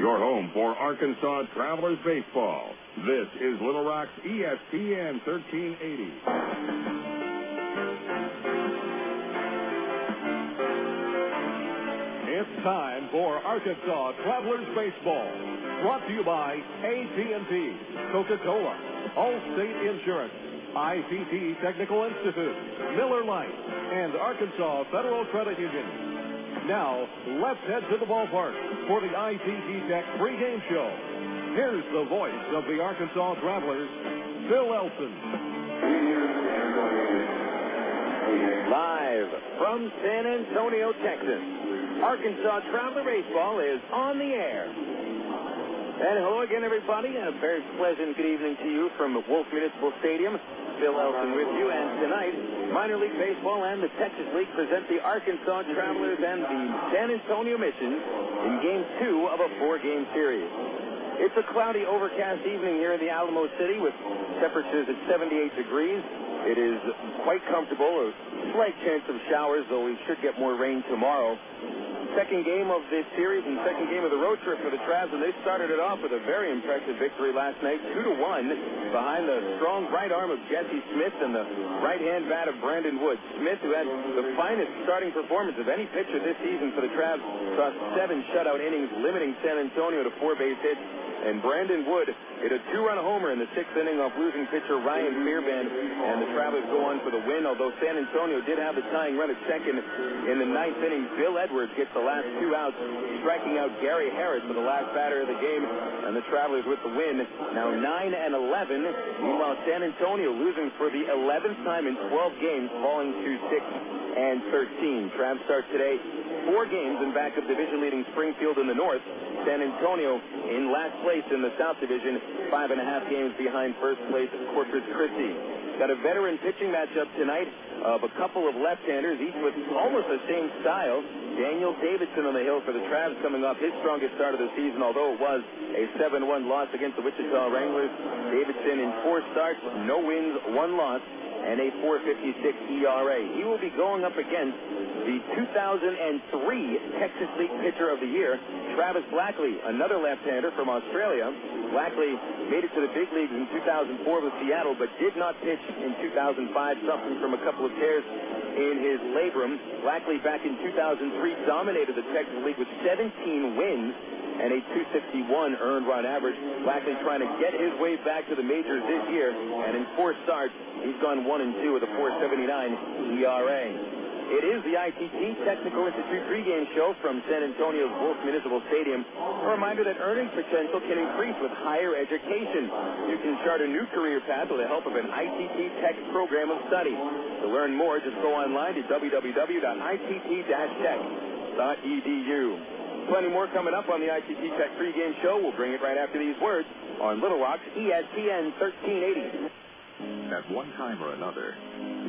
your home for Arkansas Travelers baseball. This is Little Rock's ESPN 1380. It's time for Arkansas Travelers baseball. Brought to you by AT&T, Coca-Cola, Allstate Insurance, ITT Technical Institute, Miller Lite, and Arkansas Federal Credit Union. Now, let's head to the ballpark for the ITT Tech pregame show. Here's the voice of the Arkansas Travelers, Phil Elson. Live from San Antonio, Texas, Arkansas Traveler Baseball is on the air. And hello again, everybody, and a very pleasant good evening to you from Wolf Municipal Stadium. Phil Elson with you, and tonight, Minor League Baseball and the Texas League present the Arkansas Travelers and the San Antonio Missions in Game 2 of a 4-game series. It's a cloudy, overcast evening here in the Alamo City with temperatures at 78 degrees. It is quite comfortable, a slight chance of showers, though we should get more rain tomorrow. Second game of this series and second game of the road trip for the Travs, and they started it off with a very impressive victory last night, 2-1, behind the strong right arm of Jesse Smith and the right-hand bat of Brandon Wood. Smith, who had the finest starting performance of any pitcher this season for the Travs, saw 7 shutout innings, limiting San Antonio to 4 base hits. And Brandon Wood hit a 2-run homer in the 6th inning off losing pitcher Ryan Fearband, and the Travelers go on for the win, although San Antonio did have the tying run at second in the 9th inning. Bill Edwards gets the last 2 outs, striking out Gary Harris for the last batter of the game, and the Travelers with the win, now 9-11. Meanwhile, San Antonio losing for the 11th time in 12 games, falling to 6-13. Travs start today 4 games in back of division-leading Springfield in the north. San Antonio in last place in the South Division, 5.5 games behind first place Corpus Christi. Got a veteran pitching matchup tonight of a couple of left-handers, each with almost the same style. Daniel Davidson on the hill for the Travs, coming off his strongest start of the season, although it was a 7-1 loss against the Wichita Wranglers. Davidson in 4 starts, no wins, 1 loss, and a 4.56 ERA. He will be going up against the 2003 Texas League Pitcher of the Year, Travis Blackley, another left-hander from Australia. Blackley made it to the big leagues in 2004 with Seattle, but did not pitch in 2005, suffering from a couple of tears in his labrum. Blackley, back in 2003, dominated the Texas League with 17 wins and a 261 earned run average. Blackley trying to get his way back to the majors this year, and in 4 starts, he's gone 1-2 with a 4.79 ERA. It is the ITT Technical Institute pregame show from San Antonio's Wolf Municipal Stadium. A reminder that earning potential can increase with higher education. You can chart a new career path with the help of an ITT Tech program of study. To learn more, just go online to www.itt-tech.edu. Plenty more coming up on the ITT Tech pregame show. We'll bring it right after these words on Little Rock's ESPN 1380. At one time or another,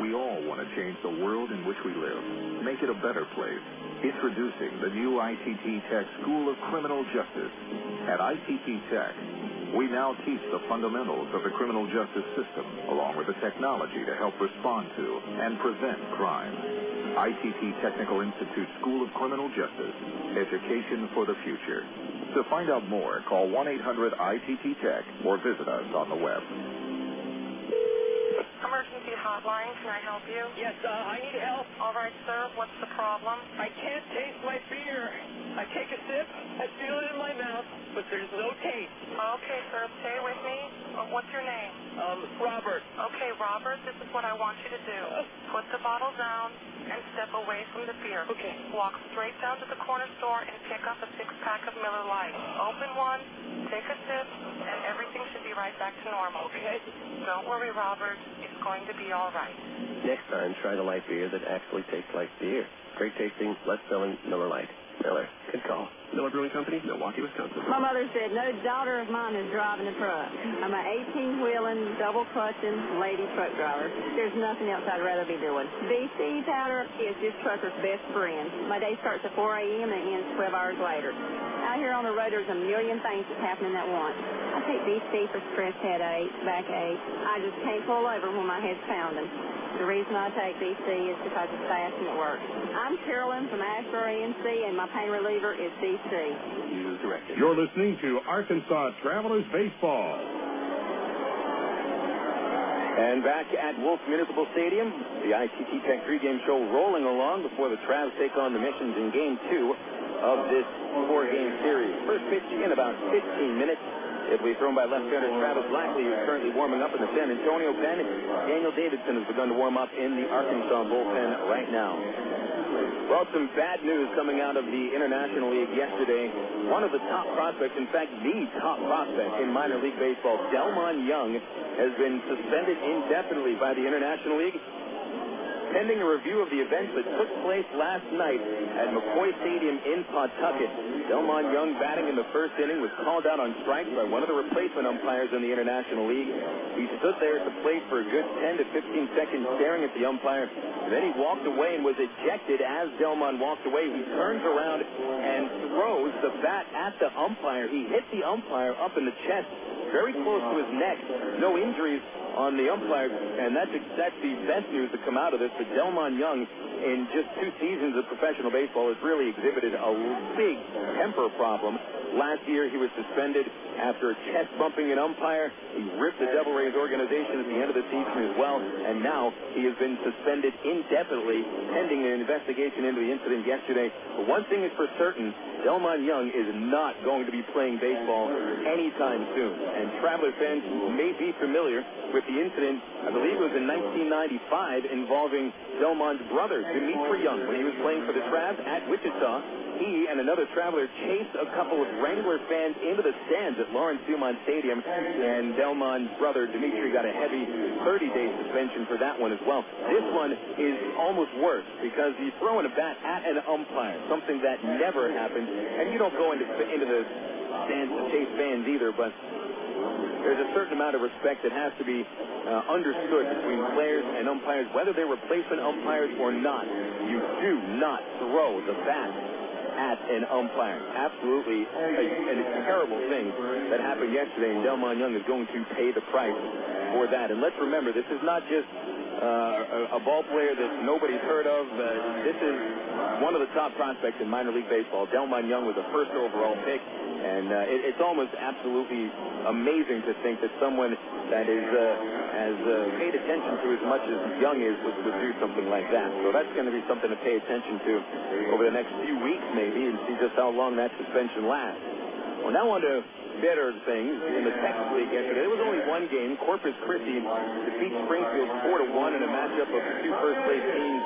we all want to change the world in which we live, make it a better place. Introducing the new ITT Tech School of Criminal Justice. At ITT Tech, we now teach the fundamentals of the criminal justice system, along with the technology to help respond to and prevent crime. ITT Technical Institute School of Criminal Justice, education for the future. To find out more, call 1-800-ITT-TECH or visit us on the web. Emergency hotline, can I help you? Yes, I need help. All right, sir, what's the problem? I can't taste my beer. I take a sip, I feel it in my mouth, but there's no taste. Okay, sir, stay with me. What's your name? Robert. Okay, Robert, this is what I want you to do. Put the bottle down and step away from the beer. Okay. Walk straight down to the corner store and pick up a 6-pack of Miller Lite. Open one, take a sip, and everything should be right back to normal. Okay. Don't worry, Robert. It's going to be all right. Next time, try the light beer that actually tastes like beer. Great tasting, less filling Miller Lite. Miller, good call. Miller Brewing Company, Milwaukee, Wisconsin. My mother said no daughter of mine is driving a truck. I'm an 18-wheeling, double-clutching lady truck driver. There's nothing else I'd rather be doing. BC powder is this trucker's best friend. My day starts at 4 a.m. and ends 12 hours later. Out here on the road, there's a million things that's happening at once. I take BC for stress headache, backache. I just can't pull over when my head's pounding. The reason I take BC is because it's fast and it works. I'm Carolyn from Asheboro, NC, and my pain reliever is BC. Use directed. You're listening to Arkansas Travelers Baseball. And back at Wolf Municipal Stadium, the ITT Tech pregame show rolling along before the Travs take on the Missions in Game 2 of this 4-game series. First pitch in about 15 minutes. It will be thrown by left-hander Travis Blackley, who's currently warming up in the San Antonio pen. Daniel Davidson has begun to warm up in the Arkansas bullpen right now. Well, some bad news coming out of the International League yesterday. One of the top prospects, in fact, the top prospect in minor league baseball, Delmon Young, has been suspended indefinitely by the International League, pending a review of the events that took place last night at McCoy Stadium in Pawtucket. Delmon Young, batting in the first inning, was called out on strikes by one of the replacement umpires in the International League. He stood there at the plate for a good 10 to 15 seconds staring at the umpire. Then he walked away and was ejected. As Delmon walked away, he turns around and throws the bat at the umpire. He hit the umpire up in the chest, very close to his neck. No injuries on the umpire, and that's the best news to come out of this. But Delmon Young, in just 2 seasons of professional baseball, has really exhibited a big temper problem. Last year, he was suspended after chest-bumping an umpire. He ripped the Devil Rays organization at the end of the season as well, and now he has been suspended indefinitely, pending an investigation into the incident yesterday. But one thing is for certain, Delmon Young is not going to be playing baseball anytime soon. And Traveler fans may be familiar with the incident, I believe it was in 1995, involving Delmon's brother, Dimitri Young. When he was playing for the Travs at Wichita, he and another Traveler chased a couple of Wrangler fans into the stands at Lawrence Dumont Stadium, and Delmon's brother, Dimitri, got a heavy 30-day suspension for that one as well. This one is almost worse because he's throwing a bat at an umpire, something that never happens. And you don't go into the stands to chase fans either, but there's a certain amount of respect that has to be understood between players and umpires, whether they're replacement umpires or not. You do not throw the bat at an umpire. Absolutely a terrible thing that happened yesterday, and Delmon Young is going to pay the price for that. And let's remember, this is not just a ball player that nobody's heard of. This is one of the top prospects in minor league baseball. Delmon Young was the first overall pick, and it's almost absolutely amazing to think that someone that is has paid attention to as much as Young is would do something like that. So that's going to be something to pay attention to over the next few weeks maybe, and see just how long that suspension lasts. Well, now on to better things in the Texas League yesterday. There was only one game. Corpus Christi defeats Springfield 4-1 in a matchup of 2 first-place teams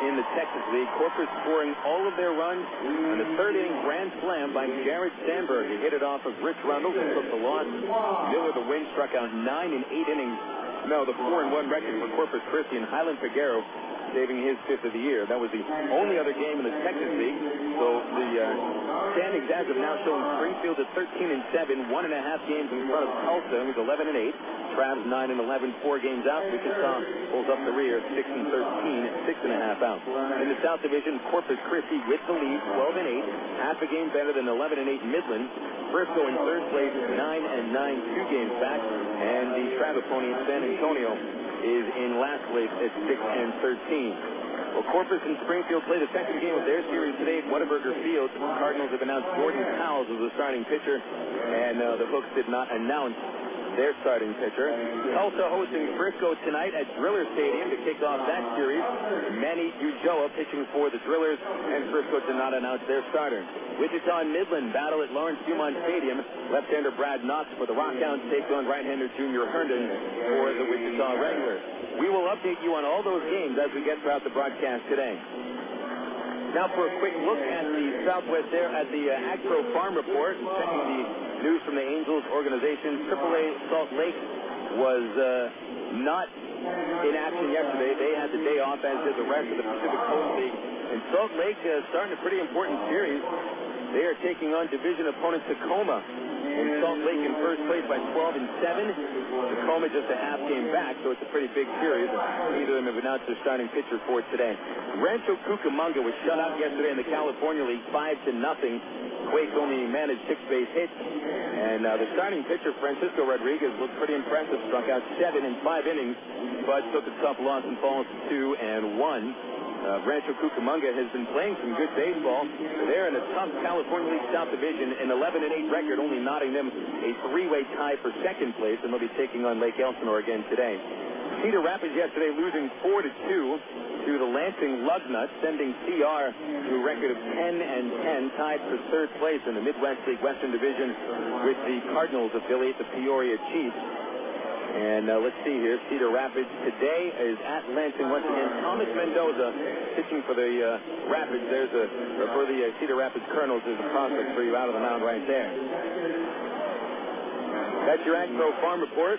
in the Texas League. Corpus scoring all of their runs in the third inning grand slam by Jared Sandberg. He hit it off of Rich Rundle and took the loss. Miller, the win, struck out 9 in 8 innings. No, the 4-1 record for Corpus Christi, and Highland Figueroa saving his 5th of the year. That was the only other game in the Texas League. So the standings as of now showing Springfield at 13-7, 1.5 games in front of Tulsa, who's 11-8. Travs 9-11, 4 games out. Wichita pulls up the rear, 6-13, 6.5 out. In the South Division, Corpus Christi with the lead, 12-8, half a game better than 11-8 Midland. Frisco in third place, 9-9, 2 games back, and the Trav opponent San Antonio is in last place at 6-13. Well, Corpus and Springfield play the second game of their series today at Whataburger Field. The Cardinals have announced Jordan Powles as the starting pitcher, and the Hooks did not announce their starting pitcher. Tulsa hosting Frisco tonight at Driller Stadium to kick off that series. Manny Ujoa pitching for the Drillers, and Frisco did not announce their starter. Wichita and Midland battle at Lawrence Dumont Stadium. Left-hander Brad Knox for the Rockhounds takes on right-hander Junior Herndon for the Wichita Wranglers. We will update you on all those games as we get throughout the broadcast today. Now for a quick look at the Southwest there at the Agpro Farm Report, checking the news from the Angels organization. AAA Salt Lake was not in action yesterday. They had the day off, as did the rest of the Pacific Coast League. And Salt Lake starting a pretty important series They are taking on division opponent Tacoma. And Salt Lake in first place by 12-7. Tacoma just a half game back, so it's a pretty big series. Neither of them have announced their starting pitcher for today. Rancho Cucamonga was shut out yesterday in the California League 5-0. Quakes only managed 6 base hits. And the starting pitcher, Francisco Rodriguez, looked pretty impressive. Struck out 7 in 5 innings, but took a tough loss and falls to 2-1. Rancho Cucamonga has been playing some good baseball. They're in a tough California League South Division, an 11-8 record, only nodding them a 3-way tie for second place, and they'll be taking on Lake Elsinore again today. Cedar Rapids yesterday losing 4-2 to the Lansing Lugnuts, sending CR to a record of 10-10, tied for third place in the Midwest League Western Division with the Cardinals affiliate, the Peoria Chiefs. And let's see here. Cedar Rapids today is at Lansing once again. Thomas Mendoza pitching for the Rapids. For the Cedar Rapids Colonels. There's a prospect for you out of the mound right there. That's your AgPro Farm Report.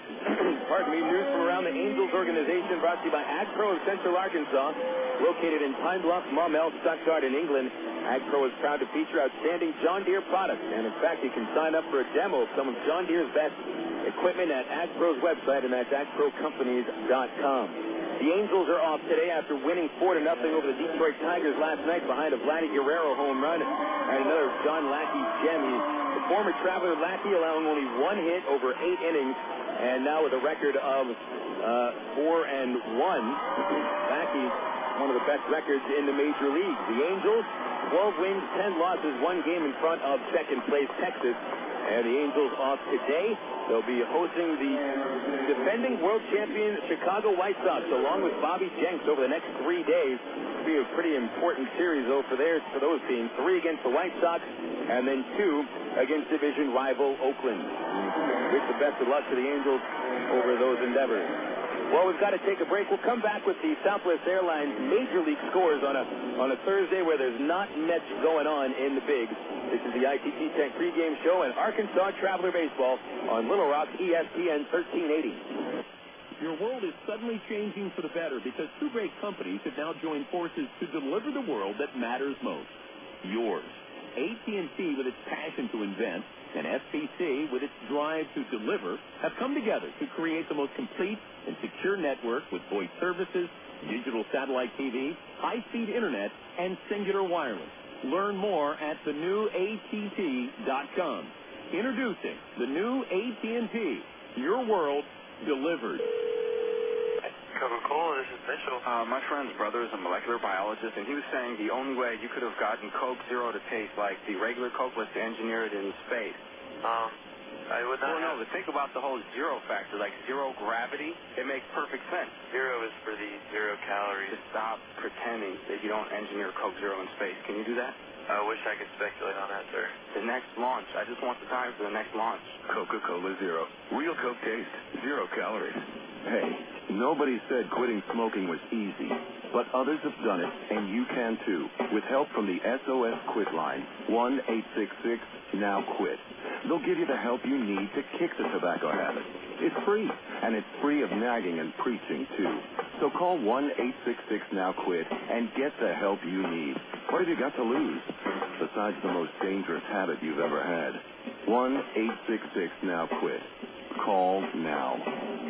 Pardon me. News from around the Angels organization brought to you by AgPro of Central Arkansas. Located in Pine Bluff, Maumelle, Stuttgart, in England. AgPro is proud to feature outstanding John Deere products. And in fact, you can sign up for a demo of some of John Deere's best equipment at AgPro's website, and that's agprocompanies.com. The Angels are off today after winning 4-0 over the Detroit Tigers last night behind a Vladdy Guerrero home run and another John Lackey gem. He's the former Traveler Lackey, allowing only 1 hit over 8 innings, and now with a record of 4-1. Lackey, one of the best records in the major leagues. The Angels, 12 wins, 10 losses, 1 game in front of second place Texas. And the Angels off today. They'll be hosting the defending world champion Chicago White Sox along with Bobby Jenks over the next 3 days. It'll be a pretty important series, though, for those teams. 3 against the White Sox and then 2 against division rival Oakland. Wish the best of luck to the Angels over those endeavors. Well, we've got to take a break. We'll come back with the Southwest Airlines Major League scores on a Thursday where there's not much going on in the bigs. This is the ITT Tech pregame show and Arkansas Traveler Baseball on Little Rock ESPN 1380. Your world is suddenly changing for the better because 2 great companies have now joined forces to deliver the world that matters most. Yours. AT&T with its passion to invent and SPC with its drive to deliver have come together to create the most complete and secure network with voice services, digital satellite TV, high-speed internet, and singular wireless. Learn more at thenewatt.com. Introducing the new AT&T. Your world delivered. Coca-Cola, this is Mitchell. My friend's brother is a molecular biologist, and he was saying the only way you could have gotten Coke Zero to taste like the regular Coke was to engineer it in space. I would not. No, but think about the whole zero factor, like zero gravity. It makes perfect sense. Zero is for the 0 calories. Just stop pretending that you don't engineer Coke Zero in space. Can you do that? I wish I could speculate on that, sir. The next launch. I just want the time for the next launch. Coca-Cola Zero. Real Coke taste. 0 calories. Hey, nobody said quitting smoking was easy, but others have done it, and you can too, with help from the SOS Quit line, 1-866-NOW-QUIT. They'll give you the help you need to kick the tobacco habit. It's free, and it's free of nagging and preaching, too. So call 1-866-NOW-QUIT and get the help you need. What have you got to lose, besides the most dangerous habit you've ever had? 1-866-NOW-QUIT. Call now.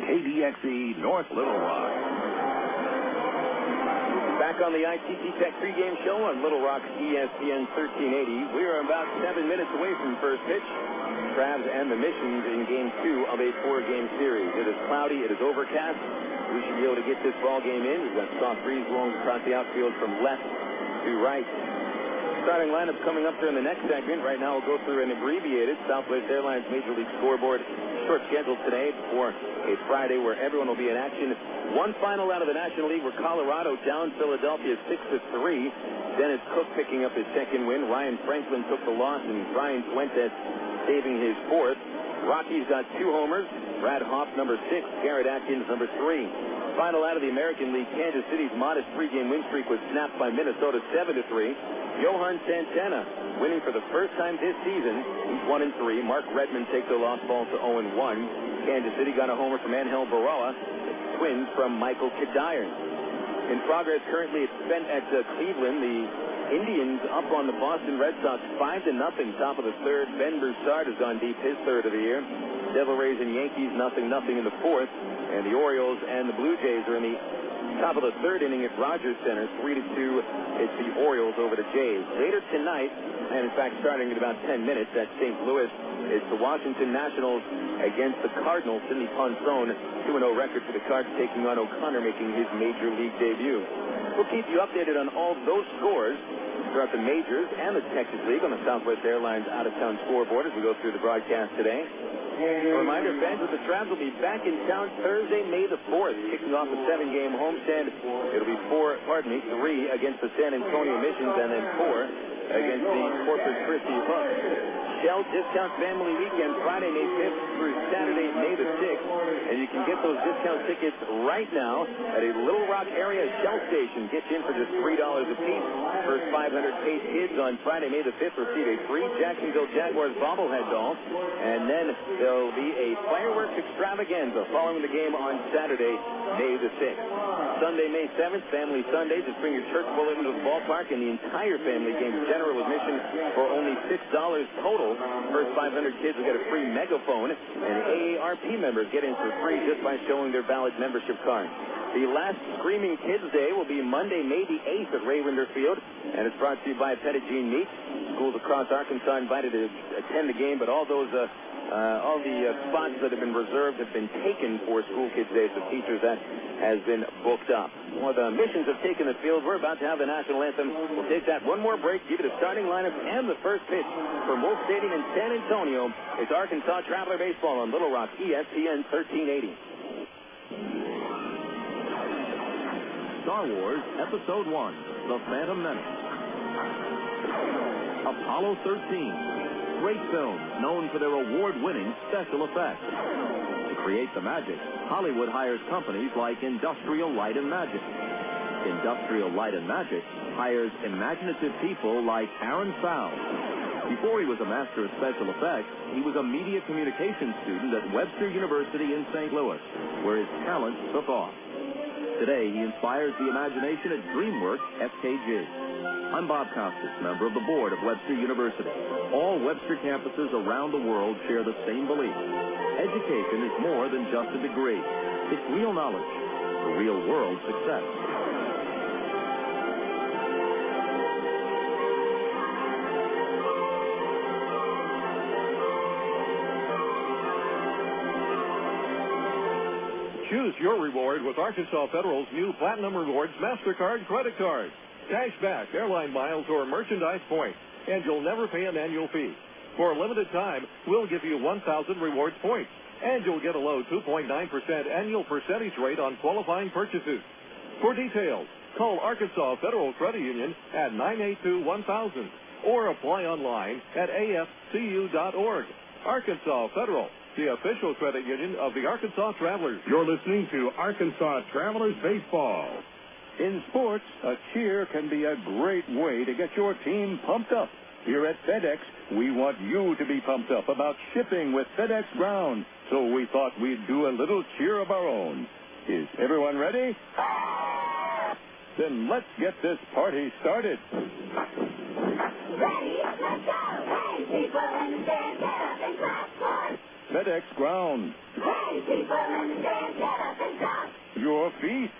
KDXE, North Little Rock. Back on the ITT Tech pregame show on Little Rock ESPN 1380. We are about 7 minutes away from first pitch. Crabs and the Missions in Game 2 of a 4-game series. It is cloudy. It is overcast. We should be able to get this ball game in. We've got soft breeze blowing across the outfield from left to right. Starting lineup coming up during the next segment. Right now we'll go through an abbreviated Southwest Airlines Major League scoreboard. Short schedule today for a Friday where everyone will be in action. One final out of the National League where Colorado down Philadelphia 6-3. Dennis Cook picking up his second win. Ryan Franklin took the loss, and Brian Fuentes saving his 4th. Rockies got 2 homers. Brad Hoff, number 6. Garrett Atkins, number 3. Final out of the American League, Kansas City's modest 3-game win streak was snapped by Minnesota 7-3. Johan Santana winning for the first time this season. He's 1-3. Mark Redmond takes a lost ball to 0-1. Kansas City got a homer from Angel Baroa. Twins from Michael Kadire. In progress currently at Cleveland, the Indians up on the Boston Red Sox 5-0, top of the third. Ben Broussard has gone deep, his third of the year. Devil Rays and Yankees 0-0 in the fourth. And the Orioles and the Blue Jays are in the top of the third inning at Rogers Center. 3-2, it's the Orioles over the Jays. Later tonight, and in fact starting in about 10 minutes at St. Louis, it's the Washington Nationals against the Cardinals. Sidney Ponson, 2-0 record for the Cards, taking on O'Connor, making his major league debut. We'll keep you updated on all those scores throughout the majors and the Texas League on the Southwest Airlines out-of-town scoreboard as we go through the broadcast today. A reminder, fans with the Travs will be back in town Thursday, May the 4th, kicking off a 7-game homestand. It'll be 3 against the San Antonio Missions and then 4 against the Corpus Christi Hooks. Shell Discount Family Weekend, Friday, May 5th through Saturday, May the 6th. And you can get those discount tickets right now at a Little Rock area Shell station. Get you in for just $3 a piece. First 500 paid kids on Friday, May the 5th receive a free Jacksonville Jaguars bobblehead doll. And then there'll be a fireworks extravaganza following the game on Saturday, May the 6th. Sunday, May 7th, Family Sunday. Just bring your church bulletin to the ballpark and the entire family game general admission for only $6 total. First 500 kids will get a free megaphone, and AARP members get in for free just by showing their valid membership card. The last Screaming Kids Day will be Monday, May the 8th at Ravender Field, and it's brought to you by Pettigene Meats. Schools across Arkansas invited to attend the game, but all the spots that have been reserved have been taken for School Kids Day, so teachers, that has been booked up. Well, the Missions have taken the field. We're about to have the national anthem. We'll take that one more break, give you the starting lineup and the first pitch from Wolf Stadium in San Antonio. It's Arkansas Traveler Baseball on Little Rock, ESPN 1380. Star Wars Episode 1, The Phantom Menace. Apollo 13. Great films known for their award-winning special effects. To create the magic, Hollywood hires companies like Industrial Light and Magic. Industrial Light and Magic hires imaginative people like Aaron Fowl. Before he was a master of special effects, he was a media communications student at Webster University in St. Louis, where his talent took off. Today, he inspires the imagination at DreamWorks FKG. I'm Bob Costas, member of the board of Webster University. All Webster campuses around the world share the same belief. Education is more than just a degree. It's real knowledge for real-world success. Choose your reward with Arkansas Federal's new Platinum Rewards MasterCard credit card. Cash back, airline miles, or merchandise points, and you'll never pay an annual fee. For a limited time, we'll give you 1,000 rewards points, and you'll get a low 2.9% annual percentage rate on qualifying purchases. For details, call Arkansas Federal Credit Union at 982-1000 or apply online at afcu.org. Arkansas Federal, the official credit union of the Arkansas Travelers. You're listening to Arkansas Travelers Baseball. In sports, a cheer can be a great way to get your team pumped up. Here at FedEx, we want you to be pumped up about shipping with FedEx Ground, so we thought we'd do a little cheer of our own. Is everyone ready? Then let's get this party started. Ready, let's go! Hey, people in the stand, get up and clap for FedEx Ground. Hey, people in the stand, get up and clap. Your feet.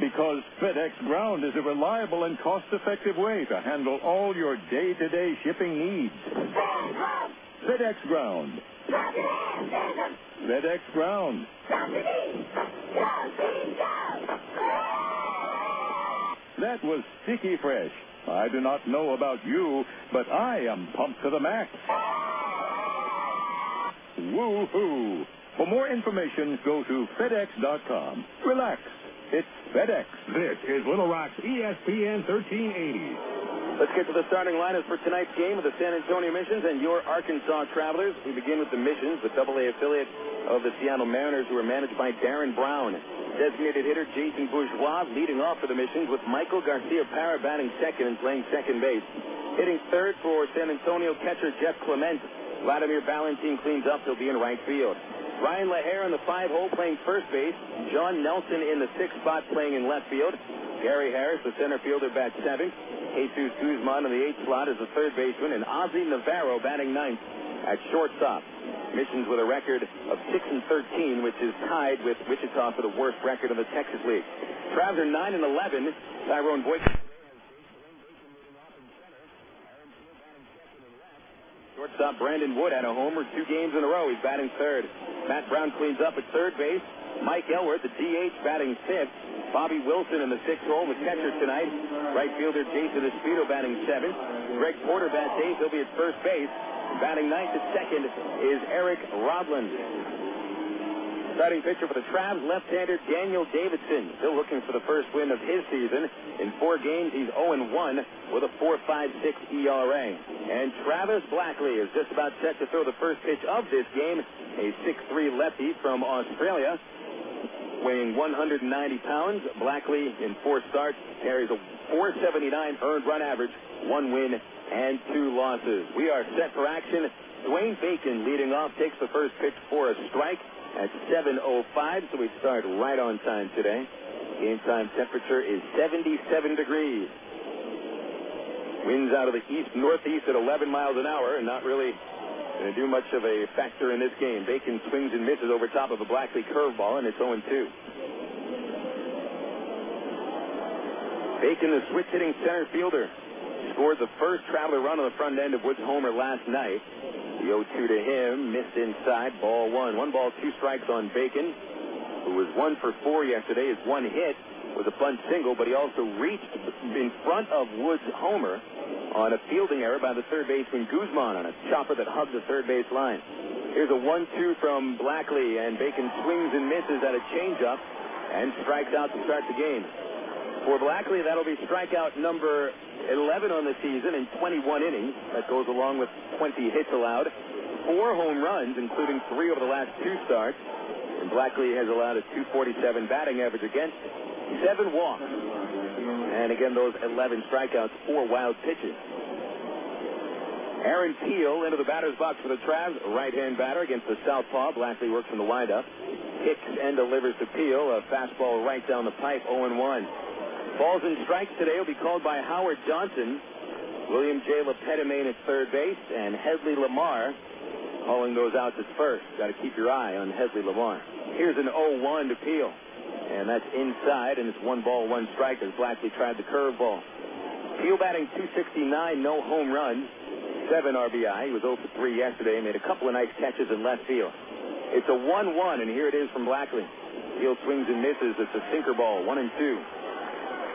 Because FedEx Ground is a reliable and cost-effective way to handle all your day-to-day shipping needs. FedEx Ground. FedEx Ground. That was Sticky Fresh. I do not know about you, but I am pumped to the max. Woo-hoo! For more information, go to FedEx.com. Relax. It's FedEx. This is Little Rock's ESPN 1380. Let's get to the starting lineup for tonight's game of the San Antonio Missions and your Arkansas Travelers. We begin with the Missions, the AA affiliate of the Seattle Mariners, who are managed by Darren Brown. Designated hitter Jason Bourgeois leading off for the Missions, with Michael Garcia-Parra batting second and playing second base. Hitting third for San Antonio catcher Jeff Clement. Wladimir Balentien cleans up. He'll be in right field. Bryan LaHair in the 5-hole playing first base. John Nelson in the 6th spot playing in left field. Gary Harris, the center fielder, bats seventh. Jesús Guzmán in the 8th slot is the third baseman, and Oswaldo Navarro batting 9th at shortstop. Missions with a record of 6-13, which is tied with Wichita for the worst record in the Texas League. Travs are 9-11. Tyrone Boykin. Shortstop Brandon Wood had a homer 2 games in a row. He's batting third. Matt Brown cleans up at third base. Mike Elworth, the DH, batting 5th. Bobby Wilson in the 6th hole, the catcher tonight. Right fielder Jason Espino batting 7th. Greg Porter bats 8th. He'll be at first base. Batting 9th at second is Eric Rodland. Starting pitcher for the Travs, left-hander Daniel Davidson, still looking for the first win of his season. In 4 games, he's 0-1 with a 4.56 ERA. And Travis Blackley is just about set to throw the first pitch of this game. A 6'3" lefty from Australia, weighing 190 pounds. Blackley, in 4 starts, carries a 4.79 earned run average, 1 win and 2 losses. We are set for action. Dwayne Bacon leading off, takes the first pitch for a strike at 7:05, so we start right on time today. Game time temperature is 77 degrees. Winds out of the east-northeast at 11 miles an hour, and not really going to do much of a factor in this game. Bacon swings and misses over top of a Blackley curveball, and it's 0-2. Bacon, the switch-hitting center fielder, scored the first Traveler run on the front end of Wood's homer last night. The 0-2 to him, missed inside, ball 1. 1 ball, 2 strikes on Bacon, who was 1 for 4 yesterday. His 1 hit was a bunt single, but he also reached in front of Wood's homer on a fielding error by the third baseman Guzmán on a chopper that hugged the third base line. Here's a 1-2 from Blackley, and Bacon swings and misses at a changeup and strikes out to start the game. For Blackley, that'll be strikeout number 11 on the season in 21 innings. That goes along with 20 hits allowed. 4 home runs, including 3 over the last 2 starts. And Blackley has allowed a 247 batting average against, 7 walks. And again, those 11 strikeouts, 4 wild pitches. Aaron Peel into the batter's box for the Travs, right-hand batter against the southpaw. Blackley works from the windup. Kicks and delivers to Peel. A fastball right down the pipe, 0-1. Balls and strikes today will be called by Howard Johnson, William J. Lepetemain at third base, and Hesley Lamar calling those outs at first. Got to keep your eye on Hesley Lamar. Here's an 0-1 to Peel, and that's inside, and it's 1 ball, 1 strike as Blackley tried the curveball. Peel batting 269, no home runs, 7 RBI. He was 0 for 3 yesterday, made a couple of nice catches in left field. It's a 1-1, and here it is from Blackley. Peel swings and misses. It's a sinker ball, 1-2.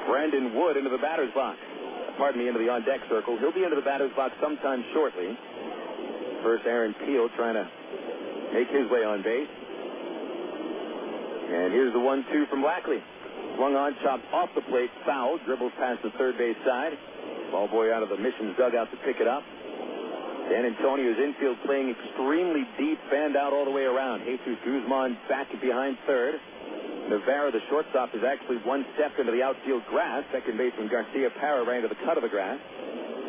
Brandon Wood into the batter's box. Pardon me, into the on-deck circle. He'll be into the batter's box sometime shortly. First, Aaron Peel trying to make his way on base. And here's the 1-2 from Blackley. Swung on, chopped off the plate, foul, dribbles past the third base side. Ball boy out of the Missions dugout to pick it up. San Antonio's infield playing extremely deep, fanned out all the way around. Jesús Guzmán back behind third. Navarro, the shortstop, is actually 1 step into the outfield grass. Second baseman Garcia Parra ran to the cut of the grass.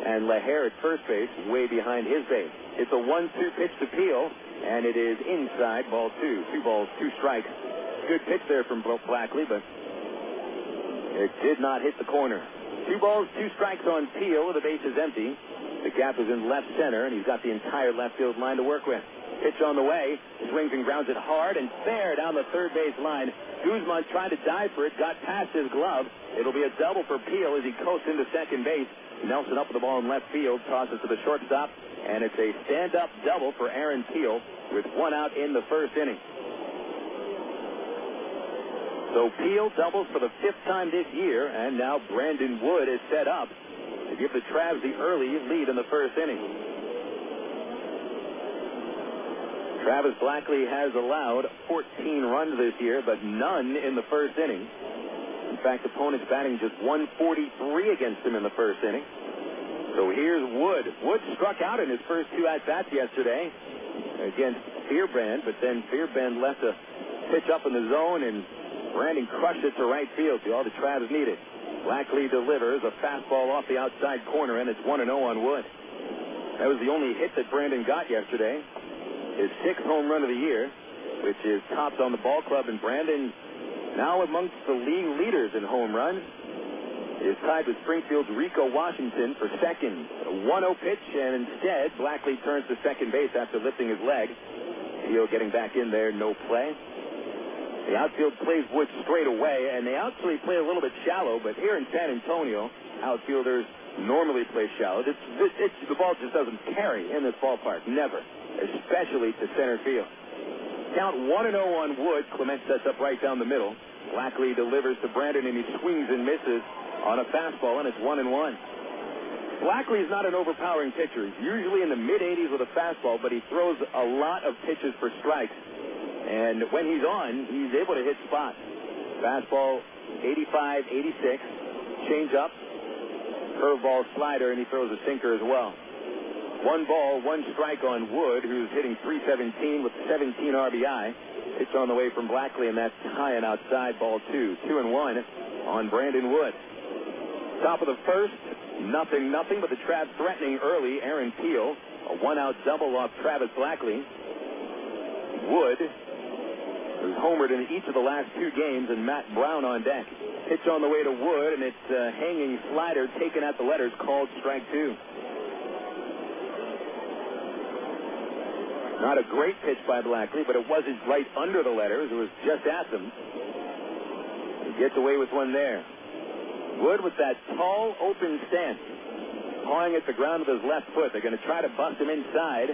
And LaHair at first base, way behind his base. It's a 1-2 pitch to Peel, and it is inside, ball 2. 2 balls, 2 strikes. Good pitch there from Blackley, but it did not hit the corner. 2 balls, 2 strikes on Peel. The base is empty. The gap is in left center, and he's got the entire left field line to work with. Pitch on the way, swings and grounds it hard and fair down the third base line. Guzmán tried to dive for it, got past his glove. It'll be a double for Peel as he coasts into second base. Nelson up with the ball in left field, tosses to the shortstop, and it's a stand-up double for Aaron Peel with 1 out in the first inning. So Peel doubles for the 5th time this year, and now Brandon Wood is set up to give the Travs the early lead in the first inning. Travis Blackley has allowed 14 runs this year, but none in the first inning. In fact, opponents batting just 143 against him in the first inning. So here's Wood. Wood struck out in his first 2 at-bats yesterday against Fearbrand, but then Fearbrand left a pitch up in the zone, and Brandon crushed it to right field, to all the Travs needed. Blackley delivers a fastball off the outside corner, and it's 1-0 on Wood. That was the only hit that Brandon got yesterday. His 6th home run of the year, which is topped on the ball club, and Brandon now amongst the league leaders in home runs. is tied with Springfield's Rico Washington for second. A 1-0 pitch, and instead, Blackley turns to second base after lifting his leg. Theo getting back in there, no play. The outfield plays Wood straight away, and they actually play a little bit shallow, but here in San Antonio, outfielders normally play shallow. The ball just doesn't carry in this ballpark, never, especially to center field. Count 1-0 on Wood. Clement sets up right down the middle. Blackley delivers to Brandon, and he swings and misses on a fastball, and it's 1-1. Blackley is not an overpowering pitcher. He's usually in the mid-80s with a fastball, but he throws a lot of pitches for strikes. And when he's on, he's able to hit spots. Fastball, 85, 86, change-up, curveball, slider, and he throws a sinker as well. 1 ball, 1 strike on Wood, who's hitting .317 with 17 RBI. Pitch on the way from Blackley, and that's high and outside, ball 2. 2-1 on Brandon Wood. Top of the first, nothing, but the Travs threatening early. Aaron Peel, a 1-out double off Travis Blackley. Wood, who's homered in each of the last 2 games, and Matt Brown on deck. Pitch on the way to Wood, and it's a hanging slider taken at the letters, called strike 2. Not a great pitch by Blackley, but it wasn't right under the letters. It was just at them. He gets away with one there. Wood with that tall, open stance, pawing at the ground with his left foot. They're going to try to bust him inside.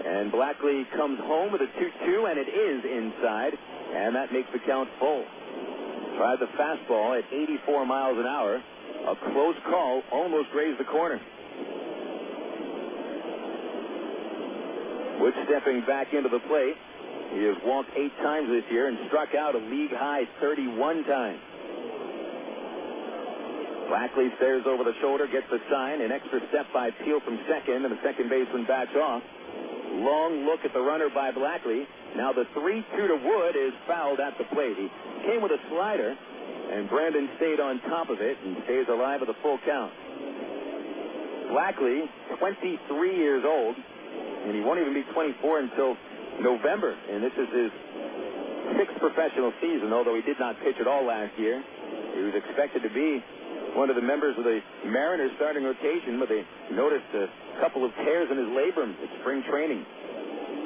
And Blackley comes home with a 2-2, and it is inside. And that makes the count full. Tried the fastball at 84 miles an hour. A close call, almost grazed the corner. Wood stepping back into the plate. He has walked 8 times this year and struck out a league-high 31 times. Blackley stares over the shoulder, gets the sign, an extra step by Peel from second, and the second baseman backs off. Long look at the runner by Blackley. Now the 3-2 to Wood is fouled at the plate. He came with a slider, and Brandon stayed on top of it and stays alive with a full count. Blackley, 23 years old, and he won't even be 24 until November, and this is his 6th professional season, although he did not pitch at all last year. He was expected to be one of the members of the Mariners starting rotation, but they noticed a couple of tears in his labrum at spring training.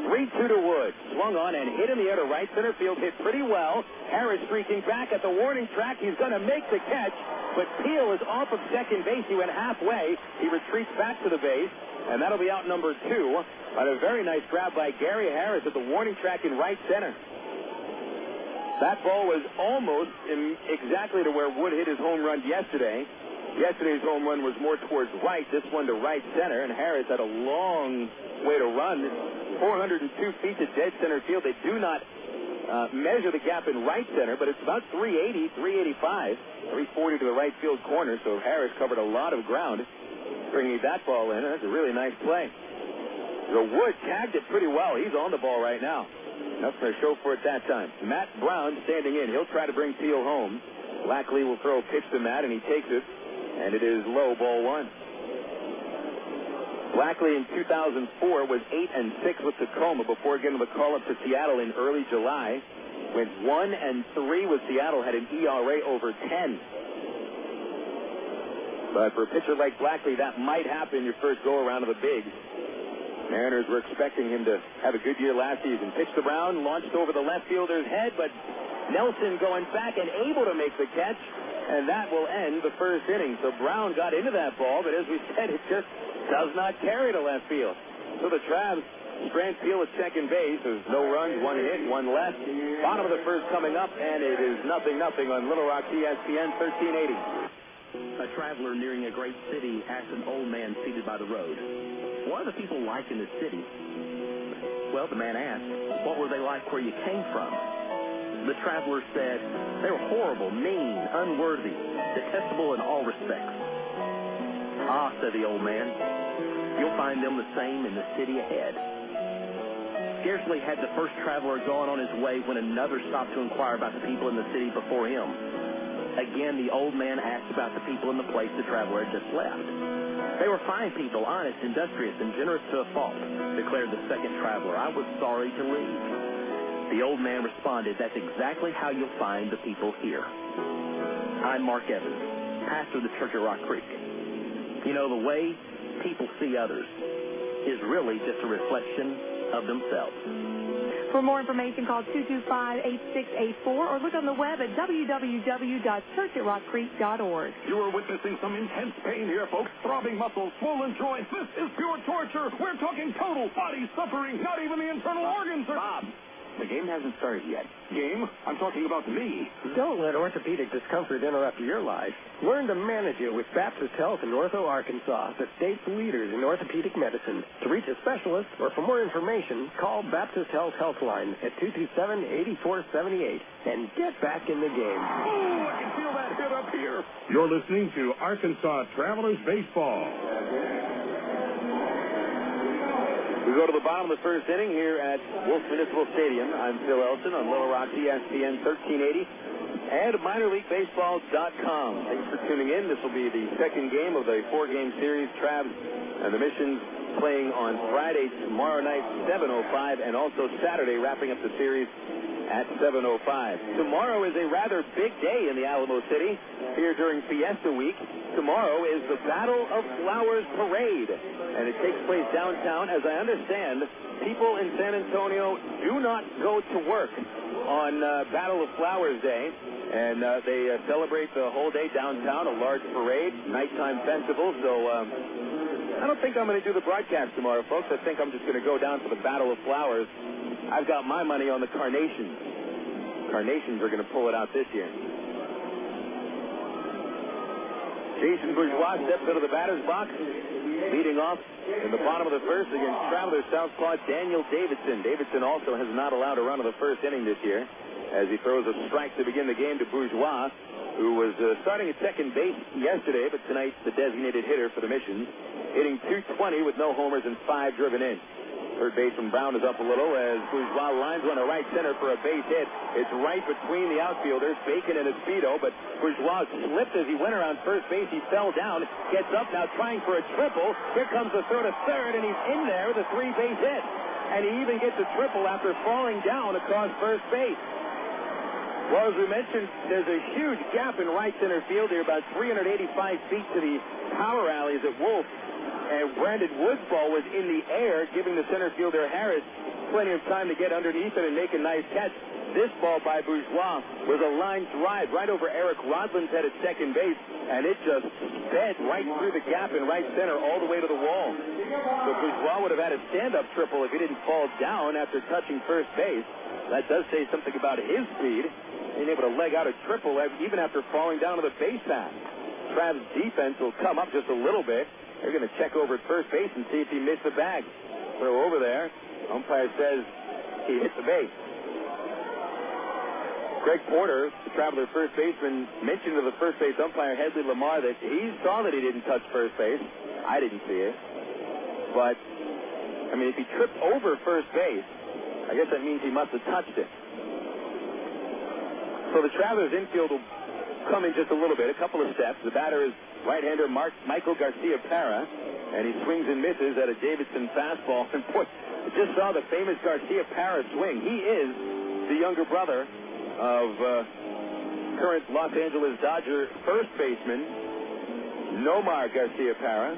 3-2 to Wood. Swung on and hit in the air to right center field. Hit pretty well. Harris streaking back at the warning track. He's going to make the catch, but Peel is off of second base. He went halfway. He retreats back to the base, and that'll be out number 2 on a very nice grab by Gary Harris at the warning track in right center. That ball was almost exactly to where Wood hit his home run yesterday. Yesterday's home run was more towards right, this one to right center, and Harris had a long way to run. 402 feet to dead center field. They do not measure the gap in right center, but it's about 380, 385, 340 to the right field corner, so Harris covered a lot of ground bringing that ball in. That's a really nice play. The Wood tagged it pretty well. He's on the ball right now. Enough for a show for it that time. Matt Brown standing in. He'll try to bring Peel home. Blackley will throw a pitch to Matt, and he takes it. And it is low, ball 1. Blackley in 2004 was 8-6 with Tacoma before getting the call-up to Seattle in early July. Went 1-3 with Seattle, had an ERA over 10. But for a pitcher like Blackley, that might happen your first go-around of the bigs. Mariners were expecting him to have a good year last season. Pitched to Brown, launched over the left fielder's head, but Nelson going back and able to make the catch, and that will end the first inning. So Brown got into that ball, but as we said, it just does not carry to left field. So the Travs strand Peel at second base. There's no runs, 1 hit, 1 left. Bottom of the first coming up, and it is 0-0 on Little Rock ESPN 1380. A traveler nearing a great city asked an old man seated by the road, "What are the people like in the city?" Well, the man asked, "What were they like where you came from?" The traveler said, "They were horrible, mean, unworthy, detestable in all respects." "Ah," said the old man, "you'll find them the same in the city ahead." Scarcely had the first traveler gone on his way when another stopped to inquire about the people in the city before him. Again, the old man asked about the people in the place the traveler had just left. "They were fine people, honest, industrious, and generous to a fault," declared the second traveler. "I was sorry to leave." The old man responded, "That's exactly how you'll find the people here." I'm Mark Evans. pastor of the church at Rock Creek. You know, the way people see others is really just a reflection of themselves. For more information, call 225-8684 or look on the web at www.churchatrockcreek.org. You are witnessing some intense pain here, folks. Throbbing muscles, swollen joints. This is pure torture. We're talking total body suffering. Not even the internal organs are... Bob, the game hasn't started yet. Game? I'm talking about me. Don't let orthopedic discomfort interrupt your life. Learn to manage it with Baptist Health in Ortho, Arkansas, the state's leaders in orthopedic medicine. To reach a specialist or for more information, call Baptist Health Helpline at 227-8478 and get back in the game. Oh, I can feel that hit up here. You're listening to Arkansas Travelers Baseball. We go to the bottom of the first inning here at Wolf Municipal Stadium. I'm Phil Elson on Little Rock ESPN 1380 and MinorLeagueBaseball.com. Thanks for tuning in. This will be the second game of the four-game series. Travs and the Missions playing on Friday, tomorrow night, 7:05, and also Saturday, wrapping up the series at 7:05. Tomorrow is a rather big day in the Alamo City here during Fiesta Week. Tomorrow is the Battle of Flowers Parade, and it takes place downtown. As I understand, people in San Antonio do not go to work on Battle of Flowers Day, and they celebrate the whole day downtown, a large parade, nighttime festival. So I don't think I'm going to do the broadcast tomorrow, folks. I think I'm just going to go down for the Battle of Flowers. I've got my money on the Carnations. Carnations are going to pull it out this year. Jason Bourgeois steps out of the batter's box, leading off in the bottom of the first against Travelers southpaw Daniel Davidson. Davidson also has not allowed a run of the first inning this year, as he throws a strike to begin the game to Bourgeois, who was starting at second base yesterday, but tonight the designated hitter for the Missions, hitting .220 with no homers and 5 driven in. Third baseman Brown is up a little as Bourgeois lines one to right center for a base hit. It's right between the outfielders, Bacon and Espedo, but Bourgeois slipped as he went around first base. He fell down, gets up now trying for a triple. Here comes the throw to third, and he's in there with a 3-base hit. And he even gets a triple after falling down across first base. Well, as we mentioned, there's a huge gap in right center field here, about 385 feet to the power alleys at Wolf. And Brandon Wood's ball was in the air, giving the center fielder Harris plenty of time to get underneath it and make a nice catch. This ball by Bourgeois was a line drive right over Eric Rodland's head at second base, and it just sped right through the gap in right center all the way to the wall. So Bourgeois would have had a stand-up triple if he didn't fall down after touching first base. That does say something about his speed, being able to leg out a triple even after falling down to the base path. Trav's defense will come up just a little bit. They're going to check over at first base and see if he missed the bag. Throw over there. Umpire says he hit the base. Greg Porter, the Traveler first baseman, mentioned to the first base umpire, Headley Lamar, that he saw that he didn't touch first base. I didn't see it. But, I mean, if he tripped over first base, I guess that means he must have touched it. So the Travelers infield will come in just a little bit, a couple of steps. The batter is right-hander Michael Garcia-Parra, and he swings and misses at a Davidson fastball. And boy, I just saw the famous Garcia-Parra swing. He is the younger brother of current Los Angeles Dodger first baseman Nomar Garcia-Parra.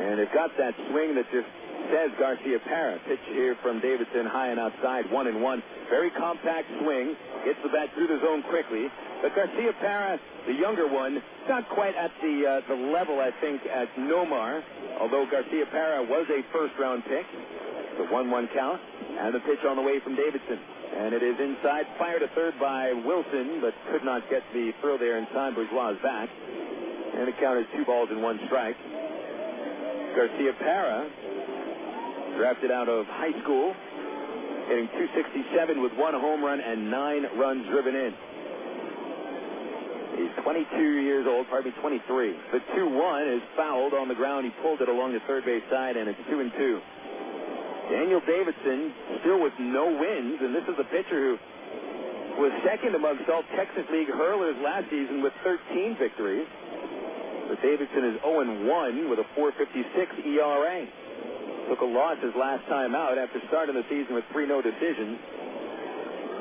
And they've got that swing that just says Garcia-Parra. Pitch here from Davidson, high and outside, 1-1. Very compact swing. Gets the bat through the zone quickly. But Garcia-Parra, the younger one, not quite at the level, I think, at Nomar, although Garcia-Parra was a first-round pick. The 1-1 count, and the pitch on the way from Davidson. And it is inside, fired to third by Wilson, but could not get the throw there in time. Bourgeois is back. And the count is 2 balls and 1 strike. Garcia-Parra, drafted out of high school, hitting .267 with 1 home run and 9 runs driven in. He's 22 years old, 23. The 2-1 is fouled on the ground. He pulled it along the third base side, and it's 2-2. Daniel Davidson still with no wins, and this is a pitcher who was second amongst all Texas League hurlers last season with 13 victories. But Davidson is 0-1 with a .456 ERA. Took a loss his last time out after starting the season with 3 no decisions.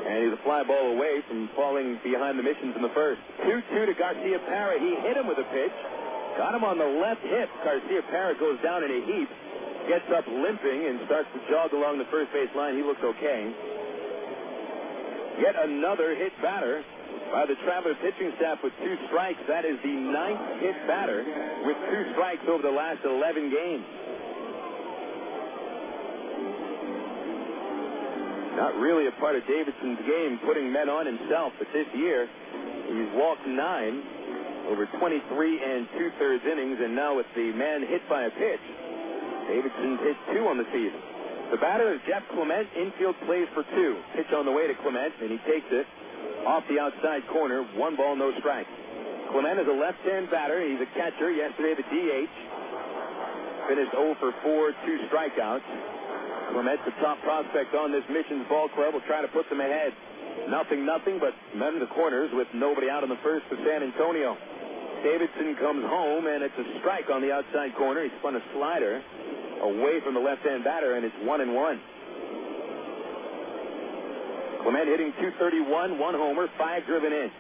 And he's a fly ball away from falling behind the Missions in the first. 2-2 to Garcia-Parra. He hit him with a pitch. Got him on the left hip. Garcia-Parra goes down in a heap. Gets up limping and starts to jog along the first base line. He looks okay. Yet another hit batter by the Traveler pitching staff with 2 strikes. That is the 9th hit batter with 2 strikes over the last 11 games. Not really a part of Davidson's game, putting men on himself, but this year he's walked 9 over 23 2/3 innings, and now with the man hit by a pitch, Davidson's hit 2 on the season. The batter is Jeff Clement. Infield plays for 2. Pitch on the way to Clement, and he takes it off the outside corner. 1 ball, no strike. Clement is a left-hand batter. He's a catcher. Yesterday, the DH. Finished 0 for 4, 2 strikeouts. Clement, the top prospect on this Missions ball club, will try to put them ahead. 0-0, but men in the corners with nobody out in the first for San Antonio. Davidson comes home, and it's a strike on the outside corner. He spun a slider away from the left-hand batter, and it's 1-1. Clement hitting .231, 1 homer, 5 driven in.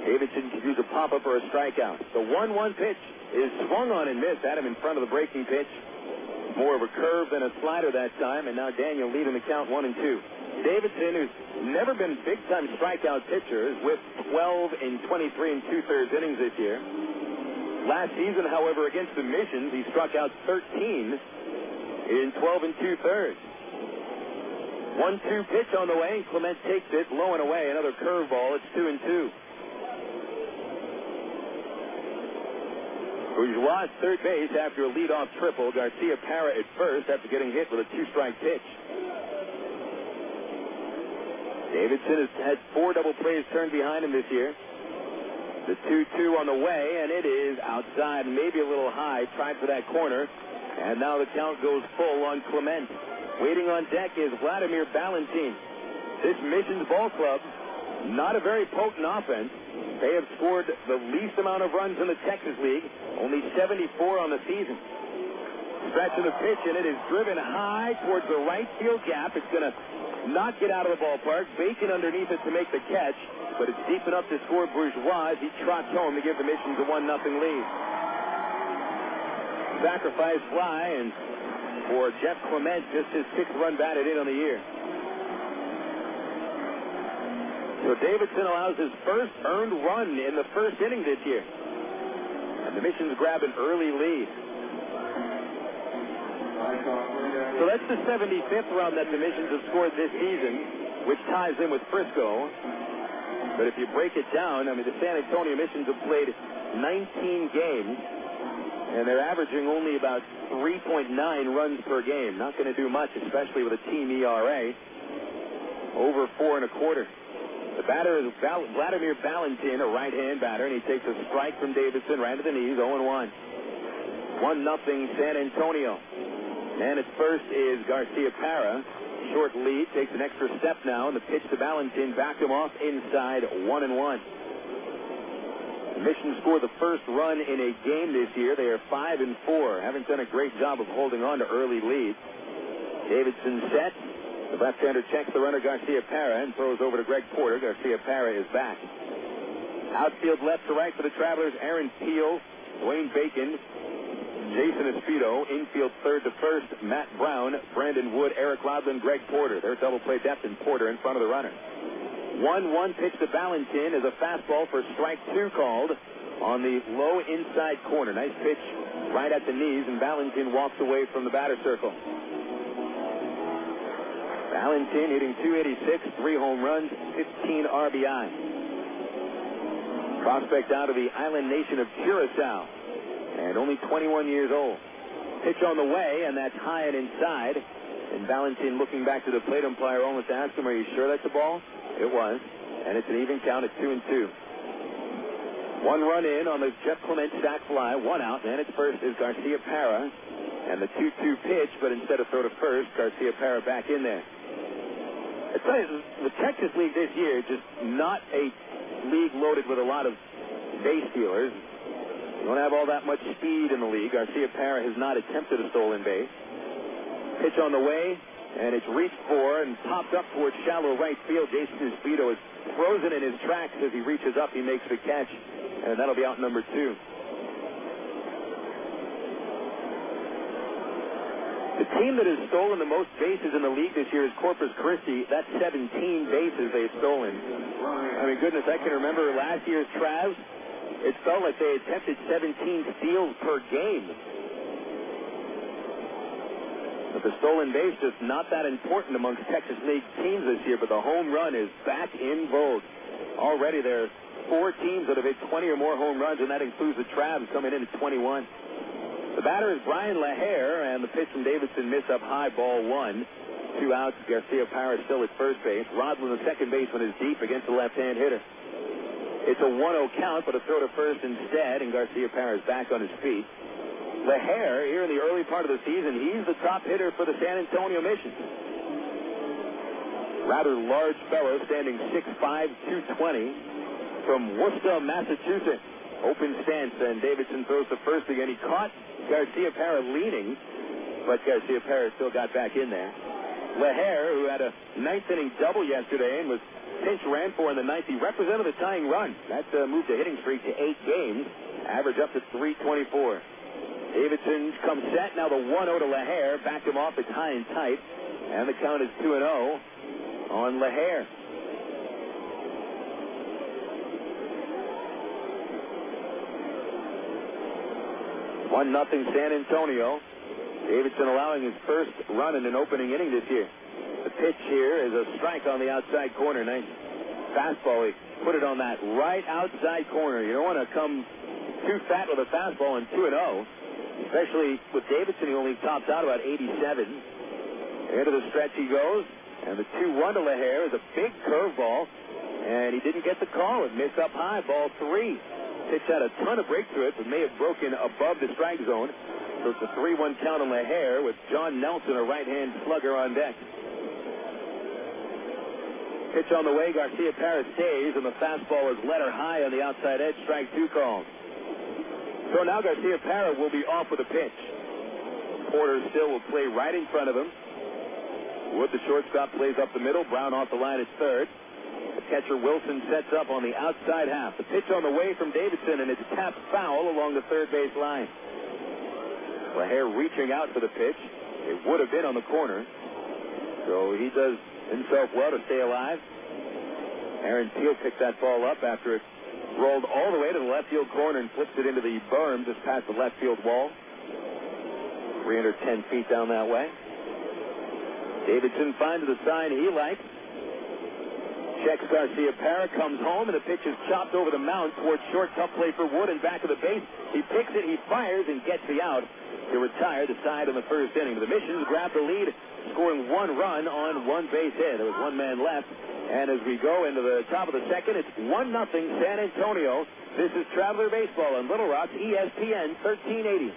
Davidson could use a pop-up or a strikeout. The 1-1 pitch is swung on and missed. Had him in front of the breaking pitch. More of a curve than a slider that time, and now Daniel leading the count 1-2. Davidson, who's never been a big-time strikeout pitcher, is with 12 in 23 2/3 innings this year. Last season, however, against the Missions, he struck out 13 in 12 2/3. 1-2 pitch on the way, and Clement takes it low and away. Another curveball. It's 2-2. Bourgeois at third base after a leadoff triple. Garcia-Parra at first after getting hit with a 2-strike pitch. Davidson has had 4 double plays turned behind him this year. The 2-2 on the way, and it is outside, maybe a little high. Tried for that corner, and now the count goes full on Clement. Waiting on deck is Wladimir Balentien. This Missions ball club, not a very potent offense. They have scored the least amount of runs in the Texas League, only 74 on the season. Stretch of the pitch, and it is driven high towards the right field gap. It's going to not get out of the ballpark. Bacon underneath it to make the catch, but it's deep enough to score Bourgeois as he trots home to give the Missions a 1-0 lead. Sacrifice fly, and for Jeff Clement, just his 6th run batted in on the year. So Davidson allows his first earned run in the first inning this year. And the Missions grab an early lead. So that's the 75th run that the Missions have scored this season, which ties in with Frisco. But if you break it down, I mean, the San Antonio Missions have played 19 games, and they're averaging only about 3.9 runs per game. Not going to do much, especially with a team ERA over 4.25. The batter is Wladimir Balentien, a right-hand batter, and he takes a strike from Davidson right to the knees, 0-1. 1-0 San Antonio. And at first is Garcia-Parra. Short lead, takes an extra step now, and the pitch to Balentien backed him off inside, 1-1. The Missions scored the first run in a game this year. They are 5-4. Haven't done a great job of holding on to early leads. Davidson set. The left-hander checks the runner Garcia-Parra and throws over to Greg Porter. Garcia-Parra is back. Outfield left to right for the Travelers. Aaron Peel, Dwayne Bacon, Jason Espino. Infield third to first, Matt Brown, Brandon Wood, Eric Loudland, Greg Porter. Their double play depth and Porter in front of the runner. 1-1 pitch to Balentien is a fastball for strike 2 called on the low inside corner. Nice pitch right at the knees, and Balentien walks away from the batter circle. Balentien hitting .286, 3 home runs, 15 RBI. Prospect out of the island nation of Curacao, and only 21 years old. Pitch on the way, and that's high and inside. And Balentien looking back to the plate umpire, almost asked him, "Are you sure that's a ball?" It was, and it's an even count at 2-2. 1 run in on the Jeff Clement sac fly, 1 out, and at first is Garcia-Parra, and the 2-2 pitch, but instead of throw to first, Garcia-Parra back in there. I tell you, the Texas League this year is just not a league loaded with a lot of base stealers. You don't have all that much speed in the league. Garcia-Parra has not attempted a stolen base. Pitch on the way, and it's reached for and popped up towards shallow right field. Jason Bourgeois is frozen in his tracks as he reaches up. He makes the catch, and that'll be out number 2. The team that has stolen the most bases in the league this year is Corpus Christi. That's 17 bases they've stolen. I mean, goodness, I can remember last year's Travs. It felt like they attempted 17 steals per game. But the stolen base is not that important amongst Texas League teams this year, but the home run is back in vogue. Already there are 4 teams that have hit 20 or more home runs, and that includes the Travs coming in at 21. The batter is Bryan LaHair, and the pitch from Davidson missed up high, ball 1. 2 outs. Garcia Parra still at first base. Rodman, the second baseman, is deep against the left-hand hitter. It's a 1-0 count, but a throw to first instead, and Garcia Parra is back on his feet. LaHair, here in the early part of the season, he's the top hitter for the San Antonio Mission. Rather large fellow, standing 6'5", 220, from Worcester, Massachusetts. Open stance, and Davidson throws to first again. He caught Garcia Parra leaning, but Garcia Parra still got back in there. LaHair, who had a ninth-inning double yesterday and was pinch ran for in the ninth, he represented the tying run. That moved the hitting streak to 8 games, average up to 324. Davidson comes set. Now the 1-0 to LaHair. Backed him off. It's high and tight, and the count is 2-0 on LaHair. 1-0 San Antonio. Davidson allowing his first run in an opening inning this year. The pitch here is a strike on the outside corner. Nice fastball. He put it on that right outside corner. You don't want to come too fat with a fastball in 2-0, especially with Davidson. He only tops out about 87. Into the stretch he goes, and the 2-1 to LaHair is a big curveball, and he didn't get the call. It missed up high, ball 3. Pitch had a ton of break to it, but may have broken above the strike zone. So it's a 3-1 count on LaHair with John Nelson, a right-hand slugger, on deck. Pitch on the way. Garcia Parra stays, and the fastball is letter high on the outside edge. Strike 2 called. So now Garcia Parra will be off with a pitch. Porter still will play right in front of him. Wood, the shortstop, plays up the middle. Brown off the line at third. The catcher Wilson sets up on the outside half. The pitch on the way from Davidson, and it's tapped foul along the third base line. LaHair reaching out for the pitch. It would have been on the corner. So he does himself well to stay alive. Aaron Teal picked that ball up after it rolled all the way to the left field corner and flips it into the berm just past the left field wall. 310 feet down that way. Davidson finds the sign he likes. Checks Garcia Parra, comes home, and the pitch is chopped over the mound towards short. Tough play for Wood and back of the base. He picks it, he fires, and gets the out to retire the side in the first inning. The Missions grab the lead, scoring 1 run on 1 base hit. There was 1 man left. And as we go into the top of the second, it's 1-0 San Antonio. This is Traveler Baseball on Little Rock, ESPN 1380.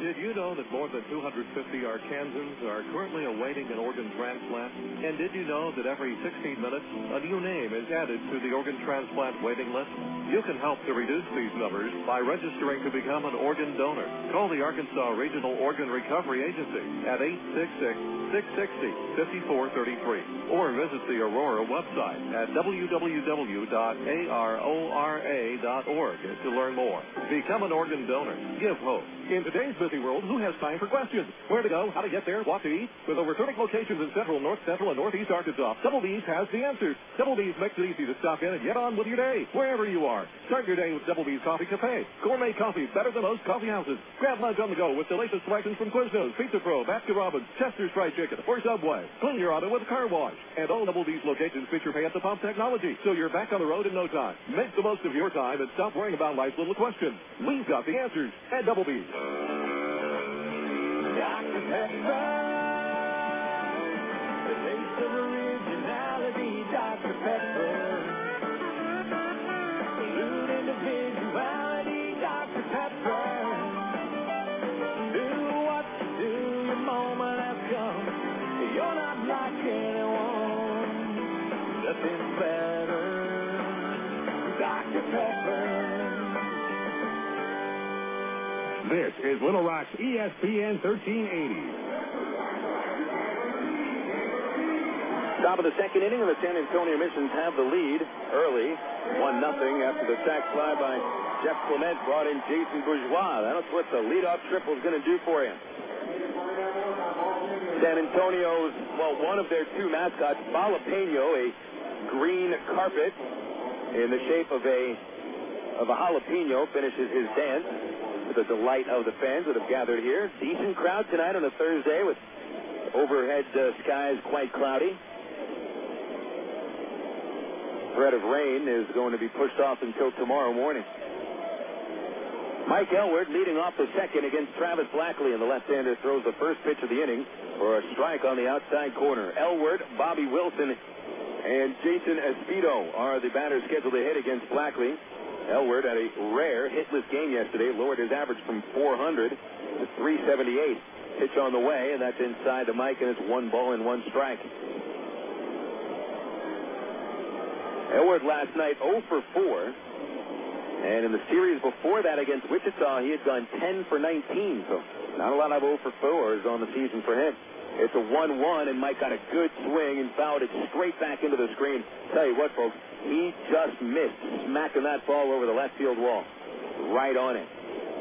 Did you know that more than 250 Arkansans are currently awaiting an organ transplant? And did you know that every 16 minutes, a new name is added to the organ transplant waiting list? You can help to reduce these numbers by registering to become an organ donor. Call the Arkansas Regional Organ Recovery Agency at 866-660-5433 or visit the Aurora website at www.arora.org to learn more. Become an organ donor. Give hope. In today's busy world, who has time for questions? Where to go, how to get there, what to eat? With over 30 locations in Central, North Central, and Northeast Arkansas, Double B's has the answers. Double B's makes it easy to stop in and get on with your day, wherever you are. Start your day with Double B's Coffee Cafe. Gourmet coffee better than most coffee houses. Grab lunch on the go with delicious selections from Quiznos, Pizza Pro, Baskin Robbins, Chester's Fried Chicken, or Subway. Clean your auto with a car wash. And all Double B's locations feature pay-at-the-pump technology, so you're back on the road in no time. Make the most of your time and stop worrying about life's little questions. We've got the answers at Double B's. Dr. Pepper, the taste of originality, Dr. Pepper. Salute individuality, Dr. Pepper. Do what you do, your moment has come. You're not like anyone, nothing better, Dr. Pepper. This is Little Rock's ESPN 1380. Top of the second inning, and the San Antonio Missions have the lead early, 1-0 after the sac fly by Jeff Clement brought in Jason Bourgeois. That's what the leadoff triple is going to do for you. San Antonio's, well, one of their two mascots, Balentien, a green carpet in the shape of a jalapeno, finishes his dance to the delight of the fans that have gathered here. Decent crowd tonight on a Thursday with overhead skies quite cloudy. Threat of rain is going to be pushed off until tomorrow morning. Mike Elward leading off the second against Travis Blackley, and the left-hander throws the first pitch of the inning for a strike on the outside corner. Elward, Bobby Wilson, and Jason Esposito are the batters scheduled to hit against Blackley. Elward had a rare hitless game yesterday, lowered his average from 400 to 378. Pitch on the way, and that's inside the mic, and it's 1 ball and 1 strike. Elward last night 0 for 4. And in the series before that against Wichita, he had gone 10 for 19. So not a lot of 0 for 4s on the season for him. It's a 1-1, and Mike got a good swing and fouled it straight back into the screen. Tell you what, folks, he just missed smacking that ball over the left field wall. Right on it.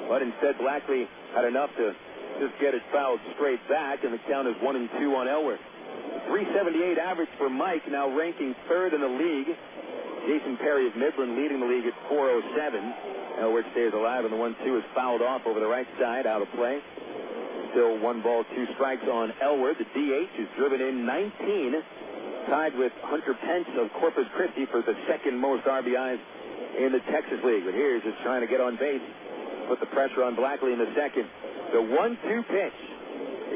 But instead, Blackley had enough to just get it fouled straight back, and the count is 1-2 on Elward. 378 average for Mike, now ranking third in the league. Jason Perry of Midland leading the league at 407. Elward stays alive, and the 1-2 is fouled off over the right side, out of play. Still 1 ball, 2 strikes on Elward. The DH is driven in 19, tied with Hunter Pence of Corpus Christi for the second most RBIs in the Texas League. But here he's just trying to get on base, put the pressure on Blackley in the second. The 1-2 pitch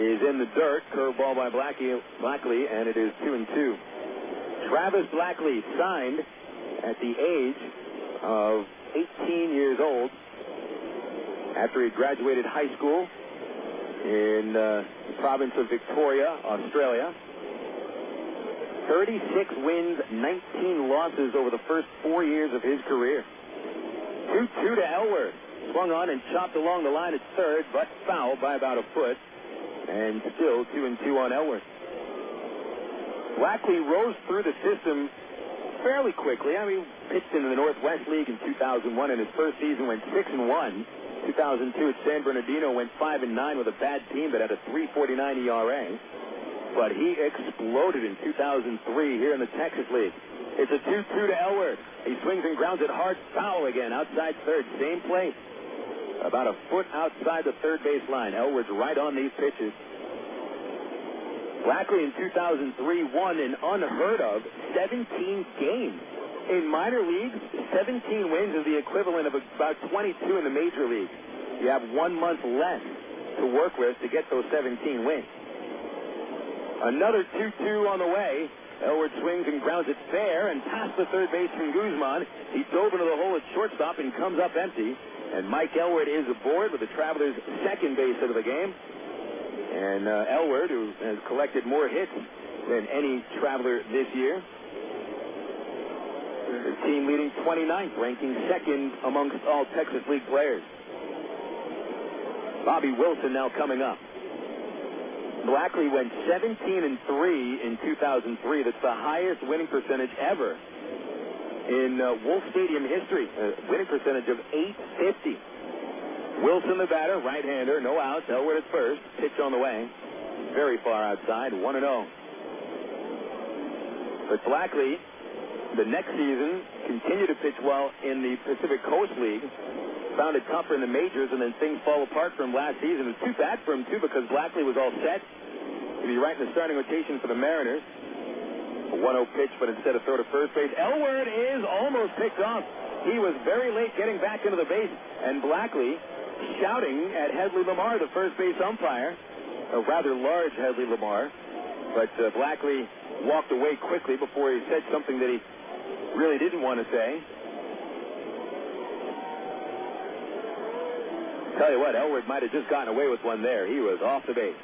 is in the dirt. Curveball by Blackley, and it is 2-2. Travis Blackley signed at the age of 18 years old after he graduated high school in the province of Victoria, Australia. 36 wins, 19 losses over the first 4 years of his career. 2-2 to Elward. Swung on and chopped along the line at third, but fouled by about a foot. And still 2-2 on Elward. Blackley rose through the system fairly quickly. I mean, pitched in the Northwest League in 2001. In his first season, went 6-1. 2002 at San Bernardino, went 5-9 with a bad team that had a 3.49 ERA. But he exploded in 2003 here in the Texas League. It's a 2-2 to Elward. He swings and grounds it hard, foul again, outside third, same place. About a foot outside the third base line. Elward's right on these pitches. Blackley in 2003 won an unheard of 17 games. In minor leagues, 17 wins is the equivalent of about 22 in the major league. You have 1 month less to work with to get those 17 wins. Another 2-2 on the way. Elward swings and grounds it fair and past the third baseman Guzmán. He dove into the hole at shortstop and comes up empty. And Mike Elward is aboard with the Travelers' second base hit of the game. And Elward, who has collected more hits than any Traveler this year, the team leading 29th, ranking second amongst all Texas League players. Bobby Wilson now coming up. Blackley went 17-3 in 2003. That's the highest winning percentage ever in Wolf Stadium history. A winning percentage of .850. Wilson the batter, right-hander, no outs. Elward at first. Pitch on the way. Very far outside, 1-0. But Blackley, the next season, continued to pitch well in the Pacific Coast League. Found it tougher in the majors, and then things fall apart for him last season. It was too bad for him, too, because Blackley was all set to be right in the starting rotation for the Mariners. A 1-0 pitch, but instead of throw to first base. Elward is almost picked off. He was very late getting back into the base, and Blackley shouting at Hedley Lamar, the first base umpire, a rather large Hedley Lamar, but Blackley walked away quickly before he said something that he really didn't want to say. Tell you what, Elward might have just gotten away with one there. He was off the base.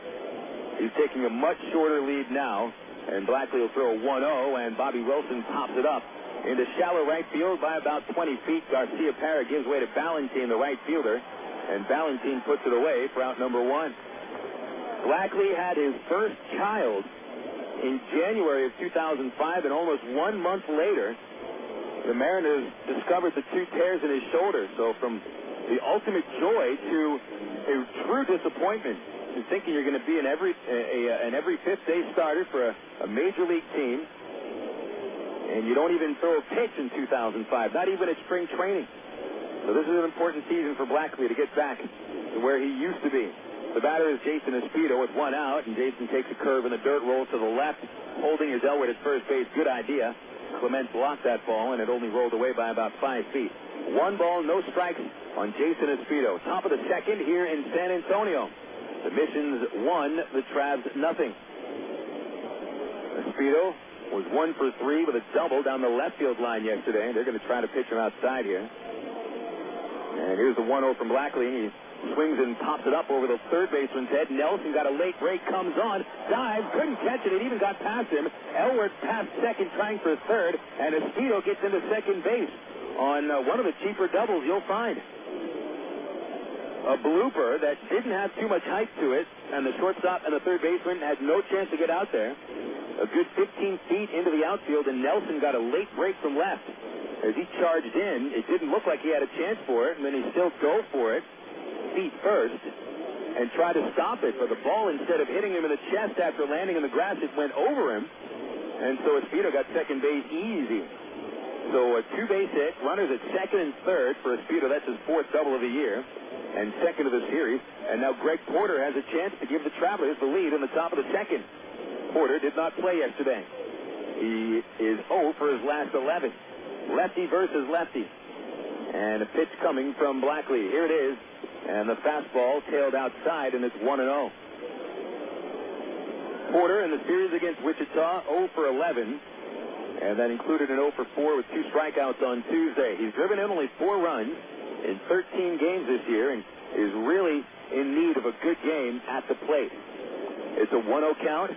He's taking a much shorter lead now, and Blackley will throw a 1-0, and Bobby Wilson pops it up into shallow right field by about 20 feet. Garcia Parra gives way to Balentien, the right fielder, and Balentien puts it away for out number 1. Blackley had his first child in January of 2005, and almost 1 month later, the Mariners discovered the 2 tears in his shoulder. So from the ultimate joy to a true disappointment in thinking you're going to be an every fifth day starter for a major league team, and you don't even throw a pitch in 2005, not even at spring training. So this is an important season for Blackley to get back to where he used to be. The batter is Jason Espino with 1 out, and Jason takes a curve in the dirt, rolls to the left, holding his Elwood at first base. Good idea. Clement blocked that ball, and it only rolled away by about 5 feet. 1 ball, no strikes on Jason Espino. Top of the second here in San Antonio. The Missions 1, the Travs nothing. Espino was 1 for 3 with a double down the left field line yesterday. They're going to try to pitch him outside here. And here's the 1-0 from Blackley. He swings and pops it up over the third baseman's head. Nelson got a late break, comes on, dives, couldn't catch it. It even got past him. Elwood passed second, trying for third, and Espino gets into second base on one of the cheaper doubles you'll find. A blooper that didn't have too much height to it, and the shortstop and the third baseman had no chance to get out there. A good 15 feet into the outfield, and Nelson got a late break from left. As he charged in, it didn't look like he had a chance for it, and then he still dove for it, feet first, and tried to stop it. But the ball, instead of hitting him in the chest after landing in the grass, it went over him. And so Espino got second base easy. So a 2-base hit, runners at second and third for Espino. That's his 4th double of the year, and second of the series. And now Greg Porter has a chance to give the Travelers the lead in the top of the second. Porter did not play yesterday. He is 0 for his last 11. Lefty versus lefty. And a pitch coming from Blackley. Here it is. And the fastball tailed outside, and it's 1-0. Porter in the series against Wichita, 0 for 11. And that included an 0 for 4 with 2 strikeouts on Tuesday. He's driven in only 4 runs in 13 games this year and is really in need of a good game at the plate. It's a 1-0 count.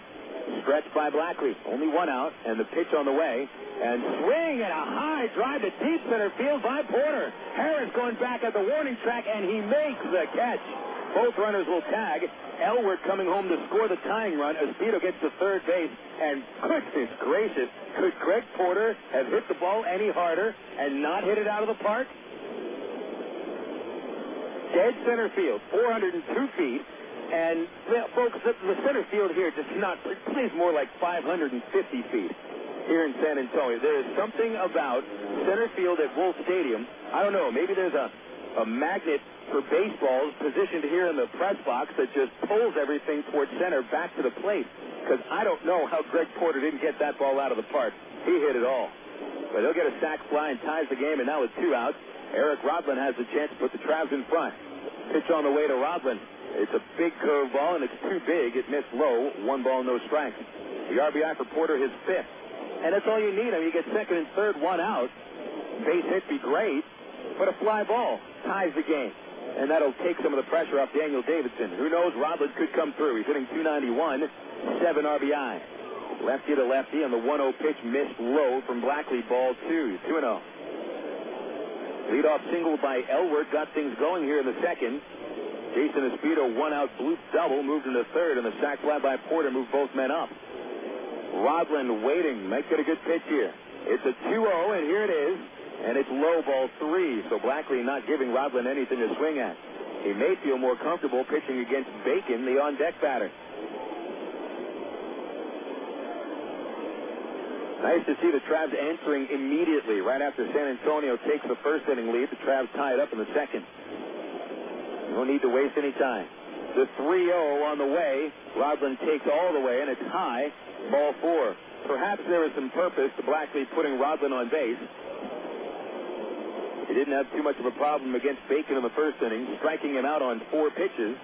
Stretched by Blackley. Only 1 out, and the pitch on the way. And swing and a high drive to deep center field by Porter. Harris going back at the warning track, and he makes the catch. Both runners will tag. Elwood coming home to score the tying run. Espino gets to third base, and goodness gracious, could Greg Porter have hit the ball any harder and not hit it out of the park? Dead center field, 402 feet. And, well, folks, the center field here just not, plays more like 550 feet here in San Antonio. There is something about center field at Wolf Stadium. I don't know, maybe there's a magnet for baseballs positioned here in the press box that just pulls everything towards center back to the plate. Because I don't know how Greg Porter didn't get that ball out of the park. He hit it all. But he'll get a sac fly and ties the game, and now with 2 outs, Eric Rodlin has the chance to put the Travs in front. Pitch on the way to Rodlin. It's a big curveball, and it's too big. It missed low. 1 ball, no strikes. The RBI for Porter, his 5th. And that's all you need. I mean, you get second and third, 1 out. Base hit be great, but a fly ball ties the game. And that'll take some of the pressure off Daniel Davidson. Who knows? Rodlin could come through. He's hitting .291, 7 RBI. Lefty to lefty, and the 1-0 pitch missed low from Blackley, ball 2. 2-0. Leadoff single by Elwood got things going here in the second. Jason Espino, 1 out, bloop double, moved into third, and the sac fly by Porter moved both men up. Rodlin waiting, might get a good pitch here. It's a 2-0, and here it is, and it's low, ball 3. So Blackley not giving Rodlin anything to swing at. He may feel more comfortable pitching against Bacon, the on-deck batter. Nice to see the Travs answering immediately right after San Antonio takes the first inning lead. The Travs tie it up in the second. No need to waste any time. The 3-0 on the way. Rodlin takes all the way, and it's high. Ball 4. Perhaps there was some purpose to Blackley putting Rodlin on base. He didn't have too much of a problem against Bacon in the first inning, striking him out on 4 pitches.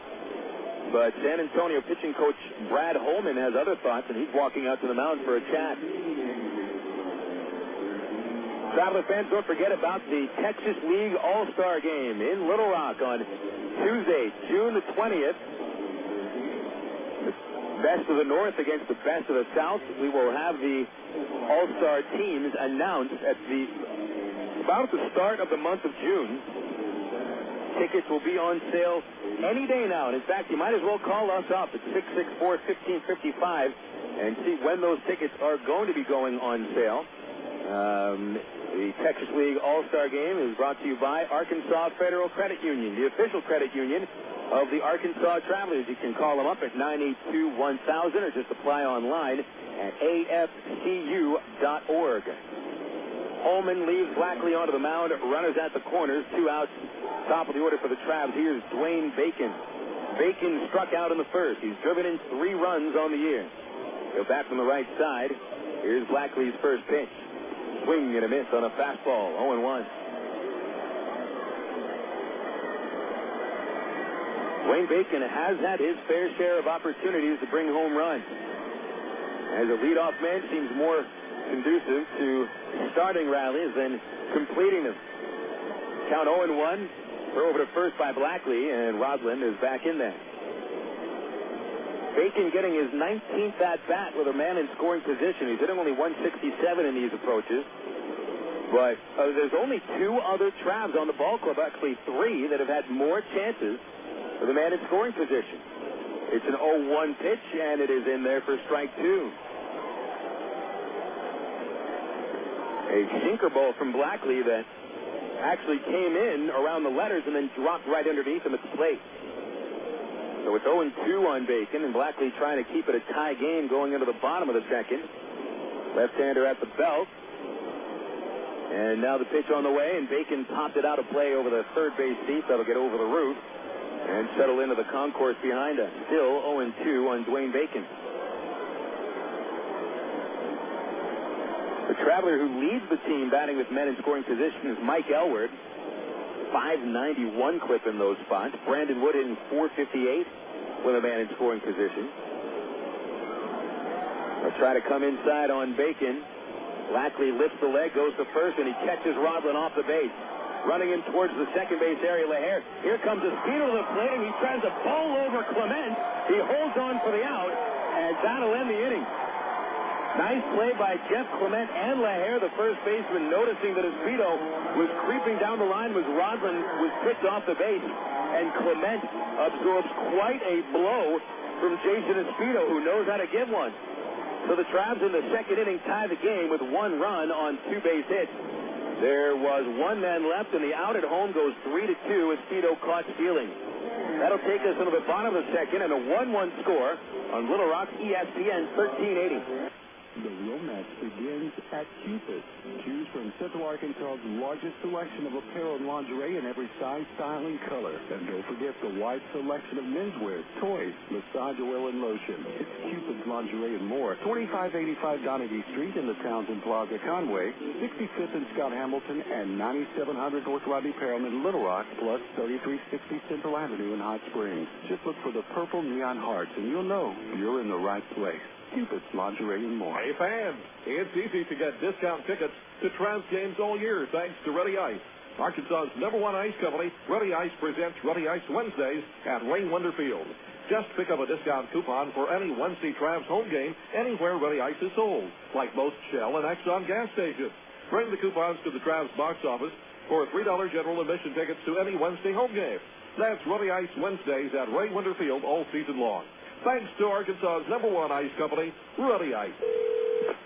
But San Antonio pitching coach Brad Holman has other thoughts, and he's walking out to the mound for a chat. Traveler fans, don't forget about the Texas League All-Star Game in Little Rock on Tuesday, June the 20th. The best of the North against the best of the South. We will have the All-Star teams announced at about the start of the month of June. Tickets will be on sale any day now. And in fact, you might as well call us up at 664-1555. and see when those tickets are going to be going on sale. The Texas League All-Star Game is brought to you by Arkansas Federal Credit Union, the official credit union of the Arkansas Travelers. You can call them up at 982-1000 or just apply online at afcu.org. Holman leaves Blackley onto the mound. Runners at the corners. 2 outs. Top of the order for the Travs. Here's Dwayne Bacon. Bacon struck out in the first. He's driven in 3 runs on the year. Go back from the right side. Here's Blackley's first pitch. Swing and a miss on a fastball. 0-1. Dwayne Bacon has had his fair share of opportunities to bring home runs. As a leadoff man, seems more conducive to starting rallies than completing them. Count 0-1. Throw over to first by Blackley, and Rodland is back in there. Bacon getting his 19th at-bat with a man in scoring position. He's hitting only 167 in these approaches. But there's only 2 other Travs on the ball club, actually 3, that have had more chances with a man in scoring position. It's an 0-1 pitch, and it is in there for strike 2. A sinker ball from Blackley that actually came in around the letters and then dropped right underneath him at the plate. So it's 0-2 on Bacon, and Blackley trying to keep it a tie game going into the bottom of the second. Left-hander at the belt. And now the pitch on the way, and Bacon popped it out of play over the third base seat. That'll get over the roof and settle into the concourse behind us. Still 0-2 on Dwayne Bacon. The Traveler who leads the team batting with men in scoring position is Mike Elward. 591 clip in those spots. Brandon Wood hitting 458 with a man in scoring position. They'll try to come inside on Bacon. Blackley lifts the leg, goes to first, and he catches Rodland off the base. Running in towards the second base area, LaHair. Here comes Espino to the plate, and he tries to bowl over Clement. He holds on for the out, and that'll end the inning. Nice play by Jeff Clement and LaHair, the first baseman, noticing that Espino was creeping down the line as Rodland was picked off the base, and Clement absorbs quite a blow from Jason Espino, who knows how to give one. So the Travs in the second inning tie the game with 1 run on 2 base hits. There was 1 man left, and the out at home goes 3-2. Espino caught stealing. That'll take us into the bottom of the second and a 1-1 score on Little Rock ESPN 1380. The romance begins at Cupid. Choose from Central Arkansas's largest selection of apparel and lingerie in every size, style, and color. And don't forget the wide selection of menswear, toys, massage oil, and lotion. It's Cupid's Lingerie and more. 2585 Donaghy Street in the Townsend Plaza, Conway, 65th and Scott Hamilton, and 9700 North Rodney Perelman in Little Rock, plus 3360 Central Avenue in Hot Springs. Just look for the purple neon hearts, and you'll know you're in the right place. Cupid's Lingerie and more. Hey, fans, it's easy to get discount tickets to Travs games all year thanks to Ready Ice. Arkansas's #1 ice company, Ready Ice presents Ready Ice Wednesdays at Wayne Wonder Field. Just pick up a discount coupon for any Wednesday Travs home game anywhere Ready Ice is sold, like most Shell and Exxon gas stations. Bring the coupons to the Travs box office for $3 general admission tickets to any Wednesday home game. That's Ready Ice Wednesdays at Wayne Wonder Field all season long. Thanks to Arkansas's #1 ice company, Ready Ice.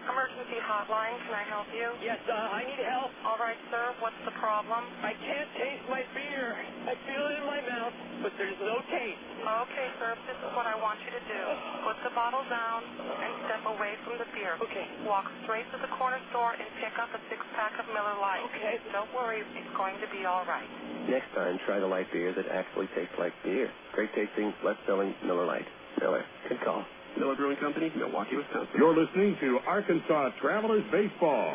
Emergency hotline, can I help you? Yes, I need help. All right, sir, what's the problem? I can't taste my beer. I feel it in my mouth, but there's no taste. Okay, sir, this is what I want you to do. Put the bottle down and step away from the beer. Okay. Walk straight to the corner store and pick up a 6-pack of Miller Lite. Okay. Don't worry, it's going to be all right. Next time, try the light beer that actually tastes like beer. Great tasting, less filling Miller Lite. Miller. Good call. Miller Brewing Company, Milwaukee, Wisconsin. You're listening to Arkansas Travelers Baseball.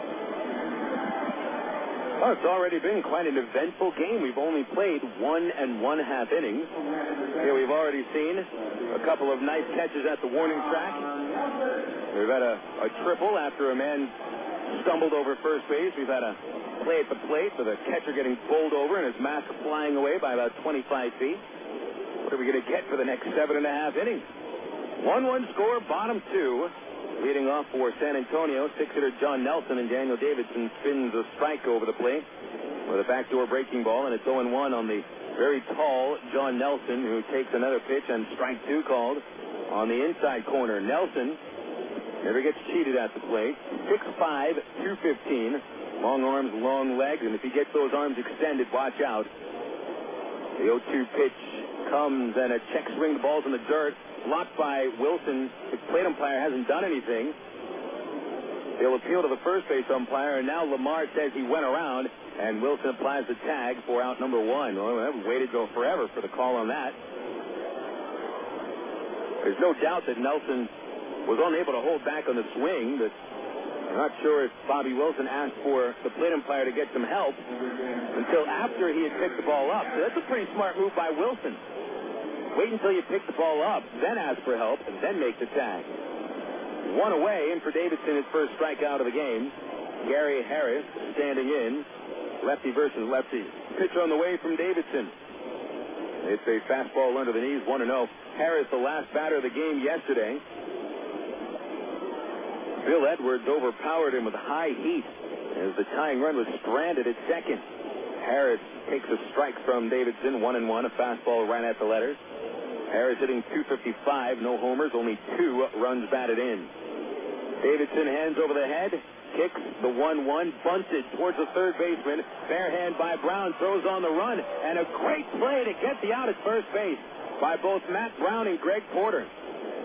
Well, it's already been quite an eventful game. We've only played 1 1/2 innings. Here we've already seen a couple of nice catches at the warning track. We've had a triple after a man stumbled over first base. We've had a play at the plate with a catcher getting bowled over and his mask flying away by about 25 feet. What are we going to get for the next 7.5 innings? 1-1 score, bottom 2. Leading off for San Antonio, 6-hitter John Nelson, and Daniel Davidson spins a strike over the plate with a backdoor breaking ball, and it's 0-1 on the very tall John Nelson, who takes another pitch and strike 2 called on the inside corner. Nelson Never gets cheated at the plate. 6'5", 215. Long arms, long legs, and if he gets those arms extended, watch out. The 0-2 pitch comes, and a check swing. The ball's in the dirt. Blocked by Wilson. The plate umpire hasn't done anything. They'll appeal to the first base umpire, and now Lamar says he went around, and Wilson applies the tag for out number 1. Well, we waited forever for the call on that. There's no doubt that Nelson was unable to hold back on the swing, but I'm not sure if Bobby Wilson asked for the plate umpire to get some help until after he had picked the ball up. So that's a pretty smart move by Wilson. Wait until you pick the ball up, then ask for help, and then make the tag. 1 away, and for Davidson, his first strikeout of the game. Gary Harris standing in. Lefty versus lefty. Pitcher on the way from Davidson. It's a fastball under the knees, 1-0. Harris, the last batter of the game yesterday. Bill Edwards overpowered him with high heat as the tying run was stranded at second. Harris takes a strike from Davidson, 1-1, a fastball right at the letters. Harris hitting .255, no homers, only 2 runs batted in. Davidson hands over the head, kicks the 1-1, bunted towards the third baseman. Fair hand by Brown, throws on the run, and a great play to get the out at first base by both Matt Brown and Greg Porter.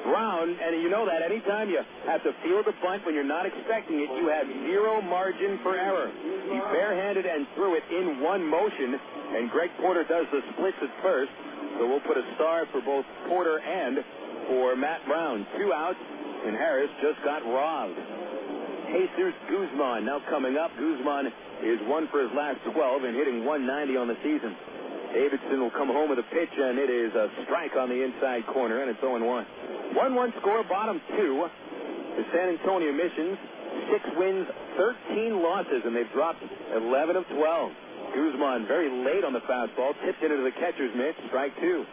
Brown, and you know that anytime you have to field a bunt when you're not expecting it, you have 0 margin for error. He barehanded and threw it in one motion, and Greg Porter does the splits at first. So we'll put a star for both Porter and for Matt Brown. 2 outs, and Harris just got robbed. Jesús Guzmán now coming up. Guzmán is 1 for his last 12 and hitting .190 on the season. Davidson will come home with a pitch, and it is a strike on the inside corner, and it's 0-1. 1-1 score, bottom 2. The San Antonio Missions, 6 wins, 13 losses, and they've dropped 11 of 12. Guzmán very late on the fastball, tipped into the catcher's mitt, strike 2.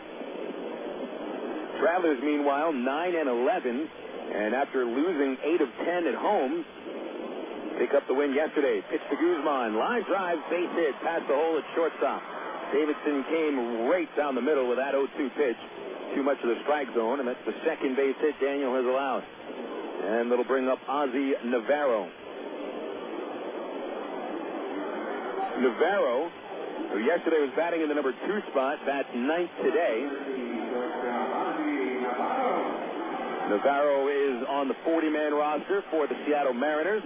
Travelers, meanwhile, 9-11, and after losing 8 of 10 at home, pick up the win yesterday. Pitch to Guzmán, line drive, base hit, past the hole at shortstop. Davidson came right down the middle with that 0-2 pitch. Too much of the strike zone, and that's the second base hit Daniel has allowed. And that'll bring up Ozzy Navarro. Navarro, who yesterday was batting in the number 2 spot, bats 9th today. Navarro is on the 40-man roster for the Seattle Mariners.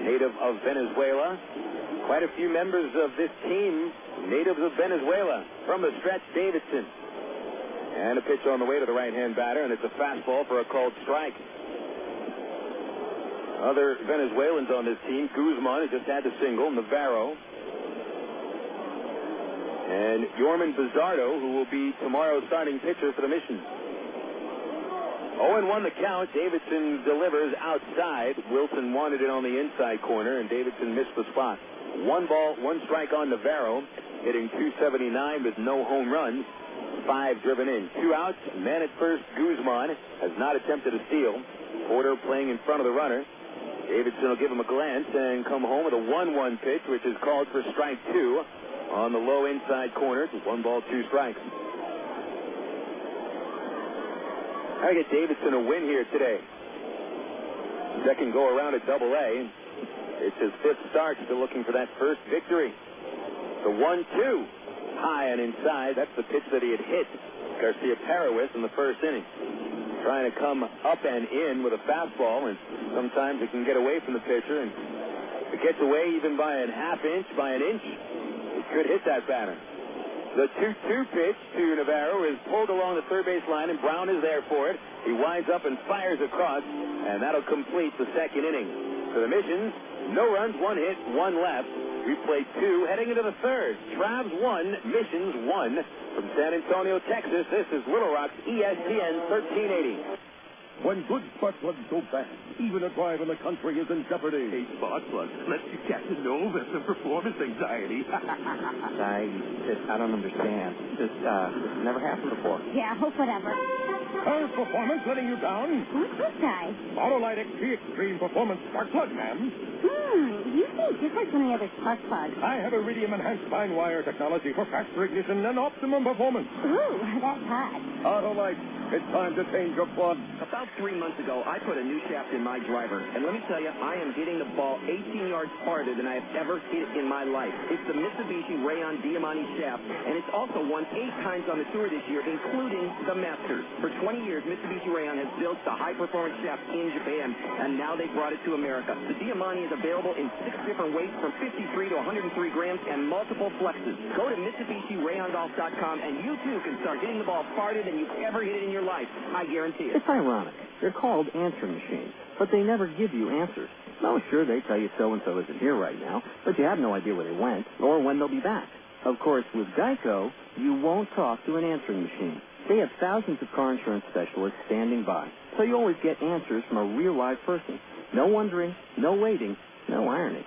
Native of Venezuela. Quite a few members of this team, natives of Venezuela. From the stretch, Davidson. And a pitch on the way to the right-hand batter, and it's a fastball for a called strike. Other Venezuelans on this team, Guzmán, who just had the single, Navarro, and Yorman Bizardo, who will be tomorrow's starting pitcher for the Mission. 0-1 the count. Davidson delivers outside. Wilson wanted it on the inside corner, and Davidson missed the spot. 1 ball, 1 strike on Navarro, hitting .279 with no home runs. 5 driven in. 2 outs. Man at first, Guzmán has not attempted a steal. Porter playing in front of the runner. Davidson will give him a glance and come home with a 1-1 pitch, which is called for strike 2 on the low inside corner. 1 ball, 2 strikes. I get Davidson a win here today. Second go around at Double-A. It's his 5th start, still looking for that first victory. The 1-2. High and inside. That's the pitch that he had hit Garcia Parawis in the first inning. Trying to come up and in with a fastball, and sometimes it can get away from the pitcher, and if it gets away even by a half inch, by an inch, it could hit that batter. The 2-2 pitch to Navarro is pulled along the third base line, and Brown is there for it. He winds up and fires across, and that'll complete the second inning. For the Missions, no runs, 1 hit, 1 left. We play 2 heading into the third. Travs 1, Missions 1. From San Antonio, Texas, this is Little Rock's ESPN 1380. When good spark plugs go bad, even a drive in the country is in jeopardy. Hey, spark plugs, let's get Captain Nova some performance anxiety. I don't understand. This never happened before. Yeah, whatever. Her performance letting you down? Who's this guy? Autolite XP Extreme Performance Spark Plug, ma'am. You seem different from the other spark plugs. I have iridium-enhanced fine wire technology for faster ignition and optimum performance. Ooh, that's hot. Autolite It's time to change your plug. About 3 months ago, I put a new shaft in my driver, and let me tell you, I am hitting the ball 18 yards farther than I have ever hit it in my life. It's the Mitsubishi Rayon Diamante shaft, and it's also won 8 times on the tour this year, including the Masters. For 20 years, Mitsubishi Rayon has built the high-performance shaft in Japan, and now they brought it to America. The Diamante is available in 6 different weights from 53 to 103 grams and multiple flexes. Go to MitsubishiRayonGolf.com, and you too can start hitting the ball farther than you've ever hit it in your life. I guarantee it. It's ironic. They're called answering machines, but they never give you answers. No, sure, they tell you so-and-so isn't here right now, but you have no idea where they went or when they'll be back. Of course, with Geico, you won't talk to an answering machine. They have thousands of car insurance specialists standing by, so you always get answers from a real live person. No wondering, no waiting, no irony.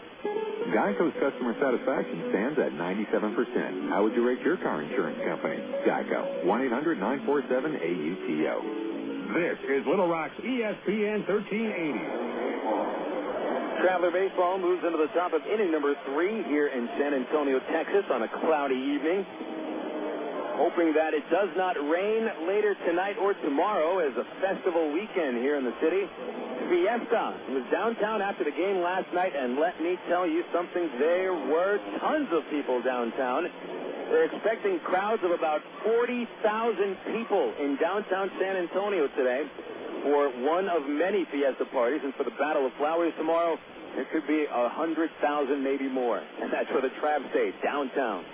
Geico's customer satisfaction stands at 97%. How would you rate your car insurance company? Geico, 1-800-947-AUTO. This is Little Rock's ESPN 1380. Traveler Baseball moves into the top of inning number 3 here in San Antonio, Texas on a cloudy evening. Hoping that it does not rain later tonight or tomorrow as a festival weekend here in the city. Fiesta was downtown after the game last night, and let me tell you something, there were tons of people downtown. They're expecting crowds of about 40,000 people in downtown San Antonio today for one of many Fiesta parties, and for the Battle of Flowers tomorrow, there could be 100,000, maybe more, and that's where the Trav stay, downtown.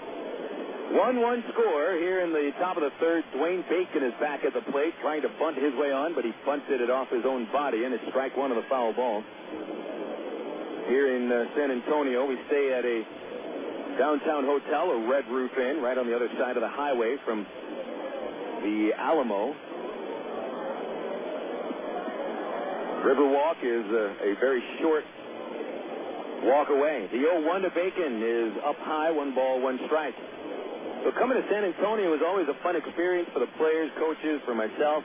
1-1 score here in the top of the third. Dwayne Bacon is back at the plate, trying to bunt his way on, but he bunted it off his own body, and it's strike one of the foul ball. Here in San Antonio, we stay at a downtown hotel, a Red Roof Inn, right on the other side of the highway from the Alamo. Riverwalk is a very short walk away. The 0-1 to Bacon is up high, 1 ball, 1 strike. So coming to San Antonio is always a fun experience for the players, coaches, for myself.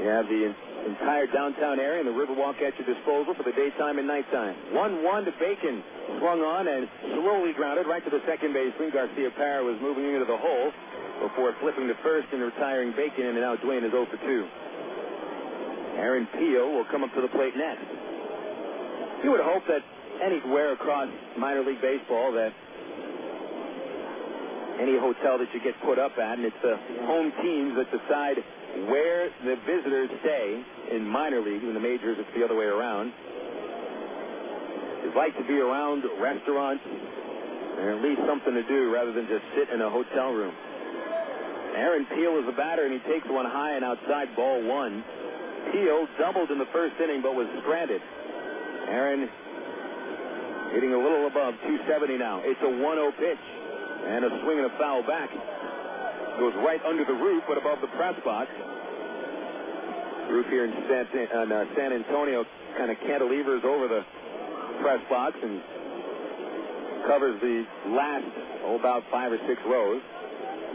You have the entire downtown area and the Riverwalk at your disposal for the daytime and nighttime. 1-1 to Bacon, swung on and slowly grounded right to the second baseman. Garcia Parra was moving into the hole before flipping to first and retiring Bacon, and now Dwayne is 0 for 2. Aaron Peel will come up to the plate next. You would hope that anywhere across minor league baseball that any hotel that you get put up at, and it's the home teams that decide where the visitors stay in minor leagues. In the majors, it's the other way around. You'd like to be around restaurants and at least something to do rather than just sit in a hotel room. Aaron Peel is the batter, and he takes one high and outside, ball 1. Peel doubled in the first inning but was stranded. Aaron hitting a little above 270 now. It's a 1-0 pitch. And a swing and a foul back. Goes right under the roof, but above the press box. Roof here in San Antonio kind of cantilevers over the press box and covers the last, about 5 or 6 rows,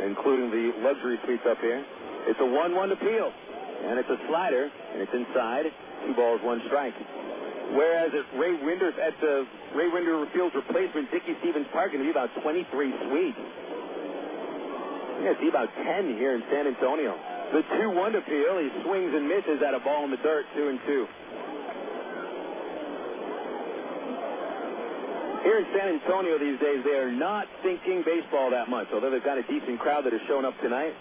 including the luxury suites up here. It's a 1-1 to Peel. And it's a slider, and it's inside. 2 balls, 1 strike. Whereas at Ray Winder Field's replacement, Dickey Stevens Park, going to be about 23 suites. You're going to see about 10 here in San Antonio. The 2-1 to Peel. He swings and misses at a ball in the dirt, 2-2. Here in San Antonio these days, they are not thinking baseball that much, although they've got a decent crowd that has shown up tonight.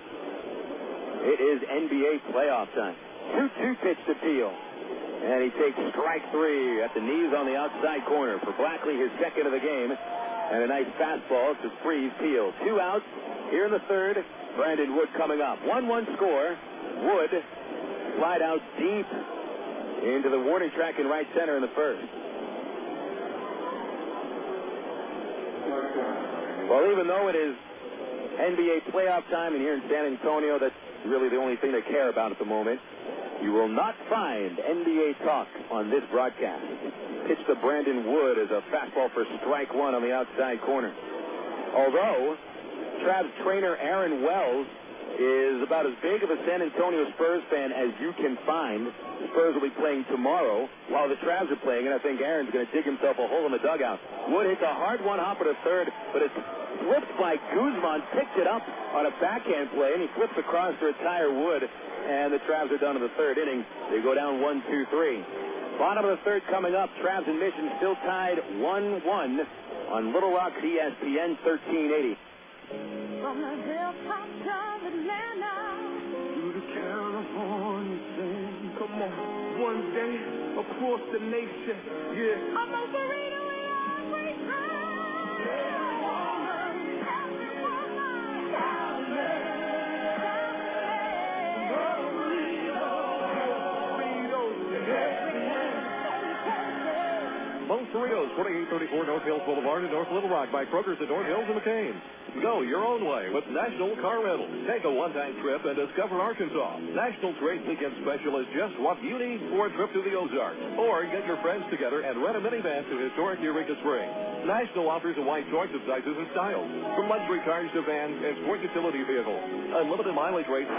It is NBA playoff time. 2-2 pitch to Peel. And he takes strike 3 at the knees on the outside corner for Blackley, his second of the game. And a nice fastball to freeze Peel. 2 outs here in the third. Brandon Wood coming up. 1-1 score. Wood slide out deep into the warning track in right center in the first. Well, even though it is NBA playoff time, and here in San Antonio, that's really the only thing they care about at the moment. You will not find NBA talk on this broadcast. Pitch to Brandon Wood as a fastball for strike 1 on the outside corner. Although Trav's trainer Aaron Wells is about as big of a San Antonio Spurs fan as you can find. The Spurs will be playing tomorrow while the Travs are playing, and I think Aaron's going to dig himself a hole in the dugout. Wood hits a hard one hopper to third, but it's flipped by Guzmán, picked it up on a backhand play, and he flips across to retire Wood. And the Travs are done in the third inning. They go down 1-2-3. Bottom of the third coming up. Travs and Mission still tied 1-1 on Little Rock ESPN 1380. From the hilltops of Atlanta to the California sand. Come on, one day across the nation, yeah. I'm a burrito in every time. Every woman, Most Burritos, 2834 North Hills Boulevard in North Little Rock by Kroger's at North Hills and McCain. Go your own way with National Car Rental. Take a one-time trip and discover Arkansas. National's great weekend special is just what you need for a trip to the Ozarks. Or get your friends together and rent a minivan to historic Eureka Springs. National offers a wide choice of sizes and styles, from luxury cars to vans and sport utility vehicles. Unlimited mileage rates.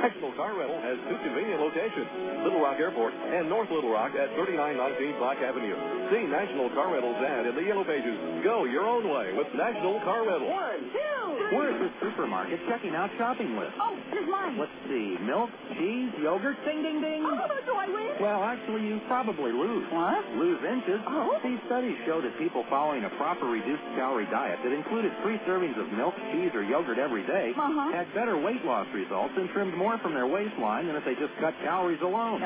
National Car Rental has two convenient locations, Little Rock Airport and North Little Rock at 3919 Black Avenue. See National Car Rental's ad in the yellow pages. Go your own way with National Car Rental. 1, 2, 3. We're at the supermarket checking out shopping lists. Oh, here's mine. Let's see. Milk, cheese, yogurt, ding, ding, ding. Oh, do I win? Well, actually, you probably lose. What? Lose inches. Oh. These studies show that people following a proper reduced-calorie diet that included 3 servings of milk, cheese, or yogurt every day had better weight loss results and trimmed more from their waistline than if they just cut calories alone.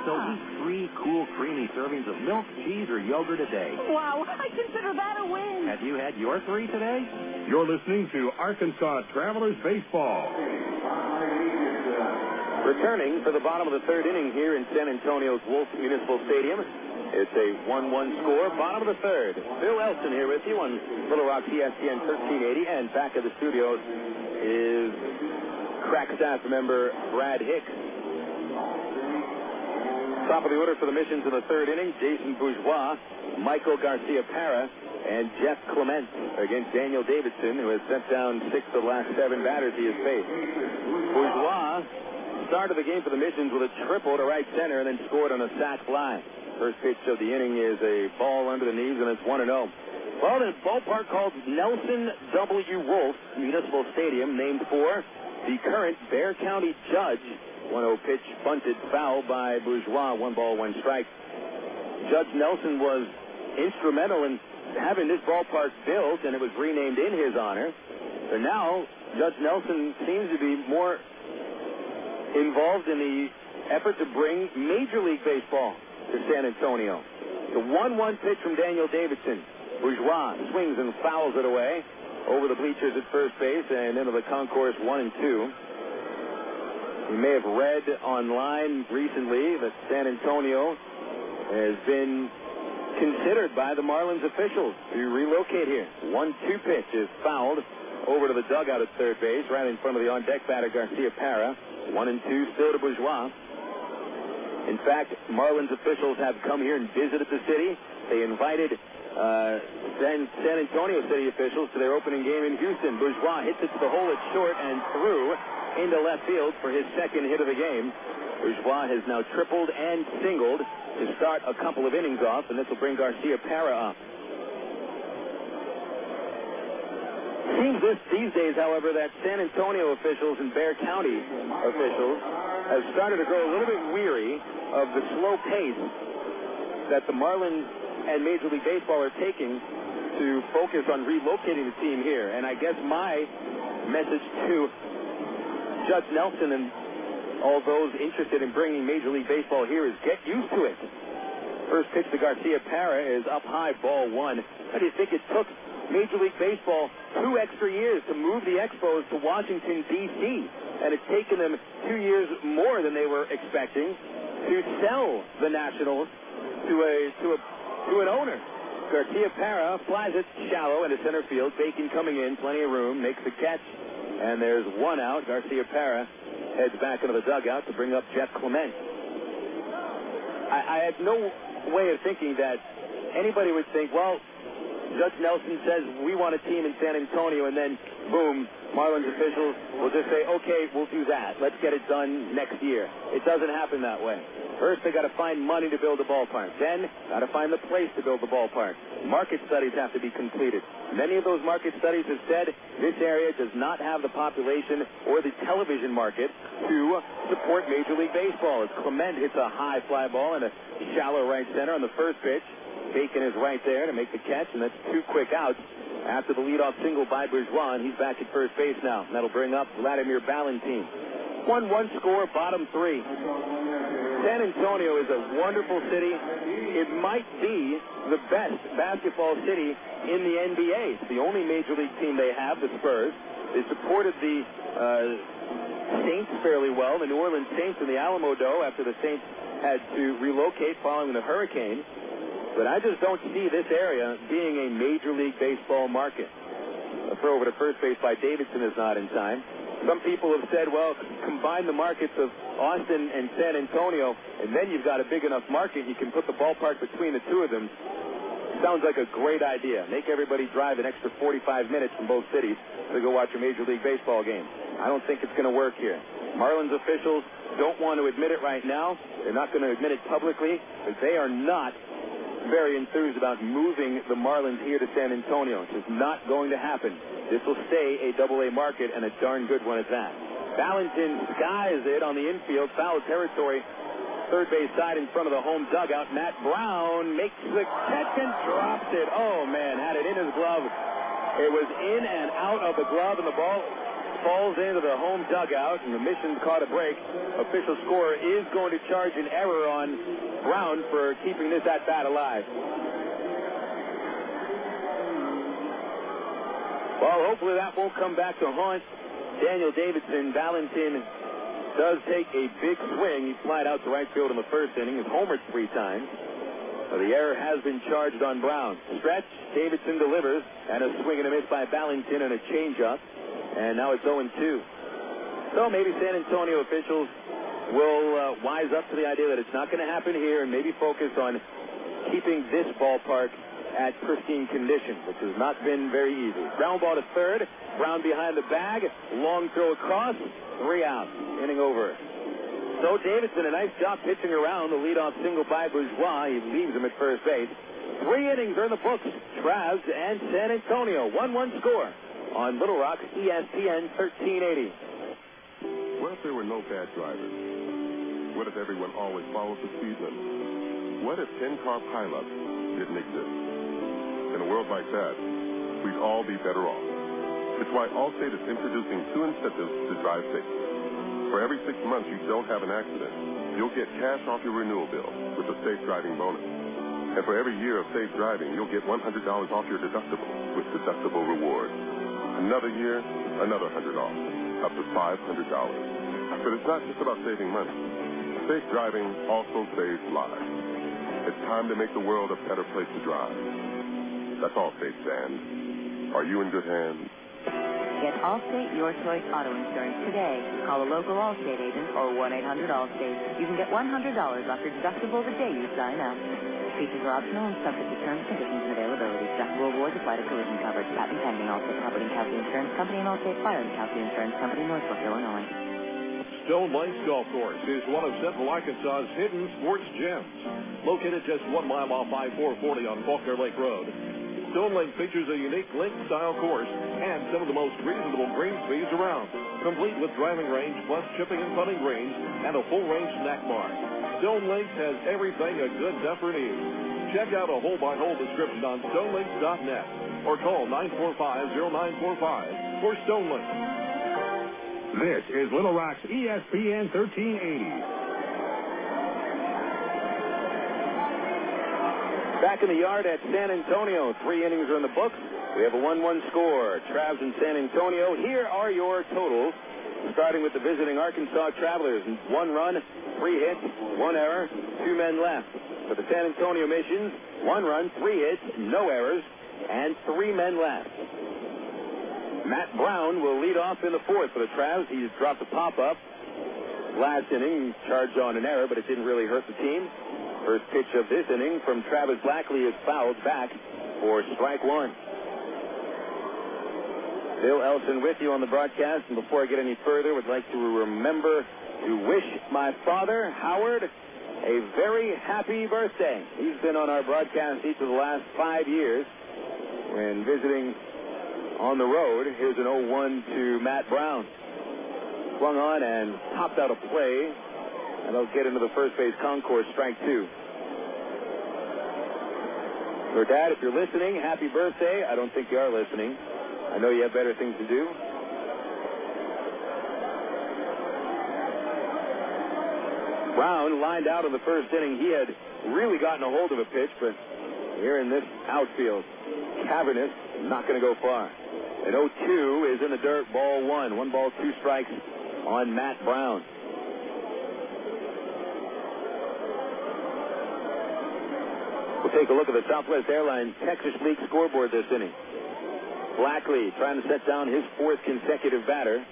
So eat 3 cool, creamy servings of milk, cheese, or yogurt a day. Wow, I consider that a win. Have you had your 3 today? You're listening to Arkansas Travelers Baseball. Returning for the bottom of the third inning here in San Antonio's Wolf Municipal Stadium. It's a 1-1 score, bottom of the third. Bill Elson here with you on Little Rock ESPN 1380, and back at the studio is crack staff member Brad Hicks. Top of the order for the Missions in the third inning, Jason Bourgeois, Michael Garcia-Para, and Jeff Clement against Daniel Davidson, who has sent down 6 of the last 7 batters he has faced. Bourgeois started the game for the Missions with a triple to right center and then scored on a sac fly. First pitch of the inning is a ball under the knees, and it's 1-0. Well, the ballpark called Nelson W. Wolf Municipal Stadium, named for the current Bexar County judge. 1-0 pitch bunted foul by Bourgeois, 1 ball, 1 strike. Judge Nelson was instrumental in having this ballpark built, and it was renamed in his honor. So now, Judge Nelson seems to be more involved in the effort to bring Major League Baseball to San Antonio. The 1-1 pitch from Daniel Davidson. Bourgeois swings and fouls it away over the bleachers at first base and into the concourse 1 and 2. You may have read online recently that San Antonio has been considered by the Marlins officials to relocate here. 1-2 pitch is fouled over to the dugout at third base, right in front of the on-deck batter Garcia-Para. 1 and 2 still to Bourgeois. In fact, Marlins officials have come here and visited the city. They invited San Antonio city officials to their opening game in Houston. Bourgeois hits it to the hole at short and through into left field for his second hit of the game. Bourgeois has now tripled and singled to start a couple of innings off, and this will bring Garcia-Para up. Seems these days, however, that San Antonio officials and Bexar County officials have started to grow a little bit weary of the slow pace that the Marlins and Major League Baseball are taking to focus on relocating the team here. And I guess my message to Judge Nelson and all those interested in bringing Major League Baseball here is get used to it. First pitch to Garcia-Para is up high, ball 1. How do you think it took Major League Baseball 2 extra years to move the Expos to Washington, D.C., and it's taken them 2 years more than they were expecting to sell the Nationals to an owner. Garcia-Para flies it shallow into center field. Bacon coming in, plenty of room, makes the catch, and there's 1 out. Garcia-Para heads back into the dugout to bring up Jeff Clement. I had no way of thinking that anybody would think, well, Judge Nelson says we want a team in San Antonio, and then boom, Marlins officials will just say, okay, we'll do that. Let's get it done next year. It doesn't happen that way. First, they got to find money to build a ballpark. Then, got to find the place to build the ballpark. Market studies have to be completed. Many of those market studies have said this area does not have the population or the television market to support Major League Baseball. As Clement hits a high fly ball in a shallow right center on the first pitch. Bacon is right there to make the catch, and that's 2 quick outs after the leadoff single by Bourgeois, and he's back at first base now. And that'll bring up Wladimir Balentien. 1-1 score, bottom 3. San Antonio is a wonderful city. It might be the best basketball city in the NBA. It's the only major league team they have, the Spurs. They supported the Saints fairly well, the New Orleans Saints in the Alamo Dome after the Saints had to relocate following the hurricane. But I just don't see this area being a Major League Baseball market. A throw over to first base by Davidson is not in time. Some people have said, well, combine the markets of Austin and San Antonio, and then you've got a big enough market, you can put the ballpark between the two of them. Sounds like a great idea. Make everybody drive an extra 45 minutes from both cities to go watch a Major League Baseball game. I don't think it's going to work here. Marlins officials don't want to admit it right now. They're not going to admit it publicly, but they are not very enthused about moving the Marlins here to San Antonio. It's just not going to happen. This will stay a AA market, and a darn good one at that. Balentien skies it on the infield, foul territory, third base side in front of the home dugout. Matt Brown makes the catch and drops it. Oh, man, had it in his glove. It was in and out of the glove, and the ball falls into the home dugout, and the Mission's caught a break. Official scorer is going to charge an error on Brown for keeping this at-bat alive. Well, hopefully that won't come back to haunt Daniel Davidson. Balentien does take a big swing. He flied out to right field in the first inning. He's homered 3 times. So the error has been charged on Brown. Stretch, Davidson delivers, and a swing and a miss by Balentien and a changeup. And now it's 0-2. So maybe San Antonio officials will wise up to the idea that it's not going to happen here and maybe focus on keeping this ballpark at pristine condition, which has not been very easy. Ground ball to third. Brown behind the bag. Long throw across. 3 outs. Inning over. So Davidson, a nice job pitching around the leadoff single by Bourgeois. He leaves him at first base. 3 innings are in the books. Travs and San Antonio. 1-1 score on Little Rock, ESPN 1380. What if there were no bad drivers? What if everyone always followed the speed limit? What if 10-car pileups didn't exist? In a world like that, we'd all be better off. It's why Allstate is introducing 2 incentives to drive safe. For every 6 months you don't have an accident, you'll get cash off your renewal bill with a safe driving bonus. And for every year of safe driving, you'll get $100 off your deductible with deductible rewards. Another year, another $100 off, up to $500. But it's not just about saving money. Safe driving also saves lives. It's time to make the world a better place to drive. That's Allstate, Dan. Are you in good hands? Get Allstate Your Choice Auto Insurance today. Call a local Allstate agent or 1-800-ALLSTATE. You can get $100 off your deductible the day you sign up. Features are optional and subject to terms, conditions, and availability. Deductible awards apply to collision coverage. Patent pending. Allstate Property and Casualty Insurance Company and Allstate Fire and Casualty Insurance Company, Northbrook, Illinois. Stone Lakes Golf Course is one of Central Arkansas's hidden sports gems. Located just 1 mile off I-440 on Faulkner Lake Road, Stone Lake features a unique link-style course and some of the most reasonable green speeds around, complete with driving range plus chipping and putting greens and a full-range snack bar. Stone Lakes has everything a good duffer needs. Check out a hole-by-hole description on stonelakes.net or call 945-0945 for Stone Lakes. This is Little Rock's ESPN 1380. Back in the yard at San Antonio. 3 innings are in the books. We have a 1-1 score. Travs and San Antonio. Here are your totals, starting with the visiting Arkansas Travelers. 1 run, 3 hits, 1 error, 2 men left. For the San Antonio Missions, 1 run, 3 hits, no errors, and 3 men left. Matt Brown will lead off in the 4th for the Travs. He's dropped a pop-up last inning, charged on an error, but it didn't really hurt the team. First pitch of this inning from Travis Blackley is fouled back for strike 1. Bill Elson with you on the broadcast. And before I get any further, would like to remember to wish my father, Howard, a very happy birthday. He's been on our broadcast each of the last 5 years. When visiting on the road, here's an 0-1 to Matt Brown. Swung on and popped out a play. And they'll get into the first base concourse, strike 2. So, Dad, if you're listening, happy birthday. I don't think you are listening. I know you have better things to do. Brown lined out in the first inning. He had really gotten a hold of a pitch, but here in this outfield, cavernous, not going to go far. An 0-2 is in the dirt, ball 1. 1 ball, 2 strikes on Matt Brown. We'll take a look at the Southwest Airlines Texas League scoreboard this inning. Blackley trying to set down his 4th consecutive batter.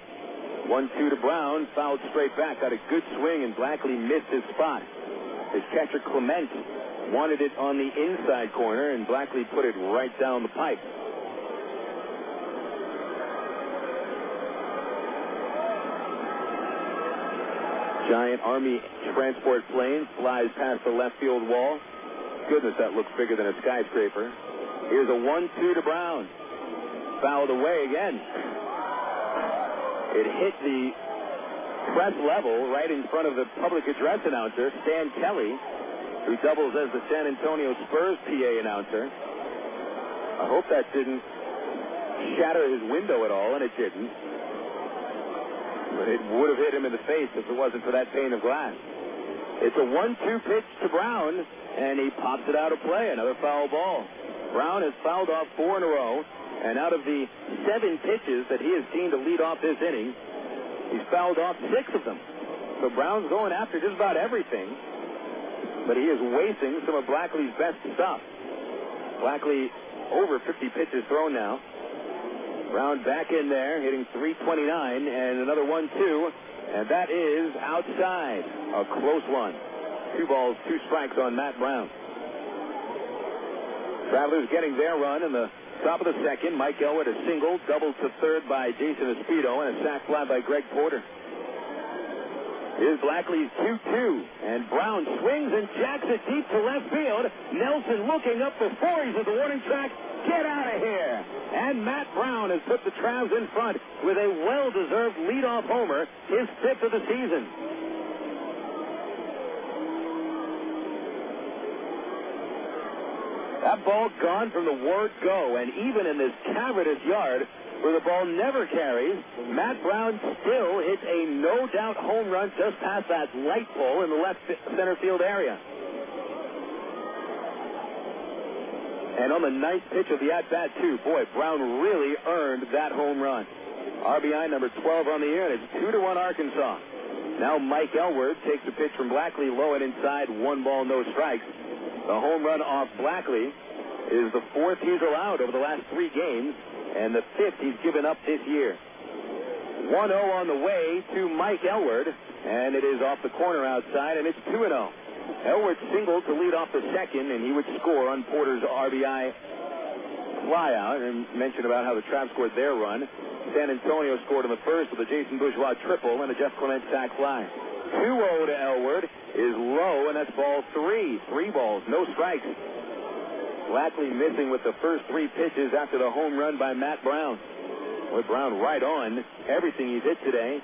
1-2 to Brown, fouled straight back, got a good swing, and Blackley missed his spot. His catcher Clement wanted it on the inside corner, and Blackley put it right down the pipe. Giant Army transport plane flies past the left field wall. Goodness, that looks bigger than a skyscraper. Here's a 1-2 to Brown. Fouled away again. It hit the press level right in front of the public address announcer, Stan Kelly, who doubles as the San Antonio Spurs PA announcer. I hope that didn't shatter his window at all, and it didn't. But it would have hit him in the face if it wasn't for that pane of glass. It's a 1-2 pitch to Brown, and he pops it out of play. Another foul ball. Brown has fouled off 4 in a row, and out of the 7 pitches that he has seen to lead off this inning, he's fouled off 6 of them. So Brown's going after just about everything, but he is wasting some of Blackley's best stuff. Blackley over 50 pitches thrown now. Brown back in there, hitting .329, and another 1-2, and that is outside. A close one. 2 balls, 2 strikes on Matt Brown. Travelers getting their run in the top of the second. Mike Elwood a single, doubled to third by Jason Espido, and a sac fly by Greg Porter. Here's Blackley's 2-2, and Brown swings and jacks it deep to left field. Nelson looking up before he's at the warning track. Get out of here! And Matt Brown has put the Travs in front with a well-deserved leadoff homer, his 5th of the season. That ball gone from the word go, and even in this cavernous yard where the ball never carries, Matt Brown still hits a no-doubt home run just past that light pole in the left center field area. And on the 9th pitch of the at-bat, too, boy, Brown really earned that home run. RBI number 12 on the year, and it's 2-1 Arkansas. Now Mike Elwood takes a pitch from Blackley, low and inside, 1 ball, no strikes. The home run off Blackley is the 4th he's allowed over the last 3 games, and the 5th he's given up this year. 1-0 on the way to Mike Elwood, and it is off the corner outside, and it's 2-0. Elwood singled to lead off the second, and he would score on Porter's RBI flyout, and mentioned about how the Travs scored their run. San Antonio scored in the first with a Jason Bourgeois triple and a Jeff Clement sac fly. 2-0 to Elwood is low, and that's ball 3. 3 balls, no strikes. Blackley missing with the first 3 pitches after the home run by Matt Brown. With Brown right on everything he's hit today,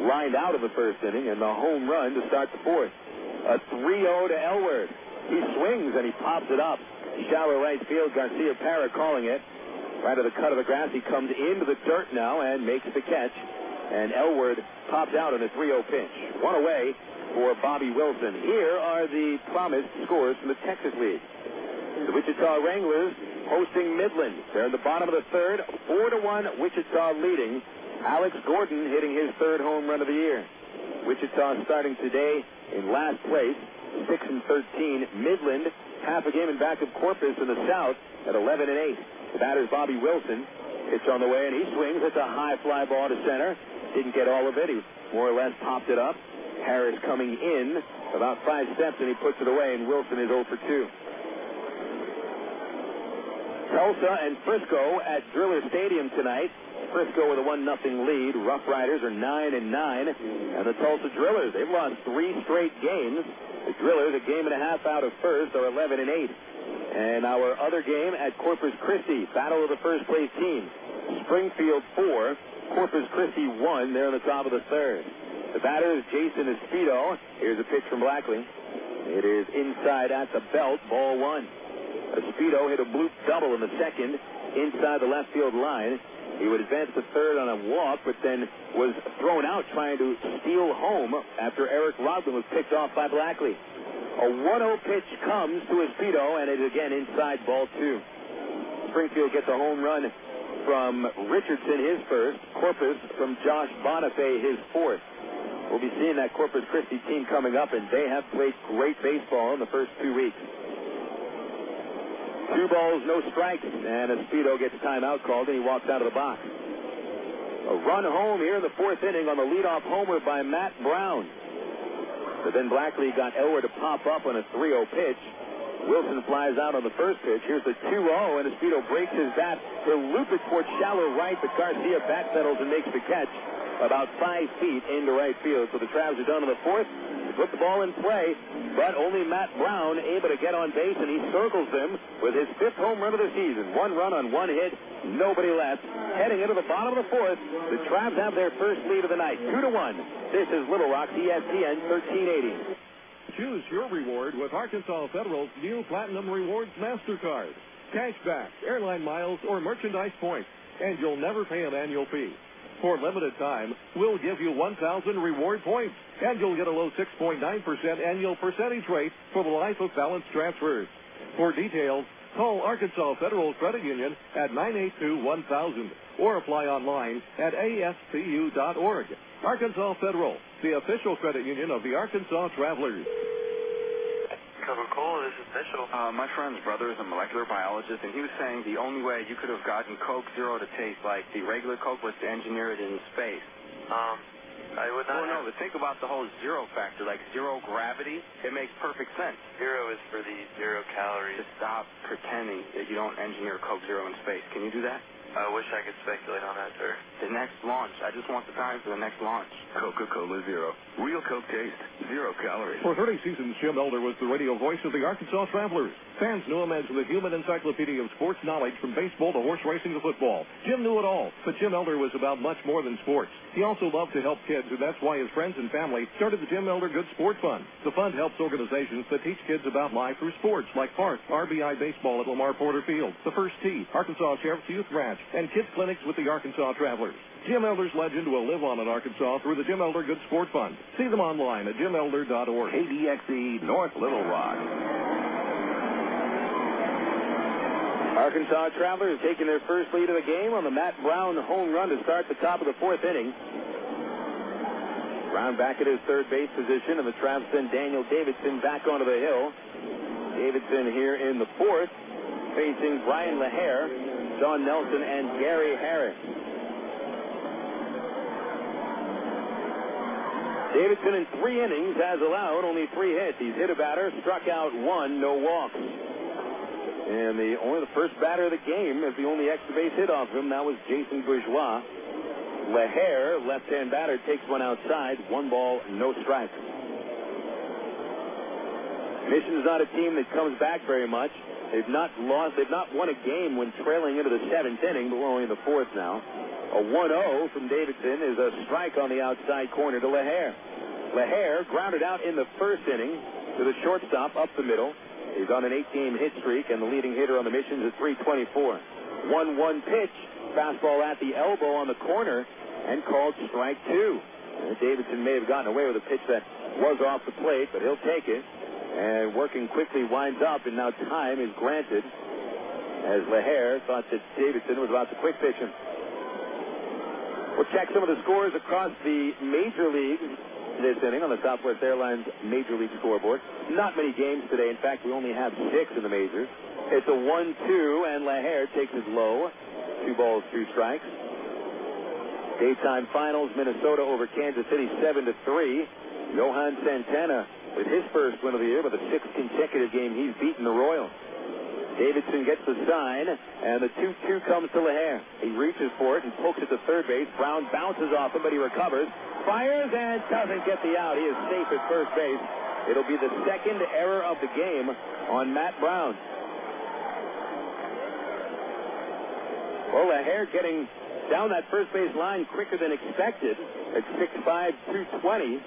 lined out of the first inning, and the home run to start the 4th. A 3-0 to Elwood. He swings and he pops it up. Shallow right field, Garcia Parra calling it. Right to the cut of the grass, he comes into the dirt now and makes the catch. And Elwood pops out on a 3-0 pitch. 1 away for Bobby Wilson. Here are the promised scores from the Texas League. The Wichita Wranglers hosting Midland. They're in the bottom of the 3rd. 4-1, Wichita leading. Alex Gordon hitting his 3rd home run of the year. Wichita starting today in last place, 6-13. Midland, half a game in back of Corpus in the South at 11-8. The batter's Bobby Wilson. Pitch on the way, and he swings. It's a high fly ball to center. Didn't get all of it. He more or less popped it up. Harris coming in about 5 steps, and he puts it away, and Wilson is 0 for 2. Tulsa and Frisco at Driller Stadium tonight. Frisco with a 1-0 lead. Rough Riders are 9-9. And the Tulsa Drillers, they've lost 3 straight games. The Drillers, a game and a half out of first, are 11-8. And our other game at Corpus Christi, battle of the first-place team. Springfield 4, Corpus Christi 1. They're on the top of the third. The batter is Jason Espino. Here's a pitch from Blackley. It is inside at the belt, ball 1. Espino hit a bloop double in the second, inside the left field line. He would advance to third on a walk, but then was thrown out trying to steal home after Eric Rodman was picked off by Blackley. A 1-0 pitch comes to Espino, and it is again inside, ball 2. Springfield gets a home run from Richardson, his first. Corpus from Josh Bonifay, his fourth. We'll be seeing that Corpus Christi team coming up, and they have played great baseball in the first 2 weeks. 2 balls, no strikes, and Espino gets a timeout called, and he walks out of the box. A run home here in the 4th inning on the leadoff homer by Matt Brown. But then Blackley got Elwer to pop up on a 3-0 pitch. Wilson flies out on the first pitch. Here's the 2-0, and Espino breaks his bat. He'll loop it towards shallow right, but Garcia backpedals and makes the catch about 5 feet into right field. So the Travs are done in the 4th. They put the ball in play, but only Matt Brown able to get on base, and he circles them with his 5th home run of the season. 1 run on 1 hit, nobody left. Heading into the bottom of the 4th, the Travs have their first lead of the night, 2-1. This is Little Rock, ESPN 1380. Choose your reward with Arkansas Federal's new Platinum Rewards MasterCard. Cashback, airline miles, or merchandise points, and you'll never pay an annual fee. For limited time, we'll give you 1,000 reward points, and you'll get a low 6.9% annual percentage rate for the life of balance transfers. For details, call Arkansas Federal Credit Union at 982-1000 or apply online at aspu.org. Arkansas Federal, the official credit union of the Arkansas Travelers. Coca-Cola, this is Mitchell. My friend's brother is a molecular biologist, and he was saying the only way you could have gotten Coke Zero to taste like the regular Coke was to engineer it in space. I would not. Well, no, but think about the whole zero factor, like zero gravity. It makes perfect sense. Zero is for the 0 calories. Just stop pretending that you don't engineer Coke Zero in space. Can you do that? I wish I could speculate on that, sir. The next launch. I just want the time for the next launch. Coca-Cola Zero. Real Coke taste. 0 calories. For 30 seasons, Jim Elder was the radio voice of the Arkansas Travelers. Fans knew him as the human encyclopedia of sports knowledge from baseball to horse racing to football. Jim knew it all, but Jim Elder was about much more than sports. He also loved to help kids, and that's why his friends and family started the Jim Elder Good Sport Fund. The fund helps organizations that teach kids about life through sports, like Park, RBI Baseball at Lamar Porter Field, the First Tee, Arkansas Sheriff's Youth Ranch, and kids clinics with the Arkansas Travelers. Jim Elder's legend will live on in Arkansas through the Jim Elder Good Sport Fund. See them online at jimelder.org. KDXE North Little Rock. Arkansas Travelers taking their first lead of the game on the Matt Brown home run to start the top of the 4th inning. Brown back at his third base position, and the Travs send Daniel Davidson back onto the hill. Davidson here in the 4th, facing Bryan LaHair, Don Nelson, and Gary Harris. Davidson in 3 innings has allowed only 3 hits. He's hit a batter, struck out 1, no walks. And only the first batter of the game is the only extra base hit off him. That was Jason Bourgeois. LaHair, left-hand batter, takes one outside. 1 ball, no strikes. Mission's not a team that comes back very much. They've not won a game when trailing into the 7th inning, but we're only in the 4th now. A 1-0 from Davidson is a strike on the outside corner to LaHair. LaHair grounded out in the 1st inning to the shortstop up the middle. He's on an 8-game hit streak, and the leading hitter on the Missions is .324. 1-1 pitch, fastball at the elbow on the corner, and called strike 2. Davidson may have gotten away with a pitch that was off the plate, but he'll take it. And working quickly winds up, and now time is granted, as LaHair thought that Davidson was about to quick pitch him. We'll check some of the scores across the major leagues this inning on the Southwest Airlines Major League scoreboard. Not many games today. In fact, we only have 6 in the majors. It's a 1-2, and LaHair takes it low. 2 balls, 2 strikes. Daytime finals, Minnesota over Kansas City 7-3. Johan Santana with his first win of the year, with the 6th consecutive game he's beaten the Royals. Davidson gets the sign, and the 2-2 comes to LaHair. He reaches for it and pokes it to third base. Brown bounces off him, but he recovers, fires, and doesn't get the out. He is safe at first base. It'll be the second error of the game on Matt Brown. Well, LaHair getting down that first base line quicker than expected at 6'5", 220.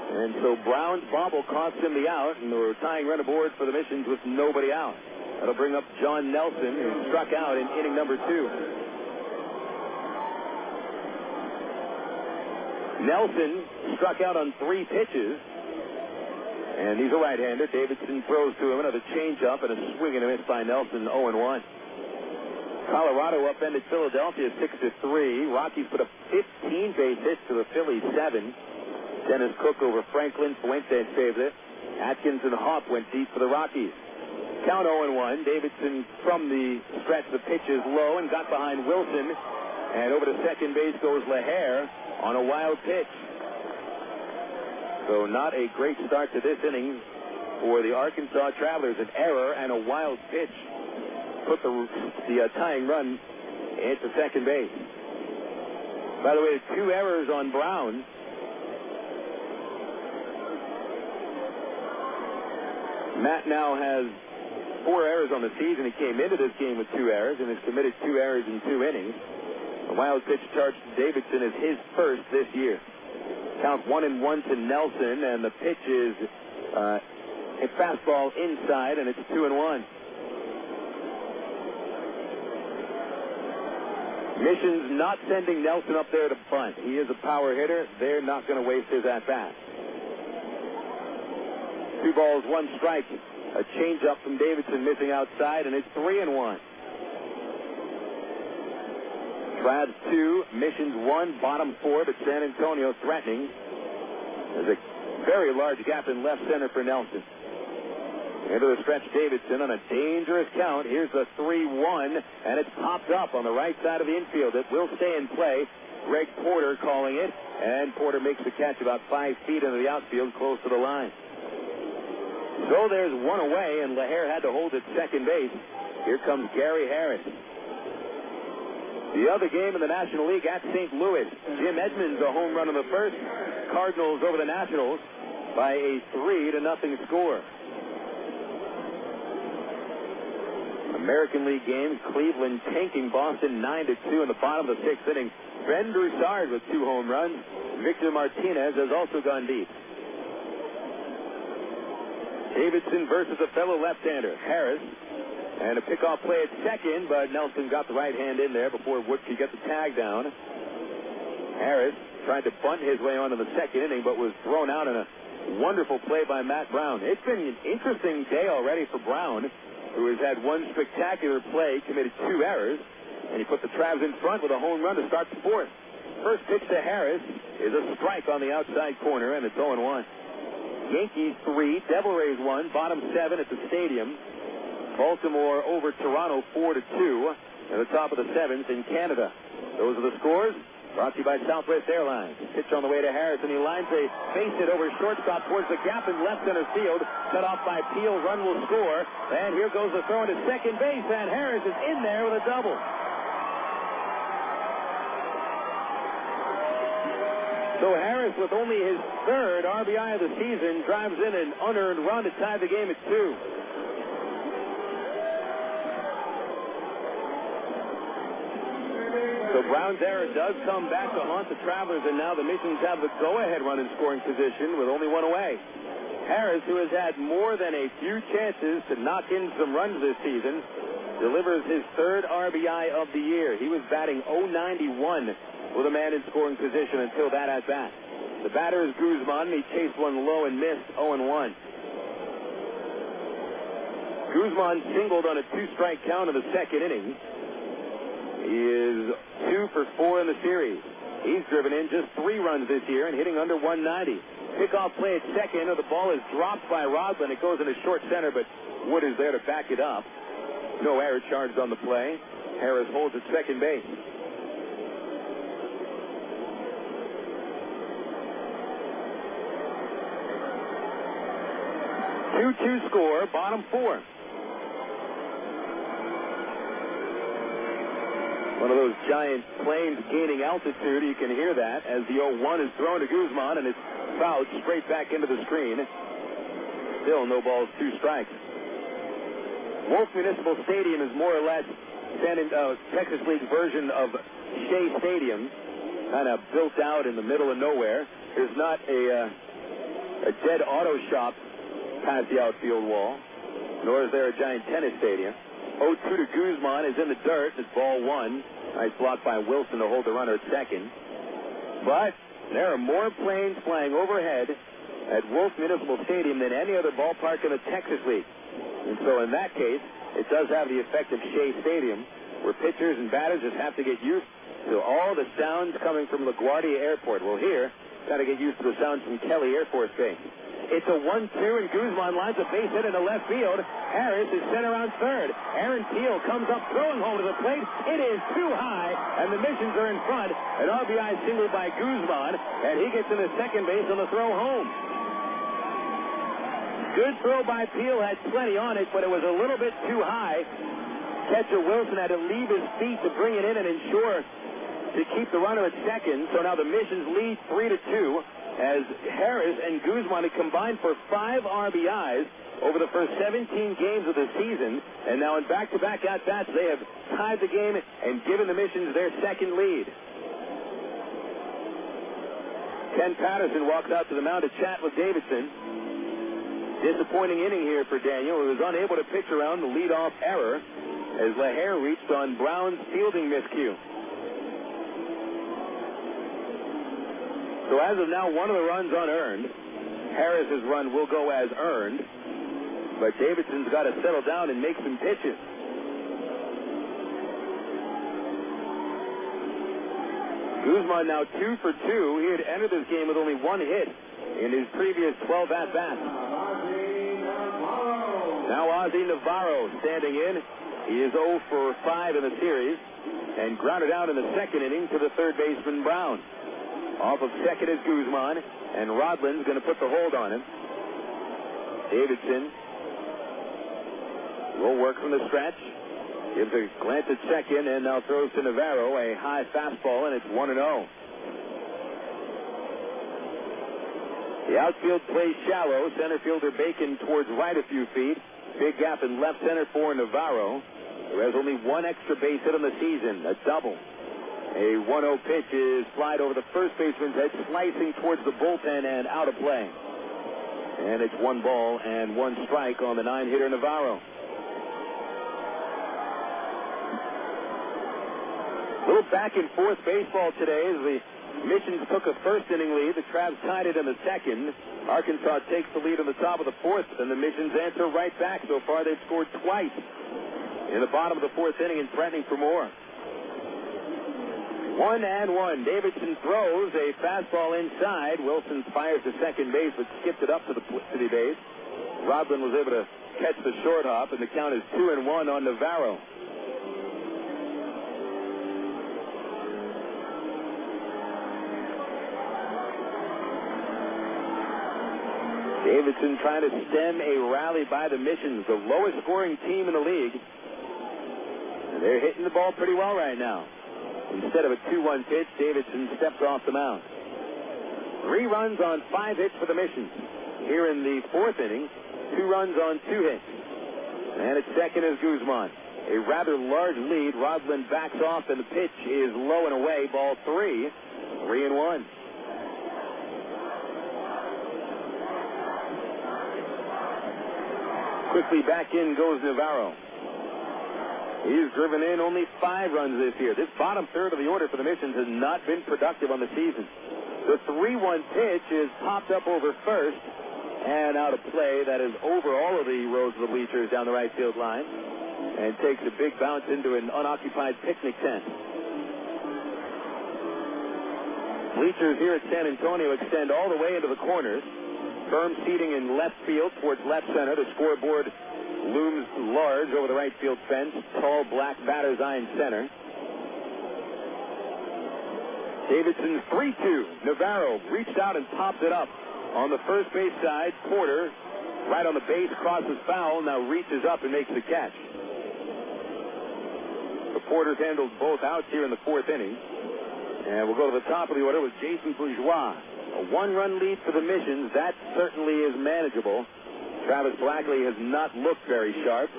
And so Brown's bobble cost him the out, and we're tying run aboard for the Missions with nobody out. That'll bring up John Nelson, who struck out in inning number 2. Nelson struck out on 3 pitches, and he's a right-hander. Davidson throws to him another changeup and a swing and a miss by Nelson, 0-1. Colorado upended Philadelphia 6-3. Rockies put up 15 base hits to the Phillies 7. Dennis Cook over Franklin. Fuentes saved it. Atkins and Hopp went deep for the Rockies. Count 0-1. Davidson from the stretch, the pitch is low and got behind Wilson. And over to second base goes LaHair on a wild pitch. So not a great start to this inning for the Arkansas Travelers. An error and a wild pitch put the tying run into second base. By the way, 2 errors on Brown. Matt now has 4 errors on the season. He came into this game with 2 errors and has committed 2 errors in 2 innings. A wild pitch charge to Davidson is his first this year. Count 1-1 to Nelson, and the pitch is a fastball inside, and it's 2-1. Mission's not sending Nelson up there to bunt. He is a power hitter. They're not going to waste his at-bat. 2 balls, 1 strike. A changeup from Davidson missing outside, and it's 3-1. Trabs 2, Missions 1, bottom 4, but San Antonio threatening. There's a very large gap in left center for Nelson. Into the stretch, Davidson on a dangerous count. Here's the 3-1, and it's popped up on the right side of the infield. It will stay in play. Greg Porter calling it, and Porter makes the catch about 5 feet into the outfield, close to the line. So there's 1 away, and LaHair had to hold at second base. Here comes Gary Harris. The other game in the National League at St. Louis. Jim Edmonds a home run in the first. Cardinals over the Nationals by a 3-0 score. American League game, Cleveland tanking Boston 9-2 in the bottom of the 6th inning. Ben Broussard with 2 home runs. Victor Martinez has also gone deep. Davidson versus a fellow left-hander, Harris. And a pickoff play at second, but Nelson got the right hand in there before Wood could get the tag down. Harris tried to bunt his way on to the second inning, but was thrown out in a wonderful play by Matt Brown. It's been an interesting day already for Brown, who has had 1 spectacular play, committed 2 errors, and he put the Travs in front with a home run to start the 4th. First pitch to Harris is a strike on the outside corner, and it's 0-1. Yankees 3, Devil Rays 1, bottom 7 at the stadium. Baltimore over Toronto 4-2, and the top of the 7th in Canada. Those are the scores. Brought to you by Southwest Airlines. Pitch on the way to Harris, and he lines a base hit over shortstop towards the gap in left center field. Cut off by Peel. Run will score. And here goes the throw into second base, and Harris is in there with a double. So Harris, with only his 3rd RBI of the season, drives in an unearned run to tie the game at 2. So Brown's error does come back to haunt the Travelers, and now the Missions have the go-ahead run in scoring position with only 1 away. Harris, who has had more than a few chances to knock in some runs this season, delivers his 3rd RBI of the year. He was batting .091 with a man in scoring position until that at-bat. The batter is Guzmán. He chased one low and missed 0-1. Guzmán singled on a 2-strike count in the second inning. He is 2 for 4 in the series. He's driven in just 3 runs this year and hitting under 190. Pickoff play at second, and the ball is dropped by Rodman. It goes into short center, but Wood is there to back it up. No error charged on the play. Harris holds at second base. 2-2 score, bottom 4. One of those giant planes gaining altitude. You can hear that as the 0-1 is thrown to Guzmán, and it's fouled straight back into the screen. Still no balls, 2 strikes. Wolf Municipal Stadium is more or less Texas League's version of Shea Stadium, kind of built out in the middle of nowhere. There's not a dead auto shop past the outfield wall, nor is there a giant tennis stadium. 0-2 to Guzmán is in the dirt. It's ball 1. Nice block by Wilson to hold the runner at second. But there are more planes flying overhead at Wolf Municipal Stadium than any other ballpark in the Texas League. And so in that case, it does have the effect of Shea Stadium, where pitchers and batters just have to get used to all the sounds coming from LaGuardia Airport. Well, here, got to get used to the sounds from Kelly Air Force Base. It's a 1-2, and Guzmán lines a base hit into left field. Harris is sent around third. Aaron Teal comes up throwing home to the plate. It is too high, and the Missions are in front. An RBI single by Guzmán, and he gets into second base on the throw home. Good throw by Peel, had plenty on it, but it was a little bit too high. Catcher Wilson had to leave his feet to bring it in and ensure to keep the runner at second. So now the Missions lead 3-2 as Harris and Guzmán had combined for 5 RBIs over the first 17 games of the season. And now in back-to-back at-bats, they have tied the game and given the Missions their second lead. Ken Patterson walks out to the mound to chat with Davidson. Disappointing inning here for Daniel, who was unable to pitch around the leadoff error as LaHair reached on Brown's fielding miscue. So as of now, one of the runs unearned. Harris's run will go as earned, but Davidson's got to settle down and make some pitches. Guzmán now 2 for 2. He had entered this game with only 1 hit in his previous 12 at-bats. Now Ozzie Navarro standing in. He is 0 for 5 in the series and grounded out in the second inning to the third baseman Brown. Off of second is Guzmán, and Rodlin's going to put the hold on him. Davidson will work from the stretch. Gives a glance at second, and now throws to Navarro a high fastball, and it's 1-0. The outfield plays shallow. Center fielder Bacon towards right a few feet. Big gap in left center for Navarro, who has only 1 extra base hit on the season, a double. A 1-0 pitch is flied over the first baseman's head, slicing towards the bullpen and out of play. And it's 1 ball and 1 strike on the 9-hitter Navarro. A little back and forth baseball today as the Missions took a first inning lead. The Travs tied it in the second. Arkansas takes the lead on the top of the fourth, and the Missions answer right back. So far they've scored twice in the bottom of the fourth inning and threatening for more. 1-1. Davidson throws a fastball inside. Wilson fires to second base, but skipped it up to the base. Rodlin was able to catch the short hop, and the count is 2-1 on Navarro. Davidson trying to stem a rally by the Missions, the lowest scoring team in the league. And they're hitting the ball pretty well right now. Instead of a 2-1 pitch, Davidson steps off the mound. 3 runs on 5 hits for the Missions. Here in the fourth inning, 2 runs on 2 hits. And at second is Guzmán. A rather large lead. Rodlin backs off, and the pitch is low and away. Ball 3, 3-1. Quickly back in goes Navarro. He's driven in only 5 runs this year. This bottom third of the order for the Missions has not been productive on the season. The 3-1 pitch is popped up over first and out of play. That is over all of the rows of the bleachers down the right field line and takes a big bounce into an unoccupied picnic tent. Bleachers here at San Antonio extend all the way into the corners. Firm seating in left field towards left center. The scoreboard looms large over the right field fence. Tall black batter's eye in center. Davidson 3-2. Navarro reached out and popped it up on the first base side. Porter right on the base, crosses foul, now reaches up and makes the catch. The Porter's handled both outs here in the fourth inning. And we'll go to the top of the order with Jason Bourgeois. A one-run lead for the Missions. That certainly is manageable. Travis Blackley has not looked very sharp.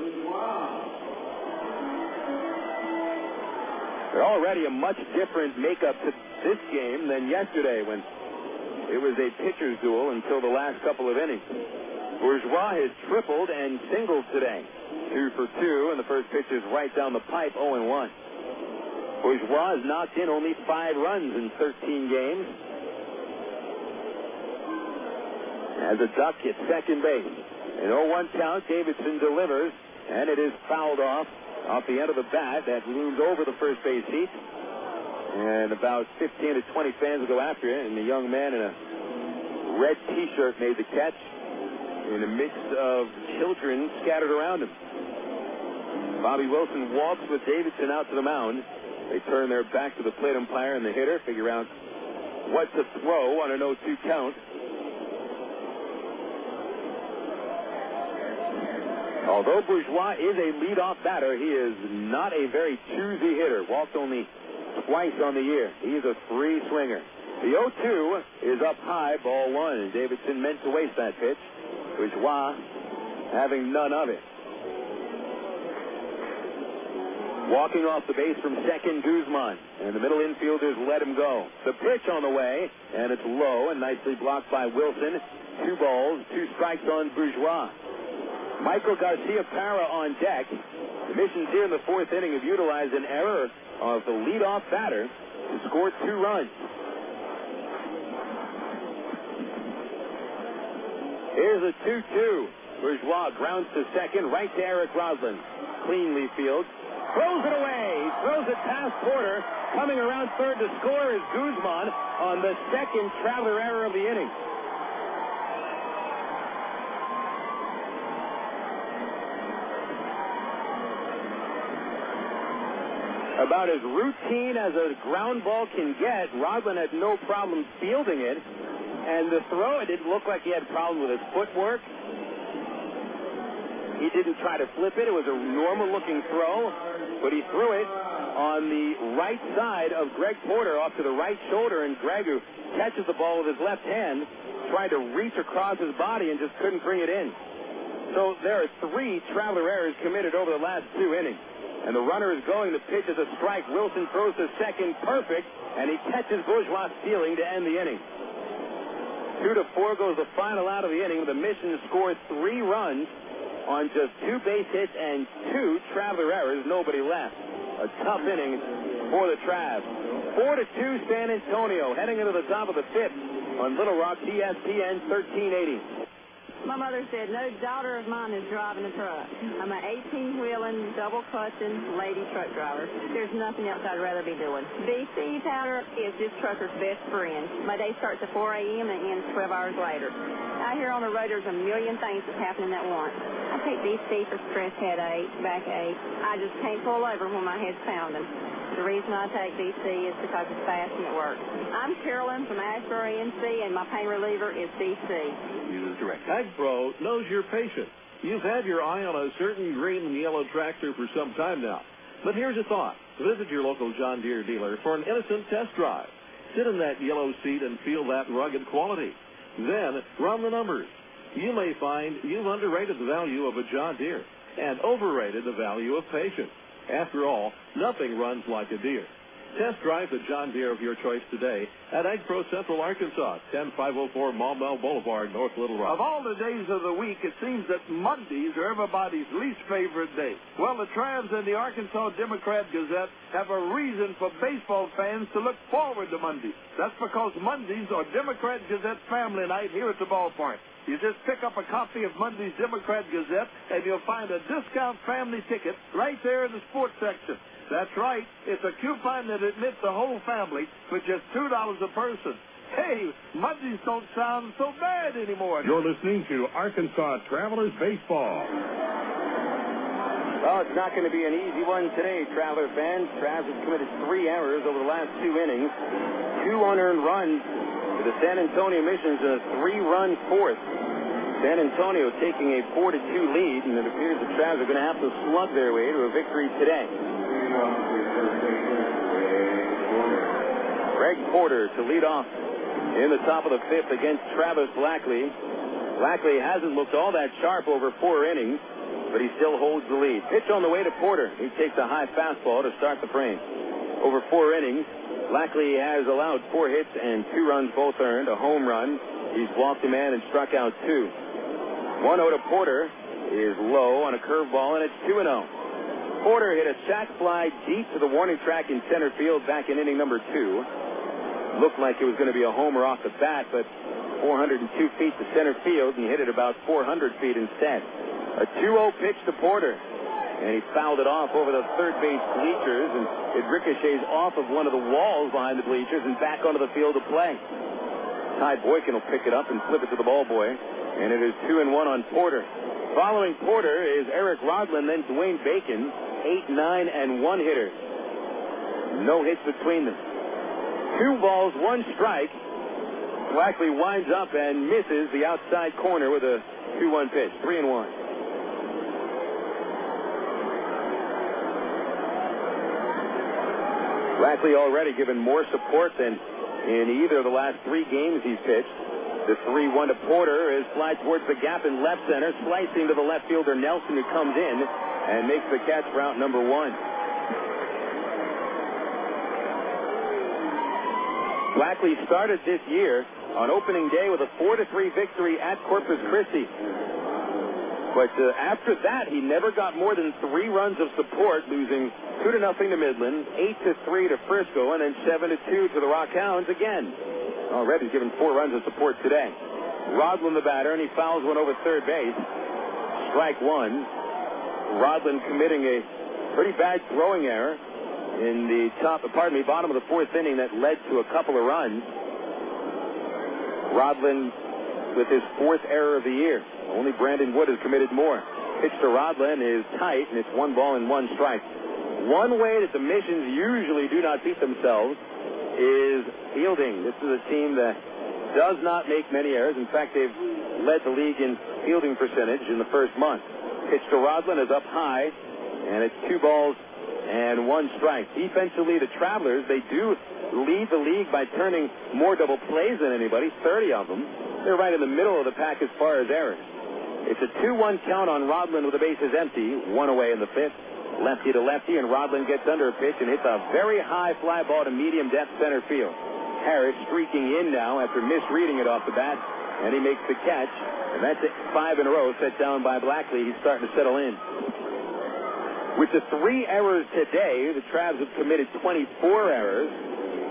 They're already a much different makeup to this game than yesterday when it was a pitcher's duel until the last couple of innings. Bourgeois has tripled and singled today. 2 for 2, and the first pitch is right down the pipe, 0-1. Bourgeois has knocked in only 5 runs in 13 games. As a duck at second base. An 0-1 count, Davidson delivers, and it is fouled off the end of the bat. That looms over the first base seat. And about 15 to 20 fans will go after it, and the young man in a red T-shirt made the catch in a mix of children scattered around him. Bobby Wilson walks with Davidson out to the mound. They turn their back to the plate umpire and the hitter, figure out what to throw on an 0-2 count. Although Bourgeois is a leadoff batter, he is not a very choosy hitter. Walked only twice on the year. He is a free swinger. The 0-2 is up high, ball 1, and Davidson meant to waste that pitch. Bourgeois having none of it. Walking off the base from second, Guzmán, and the middle infielders let him go. The pitch on the way, and it's low and nicely blocked by Wilson. 2 balls, 2 strikes on Bourgeois. Michael Garcia-Parra on deck. The Missions here in the fourth inning have utilized an error of the leadoff batter to score 2 runs. Here's a 2-2. Bourgeois grounds to second, right to Eric Roslin. Cleanly fields. Throws it away. He throws it past Porter. Coming around third to score is Guzmán on the second traveler error of the inning. About as routine as a ground ball can get, Roslin had no problem fielding it. And the throw, it didn't look like he had a problem with his footwork. He didn't try to flip it. It was a normal-looking throw, but he threw it on the right side of Greg Porter off to the right shoulder, and Greg, who catches the ball with his left hand, tried to reach across his body and just couldn't bring it in. So there are 3 traveler errors committed over the last 2 innings. And the runner is going. The pitch is a strike. Wilson throws to second, perfect, and he catches Bourgeois stealing to end the inning. 2-4 goes the final out of the inning. The Mission scores 3 runs on just 2 base hits and 2 traveler errors. Nobody left. A tough inning for the Travs. 4-2 San Antonio, heading into the top of the 5th on Little Rock, ESPN 1380. My mother said, no daughter of mine is driving a truck. I'm an 18-wheeling, double-clutching lady truck driver. There's nothing else I'd rather be doing. BC powder is this trucker's best friend. My day starts at 4 a.m. and ends 12 hours later. Out here on the road, there's a million things that's happening at once. I take BC for stress headache, backache. I just can't pull over when my head's pounding. The reason I take BC is because it's fast and it works. I'm Carolyn from Ashbury, NC, and my pain reliever is BC. Use direct. AgPro knows your patient. You've had your eye on a certain green and yellow tractor for some time now. But here's a thought. Visit your local John Deere dealer for an innocent test drive. Sit in that yellow seat and feel that rugged quality. Then run the numbers. You may find you've underrated the value of a John Deere and overrated the value of patience. After all, nothing runs like a Deere. Test drive the John Deere of your choice today at AgPro Central Arkansas, 10504 Maumelle Boulevard, North Little Rock. Of all the days of the week, it seems that Mondays are everybody's least favorite day. Well, the Travs and the Arkansas Democrat-Gazette have a reason for baseball fans to look forward to Mondays. That's because Mondays are Democrat-Gazette family night here at the ballpark. You just pick up a copy of Monday's Democrat-Gazette, and you'll find a discount family ticket right there in the sports section. That's right. It's a coupon that admits the whole family for just $2 a person. Hey, Mondays don't sound so bad anymore. You're listening to Arkansas Travelers Baseball. Well, it's not going to be an easy one today, Traveler fans. Travs have committed 3 errors over the last 2 innings. 2 unearned runs to the San Antonio Missions in a 3-run fourth. San Antonio taking a 4-2 lead, and it appears the Travs are going to have to slug their way to a victory today. Greg Porter to lead off in the top of the fifth against Travis Blackley. Blackley hasn't looked all that sharp over 4 innings, but he still holds the lead. Pitch on the way to Porter. He takes a high fastball to start the frame. Over 4 innings, Blackley has allowed 4 hits and 2 runs, both earned, a home run. He's walked a man and struck out 2. 1-0 to Porter is low on a curveball, and it's 2-0. Porter hit a sac fly deep to the warning track in center field back in inning number 2. Looked like it was going to be a homer off the bat, but 402 feet to center field, and he hit it about 400 feet instead. A 2-0 pitch to Porter, and he fouled it off over the third base bleachers, and it ricochets off of one of the walls behind the bleachers and back onto the field of play. Ty Boykin will pick it up and flip it to the ball boy, and it is 2-1 on Porter. Following Porter is Eric Rodlin, then Dwayne Bacon, 8, 9, and 1 hitters. No hits between them. 2 balls, 1 strike. Blackley winds up and misses the outside corner with a 2-1 pitch. 3-1. Blackley already given more support than in either of the last 3 games he's pitched. The 3-1 to Porter is fly towards the gap in left center, slicing to the left fielder Nelson, who comes in and makes the catch for out number 1. Blackley started this year on opening day with a 4-3 victory at Corpus Christi. But after that, he never got more than 3 runs of support, losing 2-0 to Midland, 8-3 to Frisco, and then 7-2 to the Rock Hounds again. Already given 4 runs of support today. Rodlin the batter, and he fouls one over third base. Strike 1. Rodlin committing a pretty bad throwing error in the bottom of the 4th inning that led to a couple of runs. Rodlin with his 4th error of the year. Only Brandon Wood has committed more. Pitch to Rodlin is tight, and it's 1 ball and 1 strike. One way that the Missions usually do not beat themselves is fielding. This is a team that does not make many errors. In fact, they've led the league in fielding percentage in the first month. Pitch to Rodlin is up high, and it's 2 balls and 1 strike. Defensively, the Travelers, they do lead the league by turning more double plays than anybody, 30 of them. They're right in the middle of the pack as far as errors. It's a 2-1 count on Rodlin with the bases empty, 1 away in the 5th. Lefty to lefty, and Rodlin gets under a pitch and hits a very high fly ball to medium depth center field. Harris streaking in now after misreading it off the bat, and he makes the catch, and that's it. 5 in a row set down by Blackley. He's starting to settle in. With the 3 errors today, the Travs have committed 24 errors,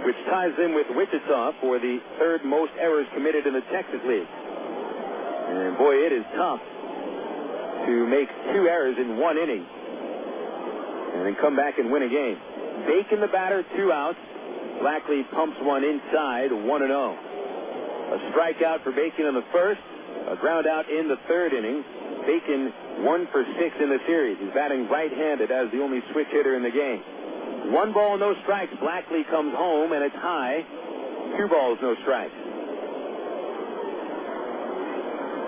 which ties them with Wichita for the 3rd most errors committed in the Texas League. And boy, it is tough to make 2 errors in 1 inning and then come back and win a game. Bacon the batter, 2 outs. Blackley pumps one inside, 1-0. A strikeout for Bacon in the 1st, a ground out in the 3rd inning. Bacon 1 for 6 in the series. He's batting right-handed as the only switch hitter in the game. 1 ball, no strikes. Blackley comes home, and it's high. 2 balls, no strikes.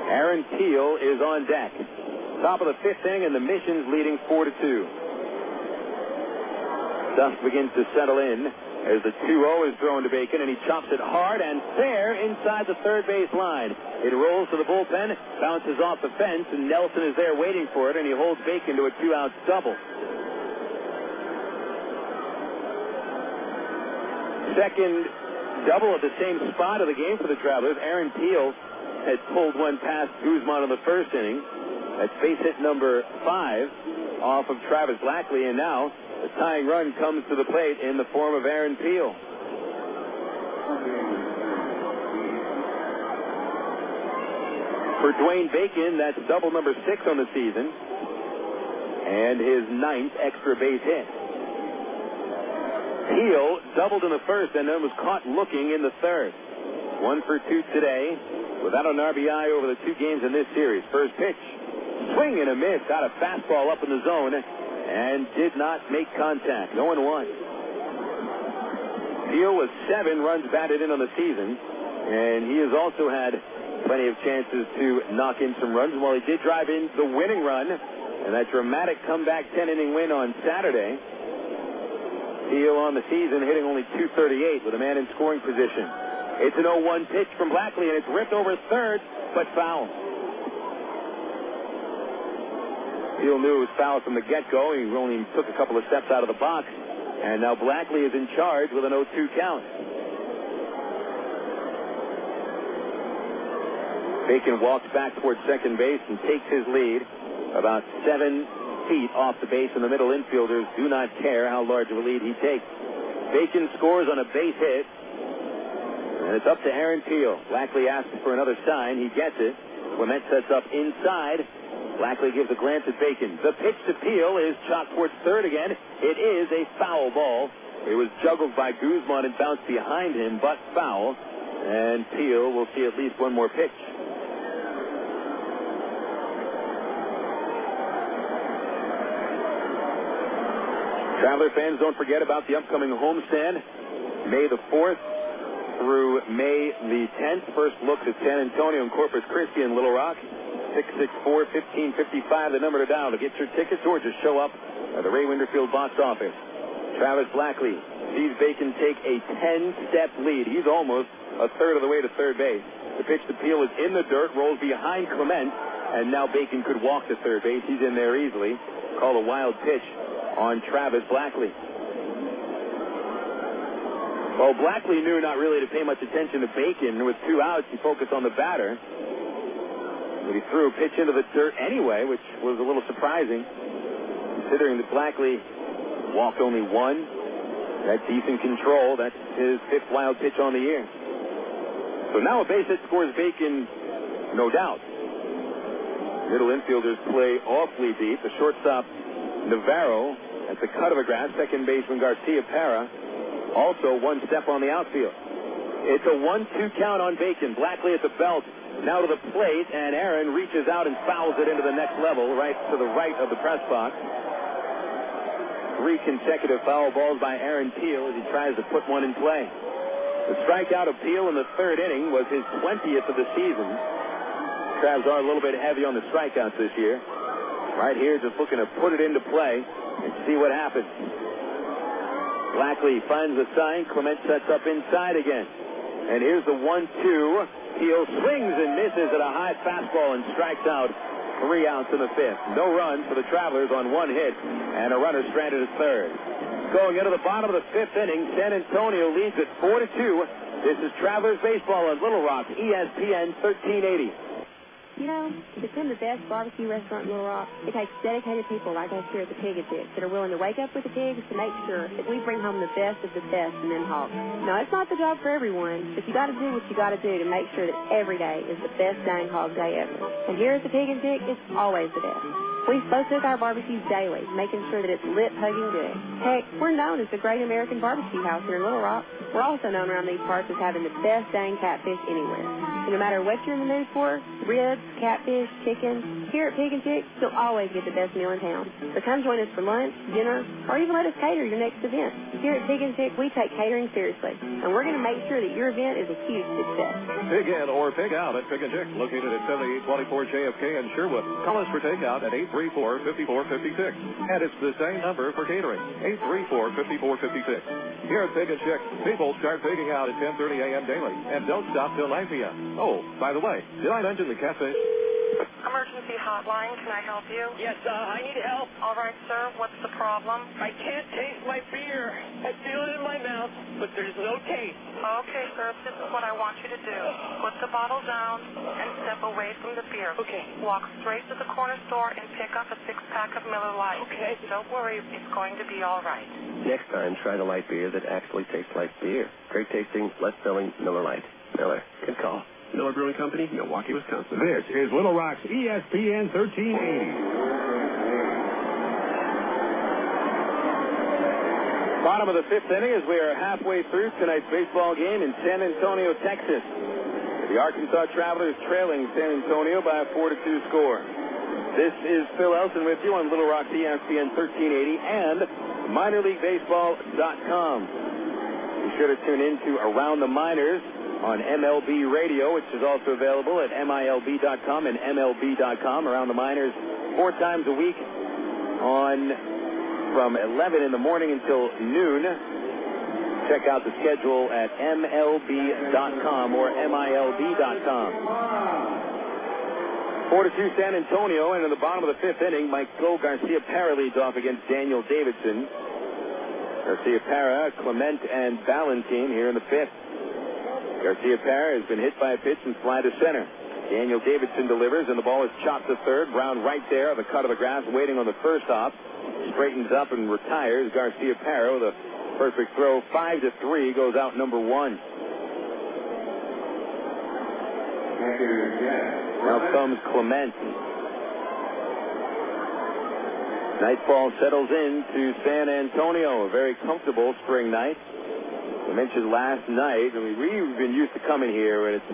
Aaron Teal is on deck. Top of the 5th inning, and the Missions leading 4-2. Dusk begins to settle in as the 2-0 is thrown to Bacon, and he chops it hard and fair inside the third base line. It rolls to the bullpen, bounces off the fence, and Nelson is there waiting for it, and he holds Bacon to a 2-out double. Second double at the same spot of the game for the Travelers. Aaron Teal had pulled one past Guzmán in the 1st inning. That's base hit number 5 off of Travis Blackley, and now the tying run comes to the plate in the form of Aaron Teal. For Dwayne Bacon, that's double number 6 on the season, and his 9th extra base hit. Teal doubled in the 1st and then was caught looking in the 3rd. 1 for 2 today, without an RBI over the 2 games in this series. First pitch, swing and a miss, got a fastball up in the zone, and did not make contact. 0-1. Teal with 7 runs batted in on the season, and he has also had plenty of chances to knock in some runs. While he did drive in the winning run, and that dramatic comeback 10-inning win on Saturday, Peel on the season hitting only .238 with a man in scoring position. It's an 0-1 pitch from Blackley, and it's ripped over third, but foul. Peel knew it was foul from the get-go. He only took a couple of steps out of the box. And now Blackley is in charge with an 0-2 count. Bacon walks back towards second base and takes his lead about 7 feet off the base, and the middle infielders do not care how large of a lead he takes. Bacon scores on a base hit, and it's up to Aaron Peel. Blackley asks for another sign. He gets it. Clement sets up inside. Blackley gives a glance at Bacon. The pitch to Peel is shot towards third again. It is a foul ball. It was juggled by Guzmán and bounced behind him, but foul. And Peel will see at least one more pitch. Traveler fans, don't forget about the upcoming homestand, May the 4th through May the 10th. First looks at San Antonio and Corpus Christi and Little Rock. 664-1555, the number to dial to get your tickets or just show up at the Ray Winterfield box office. Travis Blackley sees Bacon take a 10-step lead. He's almost a third of the way to third base. The pitch to Peel is in the dirt, rolls behind Clement, and now Bacon could walk to third base. He's in there easily. Called a wild pitch on Travis Blackley. Well, Blackley knew not really to pay much attention to Bacon. With 2 outs, he focused on the batter. But he threw a pitch into the dirt anyway, which was a little surprising, considering that Blackley walked only 1. That's decent control. That's his 5th wild pitch on the year. So now a base hit scores Bacon, no doubt. Middle infielders play awfully deep. The shortstop, Navarro, at the cut of the grass. Second baseman, Garcia Parra, also 1 step on the outfield. It's a 1-2 count on Bacon. Blackley at the belt. Now to the plate, and Aaron reaches out and fouls it into the next level, right to the right of the press box. 3 consecutive foul balls by Aaron Peel as he tries to put one in play. The strikeout of Peel in the 3rd inning was his 20th of the season. Travs are a little bit heavy on the strikeouts this year. Right here, just looking to put it into play and see what happens. Blackley finds the sign. Clement sets up inside again. And here's the 1-2. Peel swings and misses at a high fastball and strikes out. 3 outs in the 5th. No runs for the Travelers on 1 hit, and a runner stranded at third. Going into the bottom of the 5th inning, San Antonio leads at 4-2. This is Travelers baseball on Little Rock, ESPN 1380. You know, to become the best barbecue restaurant in Little Rock, it takes dedicated people like us here at the Pig and Chick that are willing to wake up with the pigs to make sure that we bring home the best of the best in them hogs. No, it's not the job for everyone, but you got to do what you got to do to make sure that every day is the best dang hog day ever. And here at the Pig and Chick, it's always the best. We slow cook our barbecues daily, making sure that it's lit, hugging good. Heck, we're known as the Great American Barbecue House here in Little Rock. We're also known around these parts as having the best dang catfish anywhere. And no matter what you're in the mood for, ribs, catfish, chicken, here at Pig and Chick, you'll always get the best meal in town. So come join us for lunch, dinner, or even let us cater your next event. Here at Pig and Chick, we take catering seriously, and we're going to make sure that your event is a huge success. Pig in or pig out at Pig and Chick, located at 7824 JFK in Sherwood. Call us for takeout at 834-5456. And it's the same number for catering, 834-5456. Here at Pig and Chick, people start pigging out at 10:30 a.m. daily and don't stop till 9 p.m. Oh, by the way, did I mention the catfish? Emergency hotline, can I help you? Yes, I need help. All right, sir, what's the problem? I can't taste my beer. I feel it in my mouth, but there's no taste. Okay, sir, this is what I want you to do. Put the bottle down and step away from the beer. Okay. Walk straight to the corner store and pick up a 6-pack of Miller Lite. Okay. Don't worry, it's going to be all right. Next time, try the light beer that actually tastes like beer. Great tasting, less filling Miller Lite. Miller, good call. Miller Brewing Company, Milwaukee, Wisconsin. This is Little Rock's ESPN 1380. Bottom of the 5th inning as we are halfway through tonight's baseball game in San Antonio, Texas. The Arkansas Travelers trailing San Antonio by a 4-2 score. This is Phil Elson with you on Little Rock's ESPN 1380 and MinorLeagueBaseball.com. Be sure to tune in to Around the Minors on MLB Radio, which is also available at MILB.com and MLB.com. Around the Minors 4 times a week on from 11 in the morning until noon. Check out the schedule at MLB.com or MILB.com. 4-2 San Antonio, and in the bottom of the fifth inning, Michael Garcia-Parra leads off against Daniel Davidson. Garcia-Parra, Clement, and Balentien here in the fifth. Garcia-Parra has been hit by a pitch and fly to center. Daniel Davidson delivers, and the ball is chopped to third. Brown right there on the cut of the grass, waiting on the first hop. Straightens up and retires. Garcia-Parra with a perfect throw. 5-3 goes out number one. Now comes Clement. Nightfall settles in to San Antonio. A very comfortable spring night. I mentioned last night, and we've been used to coming here when it's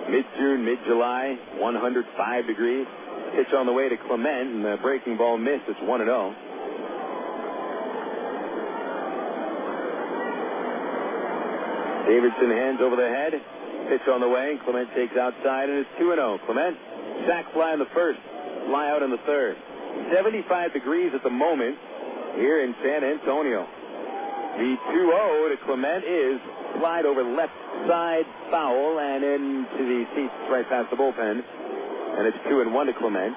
mid-June, mid-July, 105 degrees. Pitch on the way to Clement, and the breaking ball missed. It's 1-0. Davidson hands over the head. Pitch on the way. Clement takes outside, and it's 2-0. Clement, sac fly in the first, fly out in the third. 75 degrees at the moment here in San Antonio. The 2-0 to Clement is slide over left side foul and into the seats right past the bullpen. And it's 2-1 to Clement.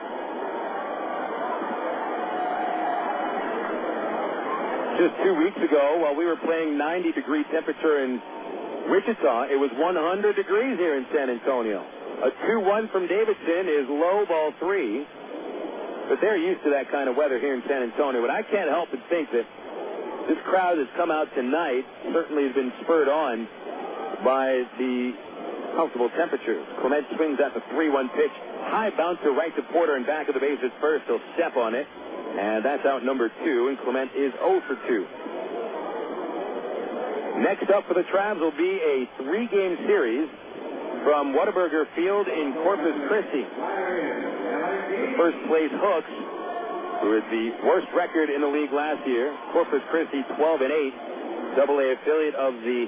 Just 2 weeks ago, while we were playing 90-degree temperature in Wichita, it was 100 degrees here in San Antonio. A 2-1 from Davidson is low, ball 3. But they're used to that kind of weather here in San Antonio. But I can't help but think that this crowd that's come out tonight certainly has been spurred on by the comfortable temperatures. Clement swings at the 3-1 pitch. High bouncer right to Porter and back of the base at first. He'll step on it. And that's out number 2. And Clement is 0 for 2. Next up for the Travs will be a 3-game series from Whataburger Field in Corpus Christi. The first place Hooks, who had the worst record in the league last year. Corpus Christi 12-8, AA affiliate of the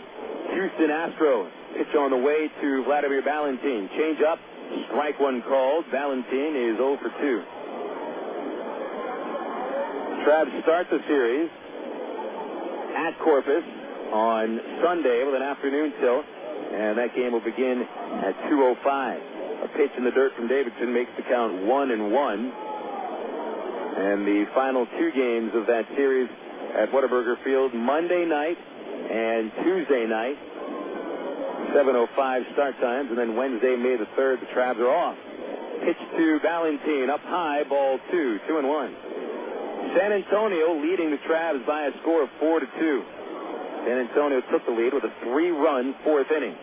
Houston Astros. Pitch on the way to Wladimir Balentien. Change up, strike one called. Balentien is 0 for 2. Travs start the series at Corpus on Sunday with an afternoon tilt, and that game will begin at 2:05. A pitch in the dirt from Davidson makes the count 1-1. And the final 2 games of that series at Whataburger Field, Monday night and Tuesday night, 7:05 start times, and then Wednesday, May the 3rd, the Travs are off. Pitch to Balentien, up high, ball 2, 2-1. San Antonio leading the Travs by a score of 4-2. San Antonio took the lead with a 3-run 4th inning.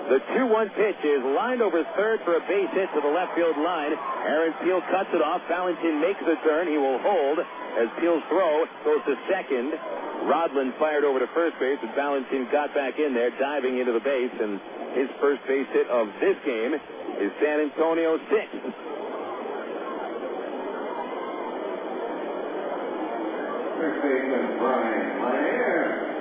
The 2-1 pitch is lined over third for a base hit to the left field line. Aaron Peel cuts it off. Balentien makes the turn. He will hold as Peel's throw goes to second. Rodland fired over to first base, but Balentien got back in there, diving into the base, and his first base hit of this game is San Antonio's 6th. First baseman Bryan LaHair.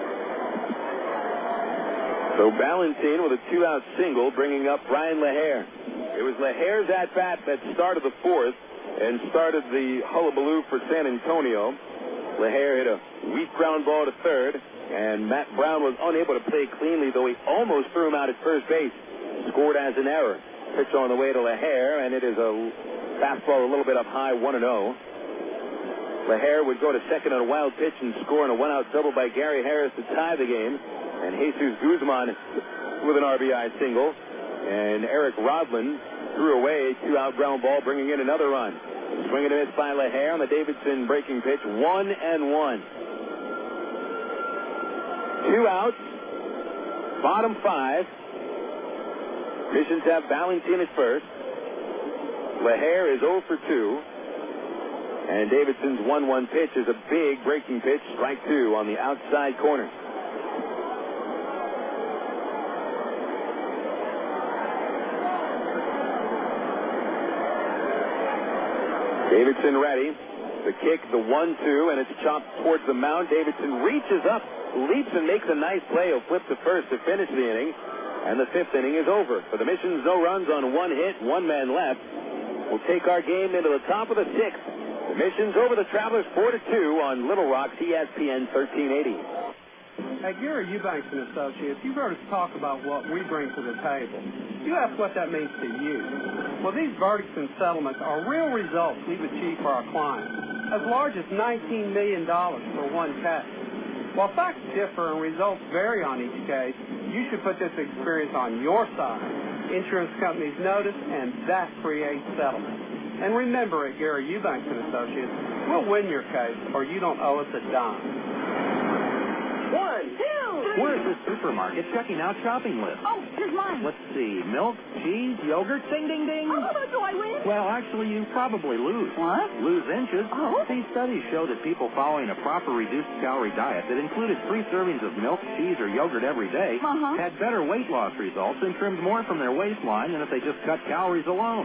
So Balentien with a 2-out single, bringing up Bryan LaHair. It was LaHair's at-bat that started the 4th and started the hullabaloo for San Antonio. LaHair hit a weak ground ball to third, and Matt Brown was unable to play cleanly, though he almost threw him out at first base. Scored as an error. Pitch on the way to LaHair, and it is a fastball a little bit up high, 1-0. LaHair would go to second on a wild pitch and score on a 1-out double by Gary Harris to tie the game. And Jesús Guzmán with an RBI single. And Eric Rodland threw away a 2-out ground ball, bringing in another run. Swing and a miss by LaHair on the Davidson breaking pitch. 1-1. 2 outs. Bottom 5. Missions have Balentien at first. LaHair is 0 for 2. And Davidson's 1-1 pitch is a big breaking pitch. Strike 2 on the outside corner. Davidson ready. The kick, the 1-2, and it's chopped towards the mound. Davidson reaches up, leaps, and makes a nice play. He'll flip to first to finish the inning. And the 5th inning is over. For the Missions, no runs on 1 hit, 1 man left. We'll take our game into the top of the 6th. The Missions over the Travelers 4-2 on Little Rock's ESPN 1380. At Gary Eubanks and Associates, you've heard us talk about what we bring to the table. You ask what that means to you. Well, these verdicts and settlements are real results we've achieved for our clients, as large as $19 million for one case. While facts differ and results vary on each case, you should put this experience on your side. Insurance companies notice, and that creates settlement. And remember, at Gary Eubanks and Associates, we'll win your case, or you don't owe us a dime. 1, 2. We're at the supermarket checking out shopping lists. Oh, here's mine. Let's see. Milk, cheese, yogurt, ding, ding, ding. Oh, do I win? Well, actually, you probably lose. What? Lose inches. Oh. These studies show that people following a proper reduced calorie diet that included 3 servings of milk, cheese, or yogurt every day had better weight loss results and trimmed more from their waistline than if they just cut calories alone.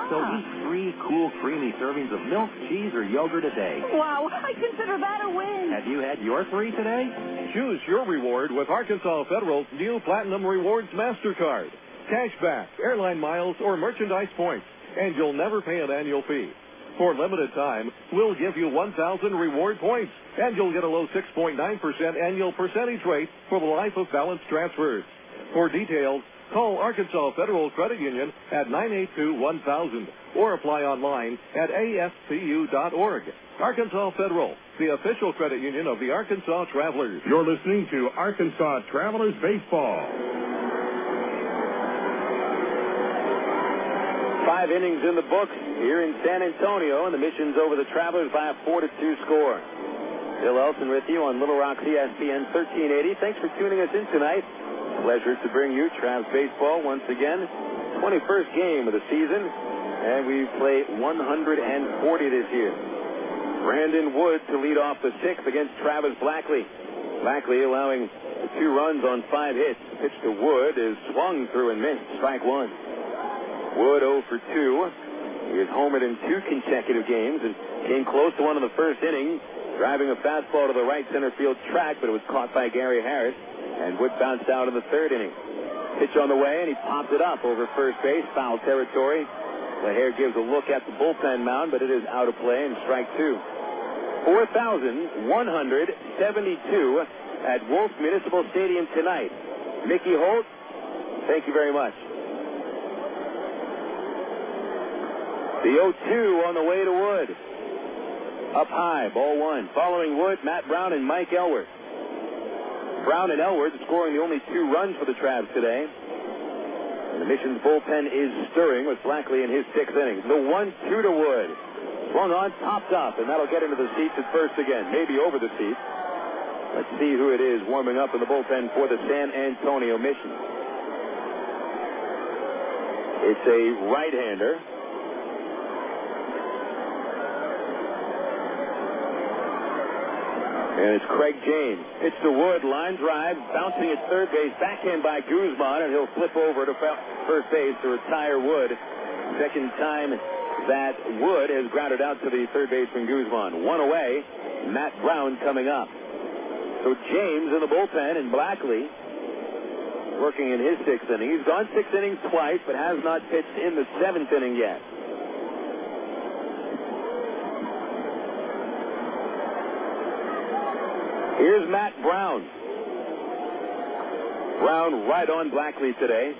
So eat 3 cool, creamy servings of milk, cheese, or yogurt a day. Wow, I consider that a win. Have you had your 3 today? Choose your reward with Arkansas Federal's new Platinum Rewards MasterCard. Cashback, airline miles, or merchandise points, and you'll never pay an annual fee. For limited time, we'll give you 1,000 reward points, and you'll get a low 6.9% annual percentage rate for the life of balance transfers. For details, call Arkansas Federal Credit Union at 982-1000 or apply online at afcu.org. Arkansas Federal, the official credit union of the Arkansas Travelers. You're listening to Arkansas Travelers Baseball. 5 innings in the books here in San Antonio, and the Missions over the Travelers by a 4-2 score. Bill Elson with you on Little Rock's ESPN 1380. Thanks for tuning us in tonight. Pleasure to bring you Travs baseball once again. 21st game of the season, and we play 140 this year. Brandon Wood to lead off the 6th against Travis Blackley. Blackley allowing 2 runs on 5 hits. Pitch to Wood is swung through and missed. Strike 1. Wood 0 for 2. He has homered in 2 consecutive games and came close to one in the first inning, driving a fastball to the right center field track, but it was caught by Gary Harris, and Wood bounced out in the 3rd inning. Pitch on the way, and he popped it up over first base, foul territory. LaHair gives a look at the bullpen mound, but it is out of play, and strike 2. 4,172 at Wolf Municipal Stadium tonight. Mickey Holt, thank you very much. The 0-2 on the way to Wood. Up high, ball 1. Following Wood, Matt Brown and Mike Elworth. Brown and Elworth scoring the only 2 runs for the Travs today. And the Missions bullpen is stirring with Blackley in his 6th inning. The 1-2 to Wood. Swung on, popped up, and that'll get into the seats at first again. Maybe over the seats. Let's see who it is warming up in the bullpen for the San Antonio Missions. It's a right-hander. And it's Craig James. It's to Wood, line drive, bouncing at third base, backhand by Guzmán, and he'll flip over to first base to retire Wood. Second time that Wood has grounded out to the third baseman Guzmán. 1 away, Matt Brown coming up. So James in the bullpen, and Blackley working in his 6th inning. He's gone 6 innings twice, but has not pitched in the 7th inning yet. Here's Matt Brown. Brown right on Blackley today.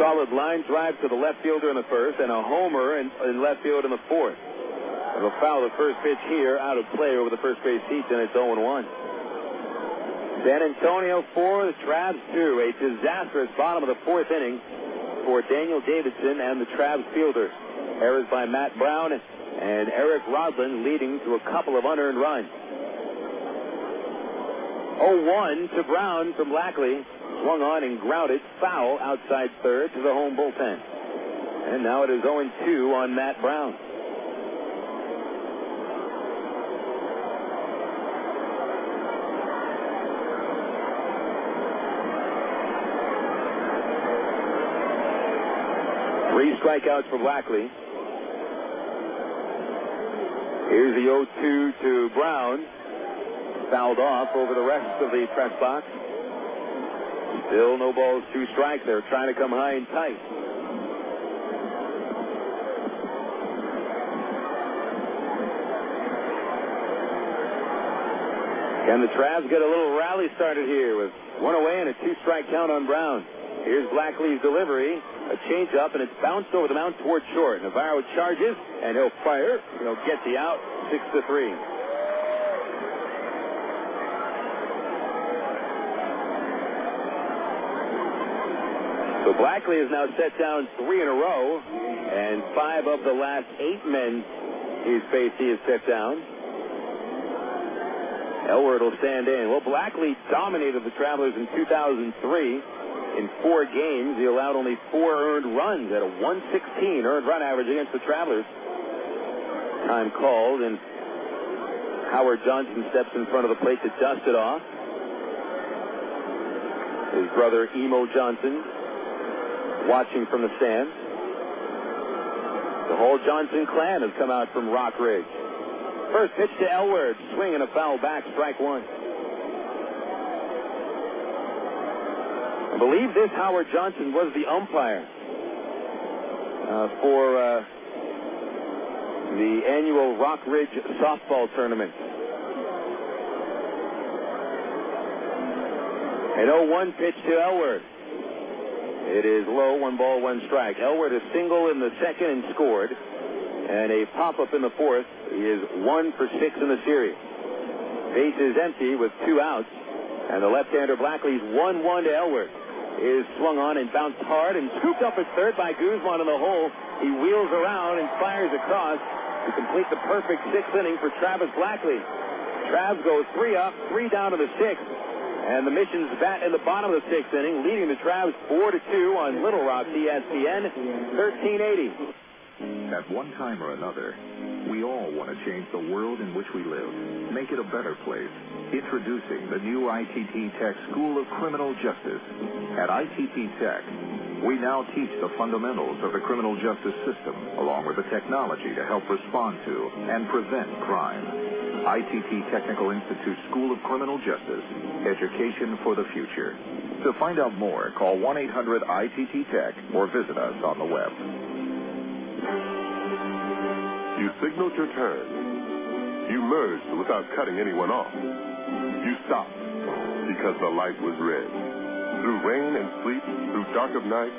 Solid line drive to the left fielder in the 1st, and a homer in left field in the 4th. And a foul the first pitch here, out of play over the first base seats, and it's 0-1. San Antonio 4, the Travs 2. A disastrous bottom of the 4th inning for Daniel Davidson and the Travs fielders. Errors by Matt Brown and Eric Rodland leading to a couple of unearned runs. 0-1 to Brown from Blackley. Swung on and grounded foul outside third to the home bullpen. And now it is 0-2 on Matt Brown. Three strikeouts for Blackley. Here's the 0-2 to Brown. Fouled off over the rest of the press box. Still no balls, 2 strikes. They're trying to come high and tight. And the Travs get a little rally started here with one away and a two-strike count on Brown. Here's Blackley's delivery, a changeup, and it's bounced over the mound toward short. Navarro charges, and he'll fire. He'll get the out, 6-3. So Blackley has now set down 3 in a row, and 5 of the last 8 men he's faced he has set down. Elward will stand in. Well, Blackley dominated the Travelers in 2003. In 4 games, he allowed only 4 earned runs at a 116 earned run average against the Travelers. Time called, and Howard Johnson steps in front of the plate to dust it off. His brother, Emo Johnson, watching from the stands. The whole Johnson clan has come out from Rock Ridge. First pitch to Elward, swing and a foul back, strike 1. I believe this Howard Johnson was the umpire for the annual Rock Ridge softball tournament. An 0-1 pitch to Elward. It is low, 1 ball, 1 strike. Elward a single in the second and scored, and a pop-up in the fourth. He is 1 for 6 in the series. Base is empty with 2 outs, and the left-hander Blackley's 1-1 to Elward is swung on and bounced hard and scooped up at third by Guzmán in the hole. He wheels around and fires across to complete the perfect 6th inning for Travis Blackley. Travs goes 3 up, 3 down to the 6th, and the Missions bat in the bottom of the 6th inning, leading the Travs 4-2 on Little Rock ESPN 1380. At one time or another, we all want to change the world in which we live, make it a better place. Introducing the new ITT Tech School of Criminal Justice. At ITT Tech, we now teach the fundamentals of the criminal justice system, along with the technology to help respond to and prevent crime. ITT Technical Institute School of Criminal Justice. Education for the future. To find out more, call 1-800-ITT-TECH or visit us on the web. You signaled your turn. You merged without cutting anyone off. You stopped because the light was red. Through rain and sleet, through dark of night,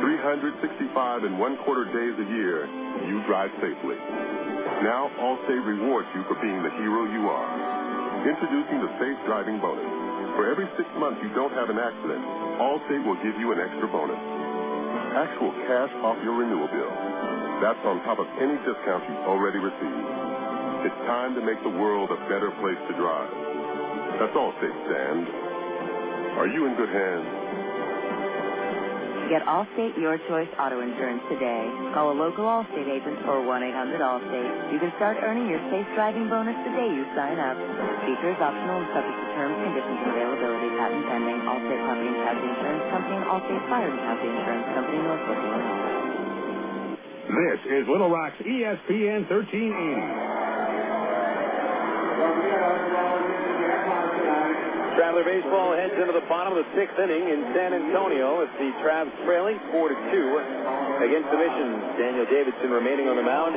365 1/4 days a year, you drive safely. Now Allstate rewards you for being the hero you are. Introducing the Safe Driving Bonus. For every 6 months you don't have an accident, Allstate will give you an extra bonus. Actual cash off your renewal bill. That's on top of any discounts you've already received. It's time to make the world a better place to drive. That's Allstate stands. Are you in good hands? Get Allstate Your Choice Auto Insurance today. Call a local Allstate agent or 1-800-ALLSTATE. You can start earning your safe driving bonus the day you sign up. Features optional and subject to terms, conditions, and availability. Patent pending. Allstate Property and Casualty Insurance Company and Allstate Fire and Casualty Insurance Company, Northwest Illinois. This is Little Rock's ESPN 1380. Traveler baseball heads into the bottom of the 6th inning in San Antonio. It's the Travs trailing 4-2 against the Missions. Daniel Davidson remaining on the mound.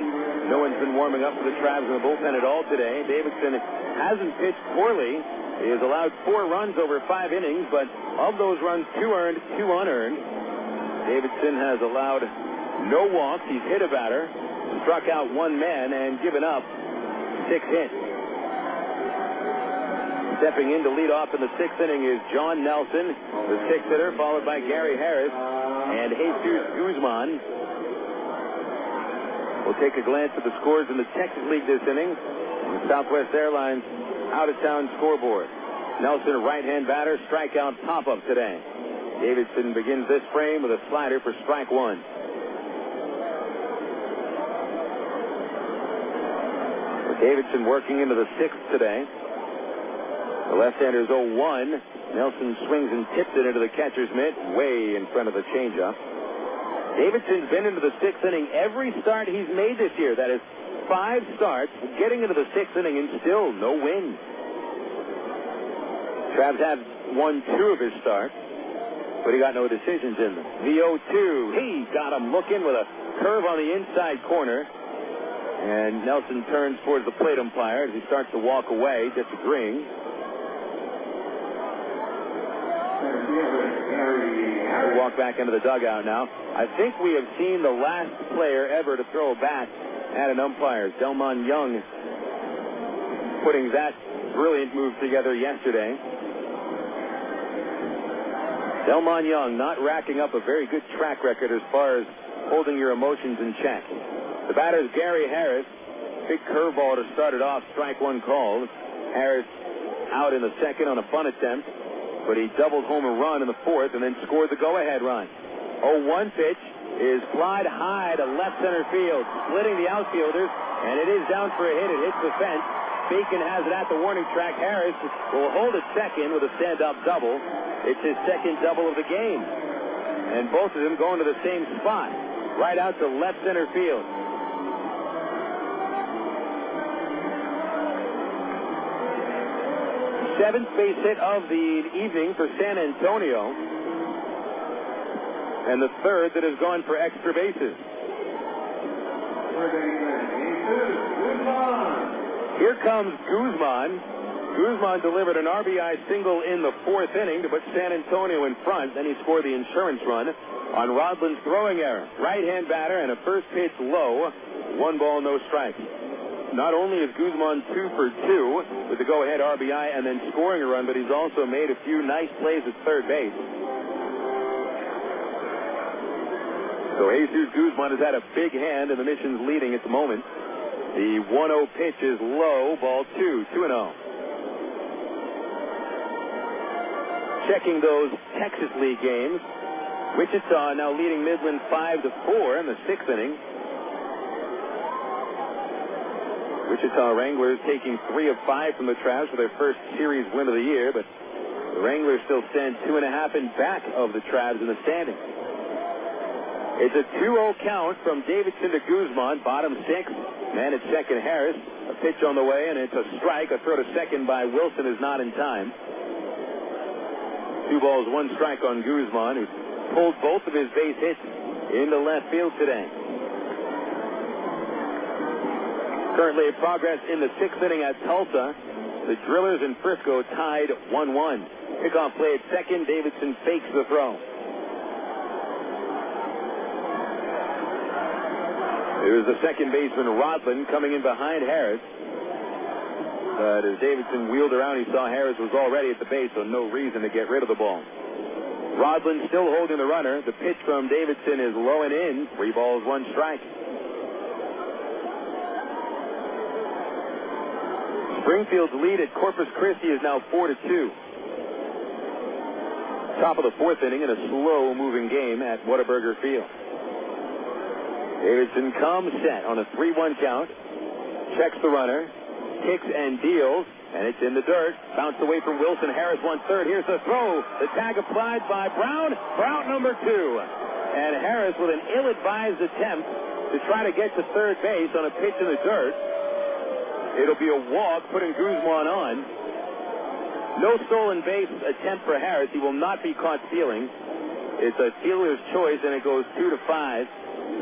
No one's been warming up for the Travs in the bullpen at all today. Davidson hasn't pitched poorly. He has allowed 4 runs over 5 innings, but of those runs, 2 earned, 2 unearned. Davidson has allowed no walks. He's hit a batter, struck out 1 man, and given up 6 hits. Stepping in to lead off in the 6th inning is John Nelson, the 6th hitter, followed by Gary Harris and Jesús Guzmán. We'll take a glance at the scores in the Texas League this inning. The Southwest Airlines out-of-town scoreboard. Nelson, a right-hand batter, strikeout pop-up today. Davidson begins this frame with a slider for strike 1. Davidson working into the 6th today. The left-hander is 0-1. Nelson swings and tips it into the catcher's mitt, way in front of the changeup. Davidson's been into the 6th inning every start he's made this year. That is 5 starts, getting into the 6th inning, and still no wins. Travs had won 2 of his starts, but he got no decisions in them. The 0-2, he got him looking with a curve on the inside corner. And Nelson turns towards the plate umpire as he starts to walk away, disagreeing. We walk back into the dugout now. I think we have seen the last player ever to throw a bat at an umpire. Delmon Young putting that brilliant move together yesterday. Delmon Young not racking up a very good track record as far as holding your emotions in check. The batter is Gary Harris. Big curveball to start it off. Strike one called. Harris out in the second on a bunt attempt, but he doubled home a run in the fourth and then scored the go-ahead run. 0-1 pitch is flied high to left center field, splitting the outfielders, and it is down for a hit. It hits the fence. Bacon has it at the warning track. Harris will hold it second with a stand-up double. It's his second double of the game. And both of them going to the same spot, right out to left center field. Seventh base hit of the evening for San Antonio. And the third that has gone for extra bases. Here comes Guzmán. Guzmán delivered an RBI single in the fourth inning to put San Antonio in front. Then he scored the insurance run on Rodland's throwing error. Right-hand batter and a first pitch low. 1 ball, no strike. Not only is Guzmán 2 for 2 with the go-ahead RBI and then scoring a run, but he's also made a few nice plays at third base. So Jesús Guzmán has had a big hand in the Mission's leading at the moment. The 1-0 pitch is low, ball 2, 2-0. Checking those Texas League games, Wichita now leading Midland 5-4 in the sixth inning. Wichita Wranglers taking 3 of 5 from the Travs for their first series win of the year, but the Wranglers still stand 2.5 in back of the Travs in the standings. It's a 2-0 count from Davidson to Guzmán, bottom 6. Man at second, Harris. A pitch on the way, and it's a strike. A throw to second by Wilson is not in time. 2 balls, 1 strike on Guzmán, who pulled both of his base hits into left field today. Currently in progress in the 6th inning at Tulsa. The Drillers in Frisco tied 1-1. Kickoff play at second. Davidson fakes the throw. Here's the second baseman, Rodland, coming in behind Harris. But as Davidson wheeled around, he saw Harris was already at the base, so no reason to get rid of the ball. Rodland still holding the runner. The pitch from Davidson is low and in. 3 balls, 1 strike. Springfield's lead at Corpus Christi is now 4-2. Top of the 4th inning in a slow-moving game at Whataburger Field. Davidson comes set on a 3-1 count. Checks the runner. Kicks and deals. And it's in the dirt. Bounced away from Wilson. Harris 1/3. Here's the throw. The tag applied by Brown for out number 2. And Harris with an ill-advised attempt to try to get to third base on a pitch in the dirt. It'll be a walk, putting Guzmán on. No stolen base attempt for Harris. He will not be caught stealing. It's a dealer's choice, and it goes 2-5.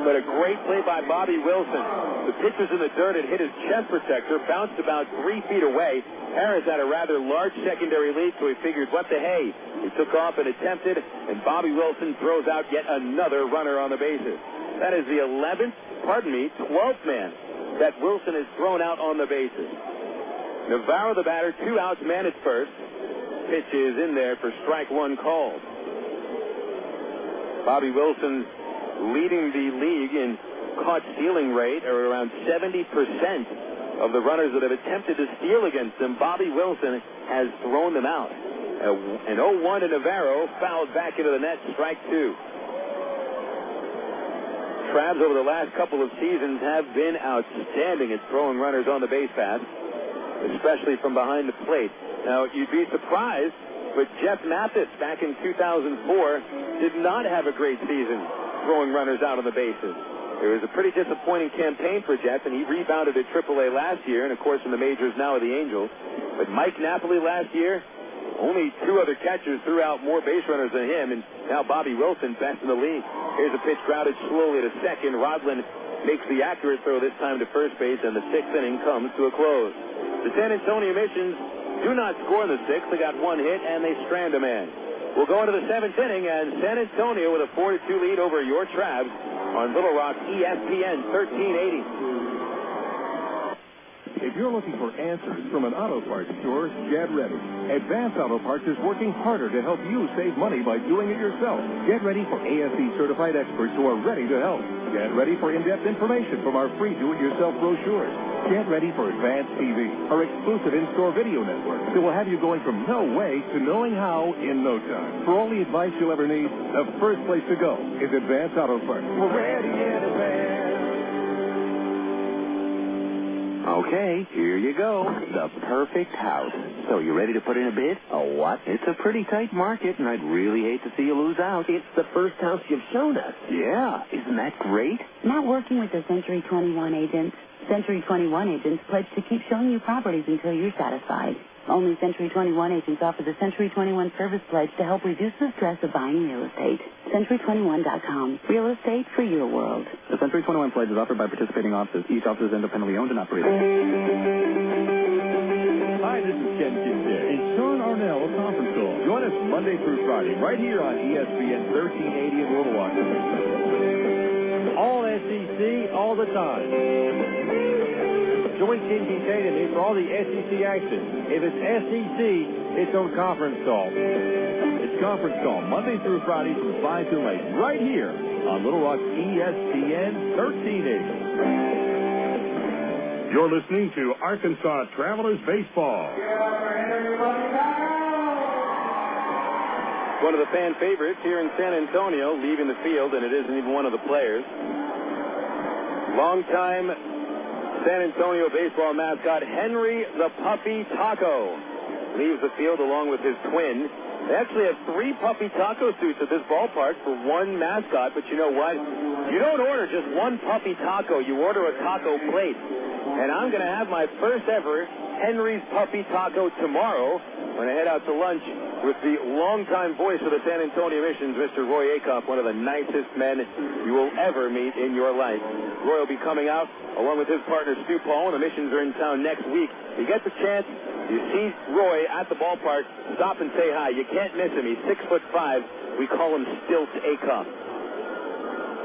But a great play by Bobby Wilson. The pitch was in the dirt. It hit his chest protector, bounced about 3 feet away. Harris had a rather large secondary lead, so he figured, what the hey? He took off and attempted, and Bobby Wilson throws out yet another runner on the bases. That is the 12th man that Wilson has thrown out on the bases. Navarro, the batter, 2 outs, man at first. Pitch is in there for strike 1 called. Bobby Wilson leading the league in caught stealing rate, or around 70% of the runners that have attempted to steal against him. Bobby Wilson has thrown them out. An 0-1 to Navarro, fouled back into the net, strike 2. Travs over the last couple of seasons have been outstanding at throwing runners on the base path, especially from behind the plate. Now, you'd be surprised, but Jeff Mathis back in 2004 did not have a great season throwing runners out on the bases. It was a pretty disappointing campaign for Jeff, and he rebounded at AAA last year, and of course in the majors now with the Angels. But Mike Napoli last year, only 2 other catchers threw out more base runners than him, and now Bobby Wilson, best in the league. Here's a pitch grounded slowly to second. Rodland makes the accurate throw this time to first base, and the 6th inning comes to a close. The San Antonio Missions do not score in the 6th. They got 1 hit, and they strand a man. We'll go into the 7th inning, and San Antonio with a 4-2 lead over your Travs on Little Rock ESPN 1380. If you're looking for answers from an auto parts store, get ready. Advance Auto Parts is working harder to help you save money by doing it yourself. Get ready for ASE-certified experts who are ready to help. Get ready for in-depth information from our free do-it-yourself brochures. Get ready for Advanced TV, our exclusive in-store video network that will have you going from no way to knowing how in no time. For all the advice you'll ever need, the first place to go is Advance Auto Parts. We're ready in advance. Okay, here you go. The perfect house. So you ready to put in a bid? A what? It's a pretty tight market, and I'd really hate to see you lose out. It's the first house you've shown us. Yeah, isn't that great? Not working with the Century 21 agents. Century 21 agents pledge to keep showing you properties until you're satisfied. Only Century 21 agents offer the Century 21 Service Pledge to help reduce the stress of buying real estate. Century21.com. Real estate for your world. The Century 21 Pledge is offered by participating offices. Each office is independently owned and operated. Hi, this is Ken Kincaid. It's Sean Arnell of Conference Call. Join us Monday through Friday right here on ESPN 1380 in Little Rock. All SEC, all the time. Join Ken Kincaid and me for all the SEC action. If it's SEC, it's on Conference Call. It's Conference Call Monday through Friday from 5 to 8 right here on Little Rock ESPN 1380. You're listening to Arkansas Travelers Baseball. One of the fan favorites here in San Antonio leaving the field, and it isn't even one of the players. Longtime San Antonio baseball mascot Henry the Puppy Taco leaves the field along with his twin. They actually have 3 Puppy Taco suits at this ballpark for one mascot, but you know what? You don't order just one Puppy Taco. You order a taco plate. And I'm going to have my first ever Henry's Puppy Taco tomorrow when I head out to lunch with the longtime voice of the San Antonio Missions, Mr. Roy Acuff, one of the nicest men you will ever meet in your life. Roy will be coming out along with his partner Stu Paul, and the Missions are in town next week. You get the chance, you see Roy at the ballpark, stop and say hi. You can't miss him. He's 6'5". We call him Stilts Acuff.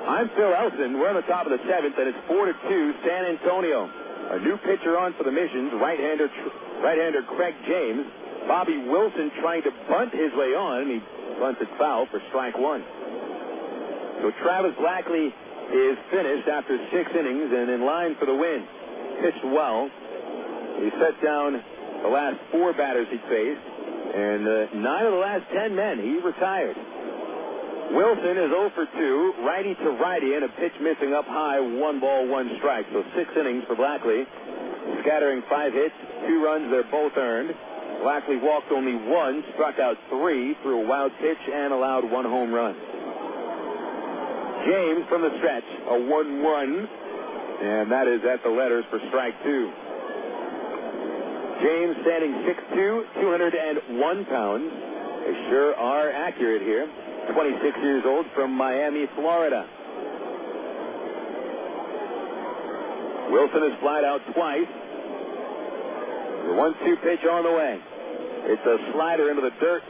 I'm Phil Elson. We're on the top of the 7th, and it's 4-2 San Antonio. A new pitcher on for the Missions, right-hander Craig James. Bobby Wilson trying to bunt his way on. He bunts it foul for strike 1. So Travis Blackley is finished after 6 innings and in line for the win. Pitched well. He set down the last 4 batters he faced, and 9 of the last 10 men he retired. Wilson is 0 for 2, righty to righty, and a pitch missing up high, 1 ball, 1 strike. So 6 innings for Blackley, scattering 5 hits, 2 runs. They're both earned. Blackley walked only 1, struck out 3, threw a wild pitch, and allowed 1 home run. James from the stretch, a 1-1, and that is at the letters for strike 2. James standing 6'2", 201 pounds. They sure are accurate here. 26 years old from Miami, Florida. Wilson has flied out twice. The 1-2 pitch on the way. It's a slider into the dirt.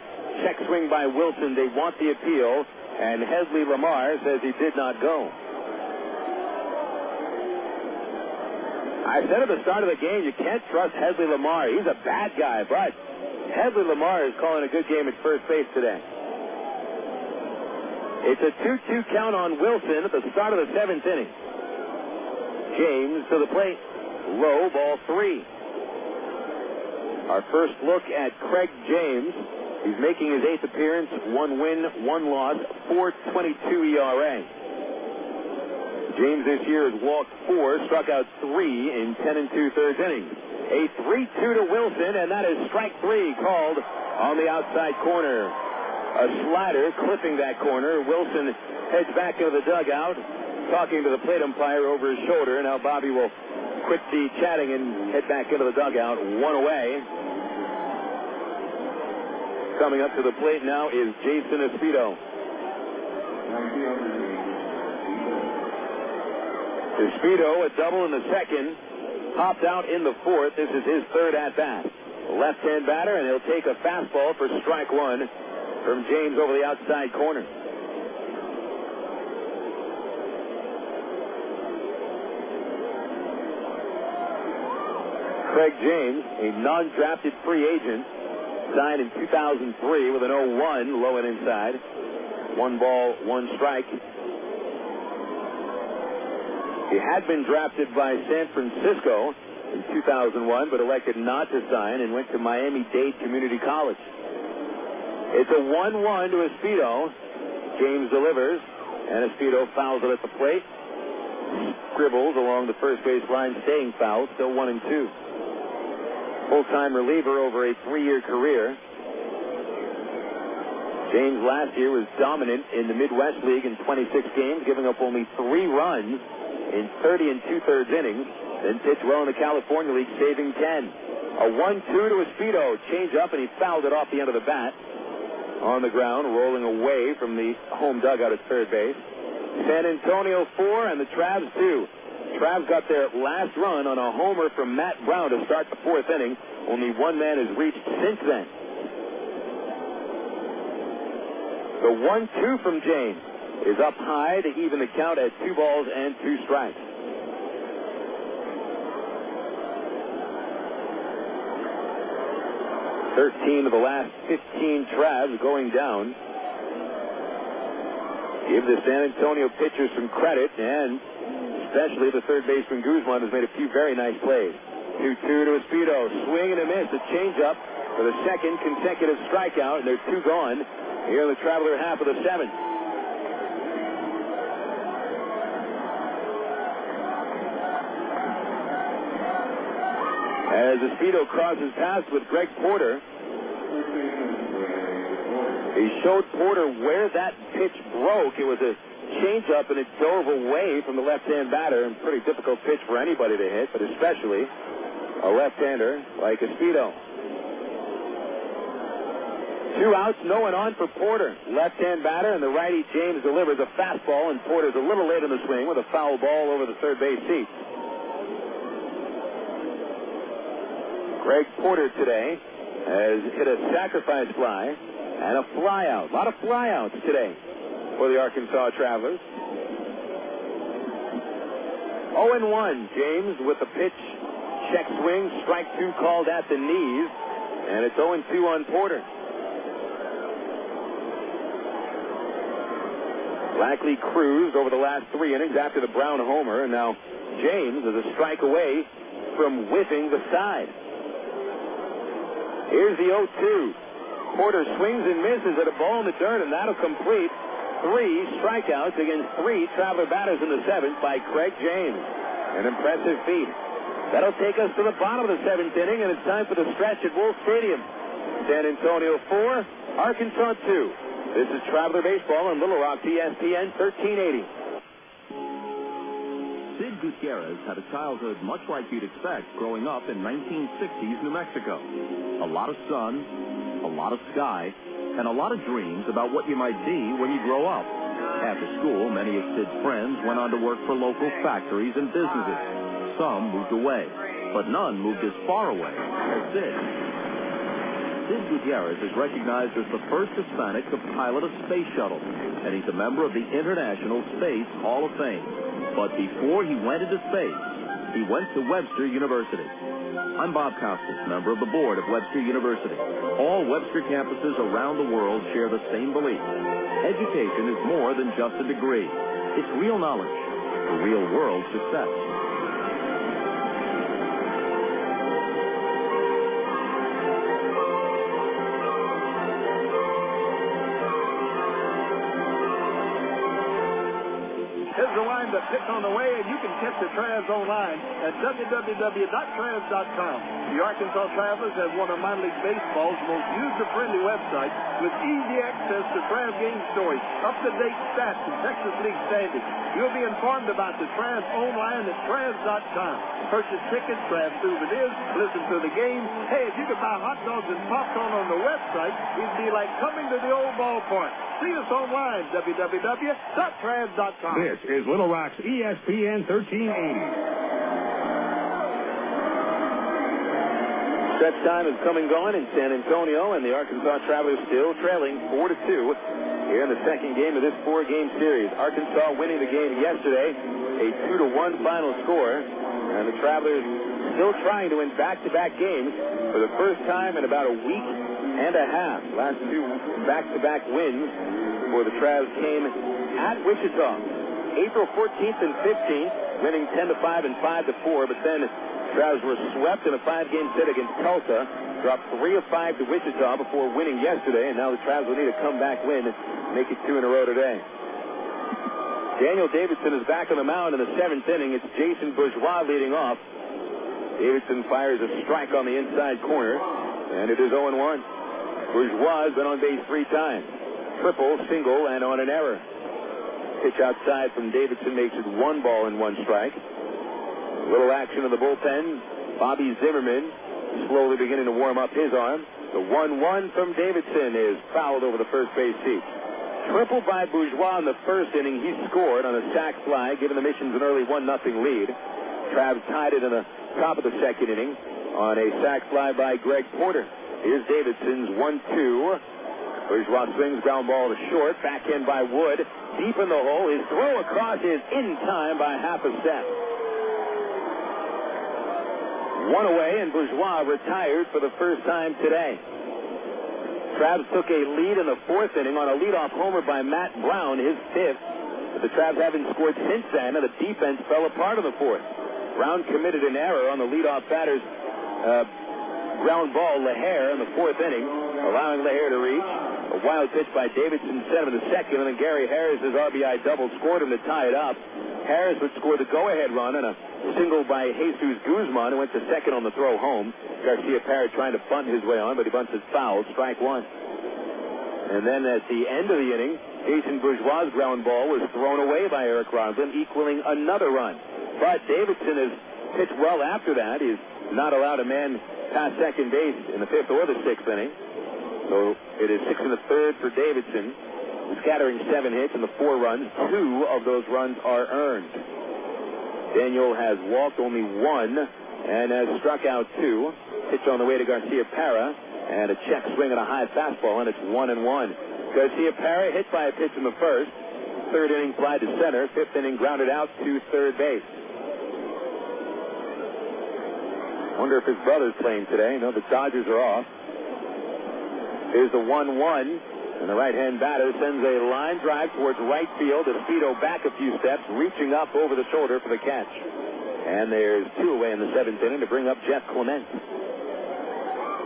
Check swing by Wilson. They want the appeal, and Hesley Lamar says he did not go. I said at the start of the game, you can't trust Hesley Lamar. He's a bad guy, but Hesley Lamar is calling a good game at first base today. It's a 2-2 count on Wilson at the start of the 7th inning. James to the plate. Low, ball 3. Our first look at Craig James. He's making his 8th appearance, 1 win, 1 loss, 4.22 ERA. James this year has walked 4, struck out 3 in 10 2/3 innings. A 3-2 to Wilson, and that is strike 3 called on the outside corner. A slider clipping that corner. Wilson heads back into the dugout, talking to the plate umpire over his shoulder. Now Bobby will quit the chatting and head back into the dugout. 1 away. Coming up to the plate now is Jason Espito. Espito, a double in the 2nd, popped out in the 4th. This is his 3rd at-bat. Left-hand batter, and he'll take a fastball for strike 1. from James over the outside corner. Craig James, a non-drafted free agent, signed in 2003 with an 0-1, low and inside. 1 ball, 1 strike. He had been drafted by San Francisco in 2001, but elected not to sign and went to Miami-Dade Community College. It's a 1-1 to Espedo. James delivers, and Espedo fouls it at the plate. Scribbles along the first base line, staying foul, still 1-2. Full-time reliever over a 3-year career. James last year was dominant in the Midwest League in 26 games, giving up only 3 runs in 30 2/3 innings, then pitched well in the California League, saving 10. A 1-2 to Espedo, change up, and he fouled it off the end of the bat. On the ground, rolling away from the home dugout at third base. San Antonio 4 and the Travs 2. Travs got their last run on a homer from Matt Brown to start the 4th inning. Only one man has reached since then. The 1-2 from James is up high to even the count at 2 balls and 2 strikes. $13 of the last 15 Travs going down. Give the San Antonio pitchers some credit, and especially the third baseman Guzmán has made a few very nice plays. 2-2 to Espedo. Swing and a miss. A changeup for the second consecutive strikeout, and they're 2 gone here in the Traveler half of the 7th. As Espedo crosses paths with Greg Porter, he showed Porter where that pitch broke. It was a changeup, and it dove away from the left-hand batter, and pretty difficult pitch for anybody to hit, but especially a left-hander like Espedo. 2 outs, no one on for Porter. Left-hand batter, and the righty James delivers a fastball, and Porter's a little late in the swing with a foul ball over the third base seat. Greg Porter today has hit a sacrifice fly and a flyout. A lot of flyouts today for the Arkansas Travelers. 0-1. James with the pitch. Check swing. Strike 2 called at the knees. And it's 0-2 on Porter. Blackley cruised over the last 3 innings after the Brown homer. And now James is a strike away from whiffing the side. Here's the 0-2. Porter swings and misses at a ball in the dirt, and that'll complete 3 strikeouts against 3 Traveler batters in the 7th by Craig James. An impressive feat. That'll take us to the bottom of the 7th inning, and it's time for the stretch at Wolf Stadium. San Antonio 4, Arkansas 2. This is Traveler Baseball on Little Rock, ESPN 1380. Sid Gutierrez had a childhood much like you'd expect growing up in 1960s New Mexico. A lot of sun, a lot of sky, and a lot of dreams about what you might be when you grow up. After school, many of Sid's friends went on to work for local factories and businesses. Some moved away, but none moved as far away as Sid. Sid Gutierrez is recognized as the first Hispanic to pilot a space shuttle, and he's a member of the International Space Hall of Fame. But before he went into space, he went to Webster University. I'm Bob Costas, member of the board of Webster University. All Webster campuses around the world share the same belief. Education is more than just a degree. It's real knowledge for real-world success. That pitch on the way, and you can catch the Travs online at www.travs.com. The Arkansas Travelers have one of minor league baseball's most user-friendly websites with easy access to Travs game stories, up-to-date stats, and Texas League standings. You'll be informed about the Travs online at travs.com. Purchase tickets, Travs souvenirs, listen to the game. Hey, if you could buy hot dogs and popcorn on the website, it'd be like coming to the old ballpark. See us online, www.travs.com. This is Little Rock's ESPN 1380. Stretch time is coming going in San Antonio, and the Arkansas Travelers still trailing 4-2 here in the second game of this four-game series. Arkansas winning the game yesterday, a 2-1 final score, and the Travelers still trying to win back-to-back games for the first time in about a week and a half. Last two back-to-back wins for the Travs came at Wichita, April 14th and 15th, winning 10-5 and 5-4, but then Travs were swept in a 5-game set against Tulsa, dropped 3 of 5 to Wichita before winning yesterday, and now the Travs will need a comeback win and make it 2 in a row today. Daniel Davidson is back on the mound in the 7th inning. It's Jason Bourgeois leading off. Davidson fires a strike on the inside corner, and it is 0-1. Bourgeois has been on base 3 times. Triple, single, and on an error. Pitch outside from Davidson makes it 1 ball and 1 strike. A little action in the bullpen. Bobby Zimmerman slowly beginning to warm up his arm. The 1-1 from Davidson is fouled over the first base seat. Triple by Bourgeois in the first inning. He scored on a sac fly, giving the Missions an early 1-0 lead. Travs tied it in the top of the second inning on a sac fly by Greg Porter. Here's Davidson's 1-2. Bourgeois swings, ground ball to short. Back in by Wood. Deep in the hole. His throw across is in time by half a step. 1 away, and Bourgeois retired for the first time today. Travs took a lead in the 4th inning on a leadoff homer by Matt Brown, his 5th. But the Travs haven't scored since then, and the defense fell apart in the 4th. Brown committed an error on the leadoff batter's ground ball, LaHair, in the 4th inning, allowing LaHair to reach. A wild pitch by Davidson, set him in the 2nd, and then Gary Harris's RBI double scored him to tie it up. Harris would score the go-ahead run on a single by Jesús Guzmán, who went to 2nd on the throw home. Garcia Parra trying to bunt his way on, but he bunts it foul, strike 1. And then at the end of the inning, Jason Bourgeois' ground ball was thrown away by Eric Ronson, equaling another run. But Davidson has pitched well after that. He's not allowed a man past second base in the 5th or the 6th inning. So it is 6 1/3 for Davidson, scattering 7 hits and the 4 runs. 2 of those runs are earned. Daniel has walked only 1 and has struck out 2. Pitch on the way to Garcia Parra, and a check swing and a high fastball, and it's 1-1. Garcia Parra hit by a pitch in the 1st. 3rd inning fly to center. 5th inning grounded out to 3rd base. Wonder if his brother's playing today. No, the Dodgers are off. Here's the 1-1. And the right-hand batter sends a line drive towards right field. Espedo back a few steps, reaching up over the shoulder for the catch. And there's 2 away in the 7th inning to bring up Jeff Clement.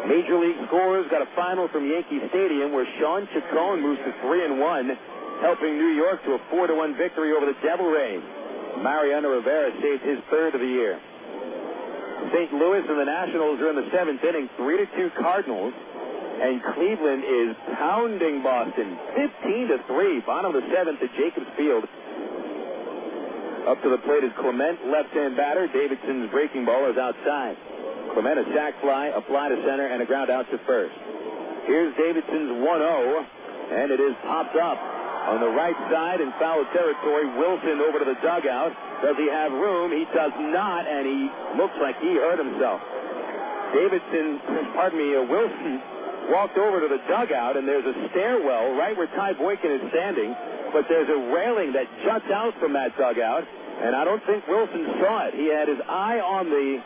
Major League scorers got a final from Yankee Stadium where Sean Chacon moves to 3-1, helping New York to a 4-1 victory over the Devil Rays. Mariano Rivera saved his 3rd of the year. St. Louis and the Nationals are in the 7th inning, 3-2 Cardinals. And Cleveland is pounding Boston 15-3. Bottom of the 7th at Jacobs Field. Up to the plate is Clement, left-hand batter. Davidson's breaking ball is outside. Clement, a sac fly, a fly to center, and a ground out to first. Here's Davidson's 1-0, and it is popped up on the right side in foul territory. Wilson over to the dugout. Does he have room? He does not, and he looks like he hurt himself. Wilson walked over to the dugout, and there's a stairwell right where Ty Boykin is standing, but there's a railing that juts out from that dugout, and I don't think Wilson saw it. He had his eye on the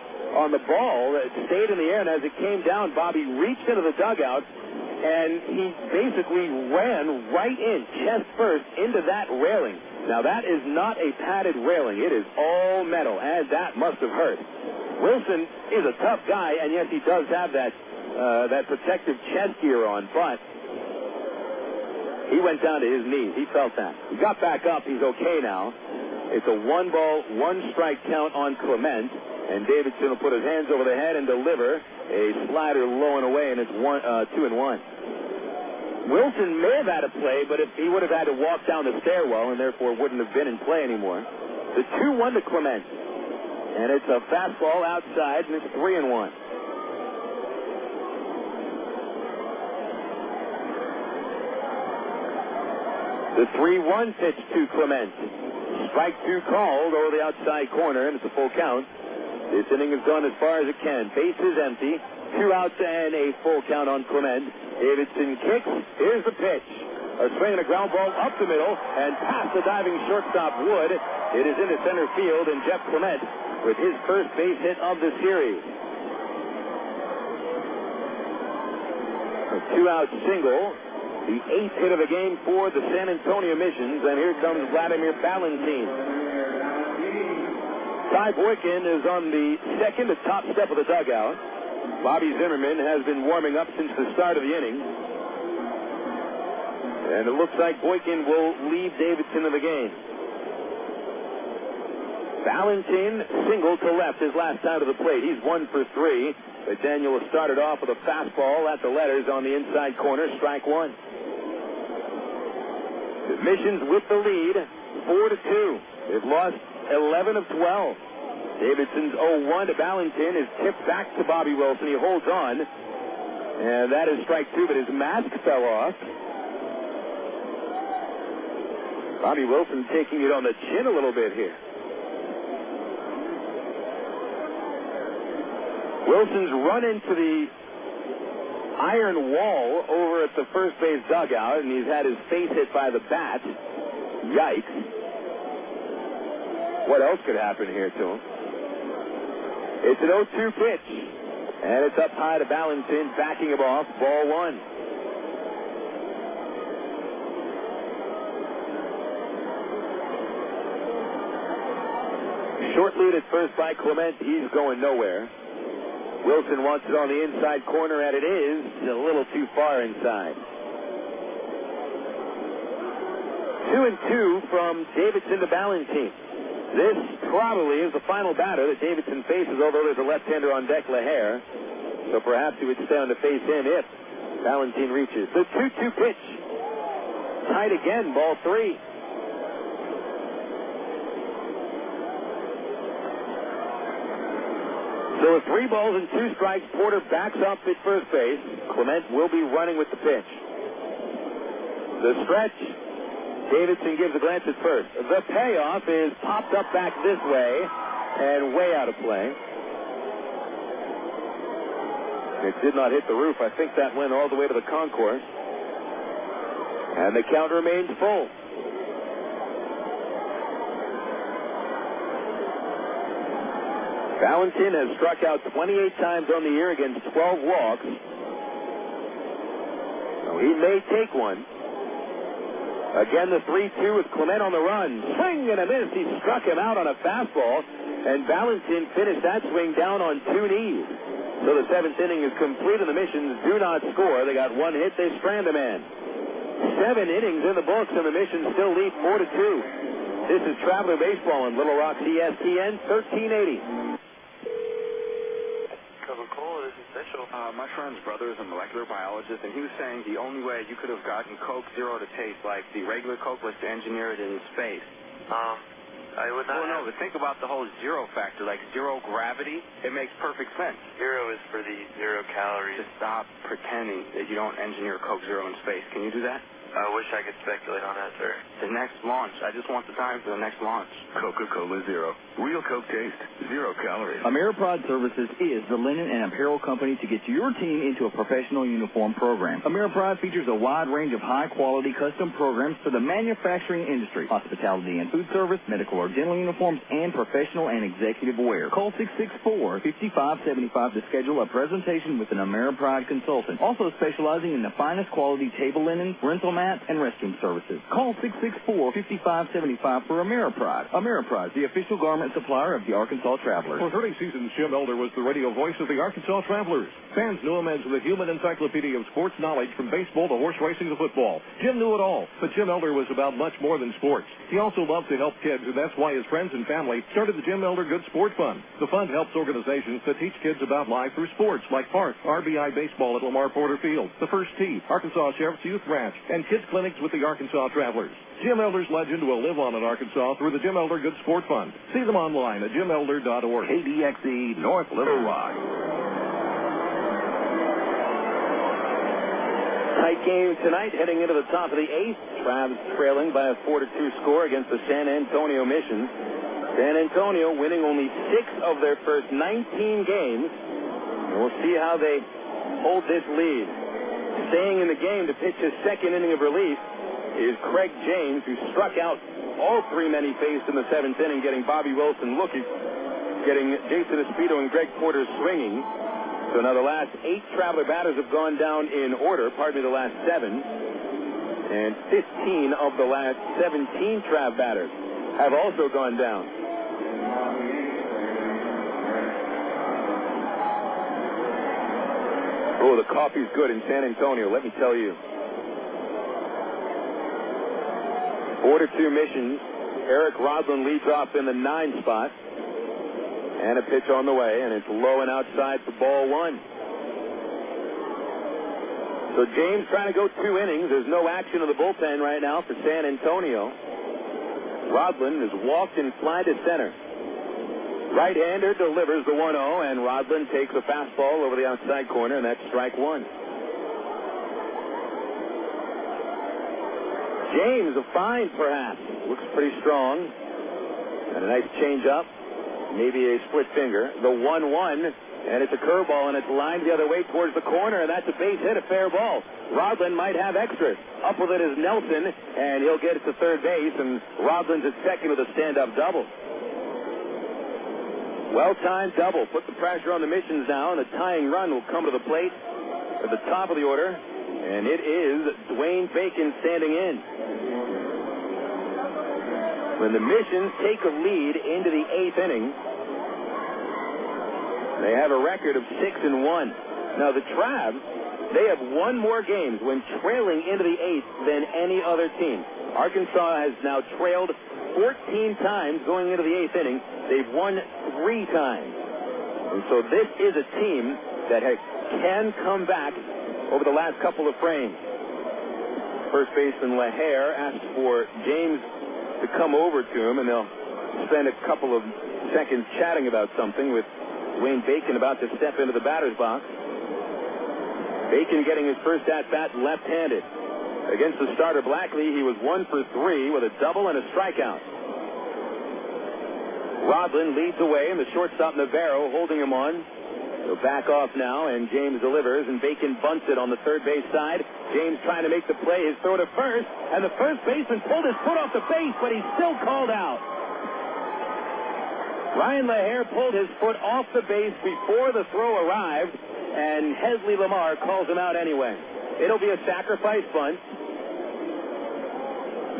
ball that stayed in the air, and as it came down, Bobby reached into the dugout, and he basically ran right in, chest first, into that railing. Now, that is not a padded railing. It is all metal, and that must have hurt. Wilson is a tough guy, and yes, he does have that protective chest gear on, but he went down to his knees. He felt that. He got back up. He's okay now. It's a 1-ball, 1-strike count on Clement, and Davidson will put his hands over the head and deliver a slider low and away, and it's 2-1. Wilson may have had a play, but if he would have had to walk down the stairwell and therefore wouldn't have been in play anymore. The 2-1 to Clement, and it's a fastball outside, and it's 3-1. The 3-1 pitch to Clement. Strike 2 called over the outside corner, and it's a full count. This inning has gone as far as it can. Base is empty. 2 outs and a full count on Clement. Davidson kicks. Here's the pitch. A swing and a ground ball up the middle and past the diving shortstop Wood. It is into center field, and Jeff Clement with his first base hit of the series. A 2-out single. The 8th hit of the game for the San Antonio Missions, and here comes Wladimir Balentien. Ty Boykin is on the second, the top step of the dugout. Bobby Zimmerman has been warming up since the start of the inning. And it looks like Boykin will lead Davidson in the game. Balentien single to left his last time to the plate. He's 1 for 3. But Daniel started off with a fastball at the letters on the inside corner, strike 1. The Missions with the lead, 4-2. They've lost 11 of 12. Davidson's 0-1 to Balentien is tipped back to Bobby Wilson. He holds on. And that is strike 2, but his mask fell off. Bobby Wilson taking it on the chin a little bit here. Wilson's run into the iron wall over at the first base dugout, and he's had his face hit by the bat. Yikes. What else could happen here to him? It's an 0-2 pitch, and it's up high to Balentien, backing him off, ball 1. Short lead at first by Clement. He's going nowhere. Wilson wants it on the inside corner, and it is a little too far inside. 2-2 from Davidson to Balentien. This probably is the final batter that Davidson faces, although there's a left-hander on deck, LaHair. So perhaps he would stay on the face in if Balentien reaches. The 2-2 pitch. Tied again, ball 3. So with 3 balls and 2 strikes, Porter backs up at first base. Clement will be running with the pitch. The stretch, Davidson gives a glance at first. The payoff is popped up back this way and way out of play. It did not hit the roof. I think that went all the way to the concourse. And the count remains full. Balentien has struck out 28 times on the year against 12 walks. So he may take one. Again, the 3-2 with Clement on the run. Swing and a miss. He struck him out on a fastball, and Balentien finished that swing down on 2 knees. So the 7th inning is complete, and the Missions do not score. They got 1 hit. They strand a man. 7 innings in the books, and the Missions still lead 4-2. This is Traveler Baseball on Little Rock ESPN 1380. Coca-Cola, this is Mitchell. My friend's brother is a molecular biologist, and he was saying the only way you could have gotten Coke Zero to taste like the regular Coke was to engineer it in space. I would not. No, but think about the whole zero factor, like zero gravity. It makes perfect sense. Zero is for the 0 calories. Just stop pretending that you don't engineer Coke Zero in space. Can you do that? I wish I could speculate on that, sir. The next launch. I just want the time for the next launch. Coca-Cola Zero. Real Coke taste. 0 calories. Ameripride Services is the linen and apparel company to get your team into a professional uniform program. Ameripride features a wide range of high-quality custom programs for the manufacturing industry, hospitality and food service, medical or dental uniforms, and professional and executive wear. Call 664-5575 to schedule a presentation with an Ameripride consultant. Also specializing in the finest quality table linen, rental mats, and restroom services. Call 664-5575 for Ameripride. Ameripride, the official garment supplier of the Arkansas Travelers. For 30 seasons, Jim Elder was the radio voice of the Arkansas Travelers. Fans knew him as the human encyclopedia of sports knowledge from baseball to horse racing to football. Jim knew it all, but Jim Elder was about much more than sports. He also loved to help kids, and that's why his friends and family started the Jim Elder Good Sport Fund. The fund helps organizations that teach kids about life through sports, like Park, RBI Baseball at Lamar Porter Field, the First Tee, Arkansas Sheriff's Youth Ranch, and kids clinics with the Arkansas Travelers. Jim Elder's legend will live on in Arkansas through the Jim Elder Good Sport Fund. See them online at jimelder.org. KDXE North Little Rock. Tight game tonight, heading into the top of the 8th. Travs trailing by a 4-2 score against the San Antonio Missions. San Antonio winning only 6 of their first 19 games. And we'll see how they hold this lead. Staying in the game to pitch his second inning of relief is Craig James, who struck out all 3 men he faced in the 7th inning, getting Bobby Wilson looking, getting Jason Espino and Greg Porter swinging. So now the last 8 Traveler batters have gone down in order, the last 7. And 15 of the last 17 Trav batters have also gone down. Oh, the coffee's good in San Antonio, let me tell you. 4-2 Missions. Eric Rodlin leads off in the 9 spot. And a pitch on the way, and it's low and outside for ball 1. So James trying to go 2 innings. There's no action in the bullpen right now for San Antonio. Rodlin has walked and fly to center. Right-hander delivers the 1-0, and Rodlin takes a fastball over the outside corner, and that's strike 1. James, a find perhaps. Looks pretty strong. And a nice change-up. Maybe a split finger. The 1-1, and it's a curveball, and it's lined the other way towards the corner, and that's a base hit, a fair ball. Rodlin might have extras. Up with it is Nelson, and he'll get it to third base, and Rodlin's at second with a stand-up double. Well-timed double. Put the pressure on the Missions now, and the tying run will come to the plate at the top of the order, and it is Dwayne Bacon standing in. When the Missions take a lead into the 8th inning, they have a record of 6-1. Now the Travs, they have won more games when trailing into the 8th than any other team. Arkansas has now trailed 14 times going into the 8th inning. They've won 3 times. And so this is a team that can come back over the last couple of frames. First baseman LaHair asks for James to come over to him, and they'll spend a couple of seconds chatting about something with Wayne Bacon about to step into the batter's box. Bacon getting his first at-bat left-handed. Against the starter Blackley, he was 1 for 3 with a double and a strikeout. Rodlin leads away, and the shortstop Navarro holding him on. He'll back off now, and James delivers, and Bacon bunts it on the third base side. James trying to make the play, his throw to first, and the first baseman pulled his foot off the base, but he's still called out. Bryan LaHair pulled his foot off the base before the throw arrived, and Hesley Lamar calls him out anyway. It'll be a sacrifice bunt.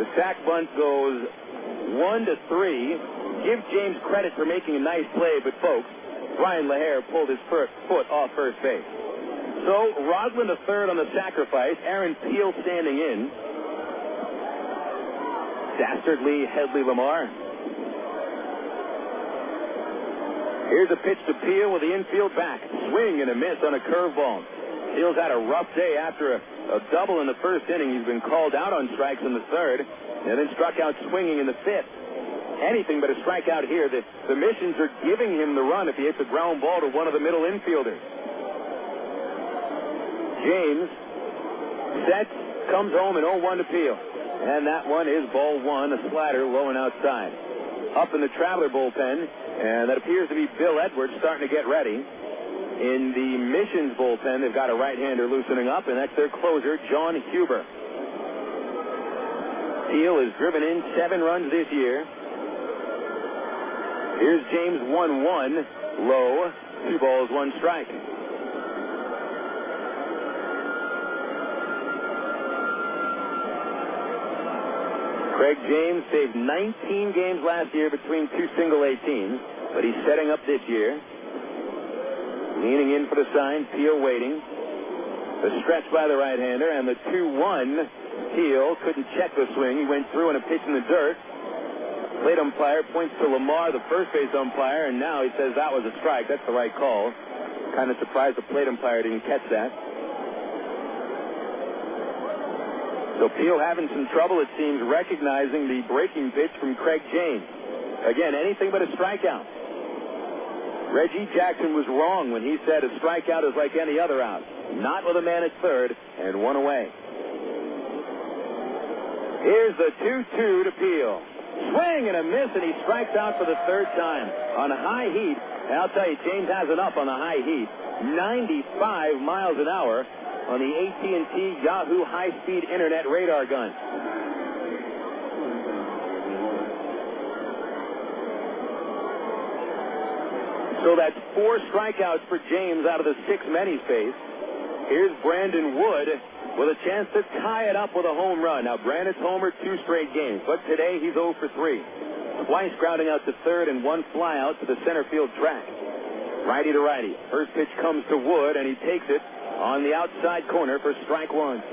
The sac bunt goes 1-3. Give James credit for making a nice play, but folks, Bryan LaHair pulled his foot off first base. So Rodlin to third on the sacrifice. Aaron Peel standing in. Dastardly Hesley Lamar. Here's a pitch to Peel with the infield back. Swing and a miss on a curveball. Peel's had a rough day after a double in the first inning. He's been called out on strikes in the third, and then struck out swinging in the 5th. Anything but a strikeout here. The Missions are giving him the run if he hits a ground ball to one of the middle infielders. James sets, comes home, and 0-1 to Peel. And that one is ball 1, a slider low and outside. Up in the Traveler bullpen, and that appears to be Bill Edwards starting to get ready. In the Missions bullpen, they've got a right-hander loosening up, and that's their closer, Jon Huber. Peel has driven in 7 runs this year. Here's James 1-1, low, 2 balls, 1 strike. Craig James saved 19 games last year between 2 single-A teams, but he's setting up this year. Leaning in for the sign, Peel waiting. The stretch by the right-hander, and the 2-1. Peel couldn't check the swing. He went through and a pitch in the dirt. Plate umpire points to Lamar, the first base umpire, and now he says that was a strike. That's the right call. Kind of surprised the plate umpire didn't catch that. So Peel having some trouble, it seems, recognizing the breaking pitch from Craig James. Again, anything but a strikeout. Reggie Jackson was wrong when he said a strikeout is like any other out. Not with a man at third and 1 away. Here's the 2-2 to Peel. Swing and a miss, and he strikes out for the third time. On high heat, and I'll tell you, James has it up on the high heat. 95 miles an hour on the AT&T Yahoo high-speed internet radar gun. So that's 4 strikeouts for James out of the 6 men he's faced. Here's Brandon Wood with a chance to tie it up with a home run. Now, Brandon's homered 2 straight games, but today he's 0 for 3. Twice grounding out to third and 1 fly out to the center field track. Righty to righty. First pitch comes to Wood, and he takes it on the outside corner for strike 1.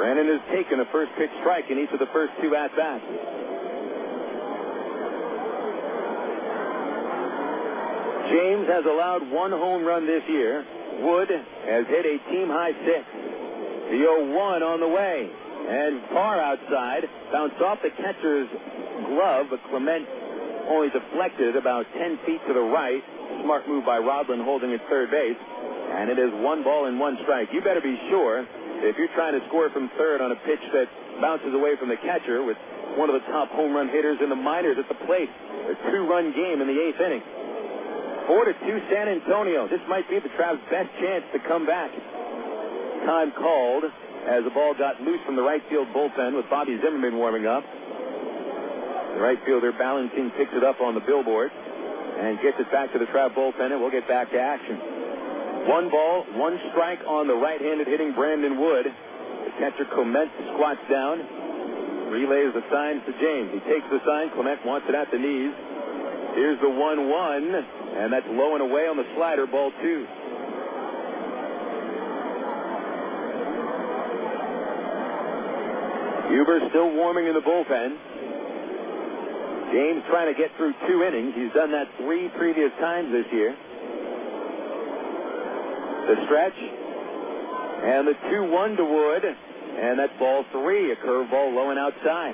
Brandon has taken a first pitch strike in each of the first 2 at-bats. James has allowed 1 home run this year. Wood has hit a team-high 6. The 0-1 on the way. And far outside, bounced off the catcher's glove, but Clement only deflected about 10 feet to the right. Smart move by Rodlin holding at third base. And it is 1 ball and 1 strike. You better be sure if you're trying to score from third on a pitch that bounces away from the catcher with one of the top home run hitters in the minors at the plate. A 2-run game in the 8th inning. 4-2 San Antonio. This might be the Travs' best chance to come back. Time called as the ball got loose from the right field bullpen with Bobby Zimmerman warming up. The right fielder Balentien picks it up on the billboard and gets it back to the Travs bullpen, and we'll get back to action. 1 ball, 1 strike on the right-handed hitting Brandon Wood. The catcher Clement squats down, relays the signs to James. He takes the sign. Clement wants it at the knees. Here's the 1-1, and that's low and away on the slider, ball 2. Huber still warming in the bullpen. James trying to get through 2 innings. He's done that 3 previous times this year. The stretch, and the 2-1 to Wood, and that's ball 3, a curveball low and outside.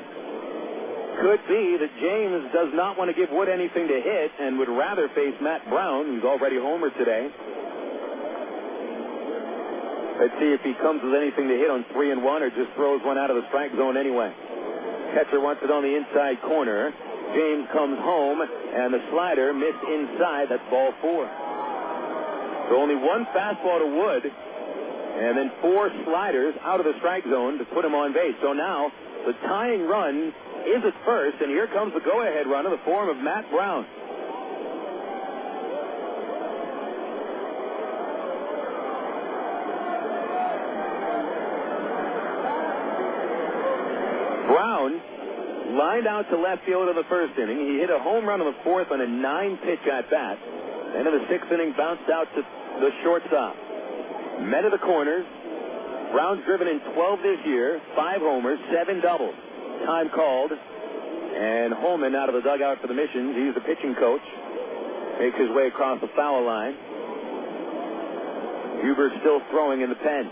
Could be that James does not want to give Wood anything to hit and would rather face Matt Brown, who's already homered today. Let's see if he comes with anything to hit on 3-1 or just throws one out of the strike zone anyway. Catcher wants it on the inside corner. James comes home, and the slider missed inside. That's ball 4. So only 1 fastball to Wood, and then 4 sliders out of the strike zone to put him on base. So now the tying run is at first, and here comes the go-ahead run in the form of Matt Brown. Brown lined out to left field in the first inning. He hit a home run in the 4th on a 9-pitch at-bat. End of the 6th inning, bounced out to the shortstop. Men of the corners. Brown's driven in 12 this year, 5 homers, 7 doubles. Time called, and Holman out of the dugout for the Missions. He's the pitching coach. Makes his way across the foul line. Huber still throwing in the pen.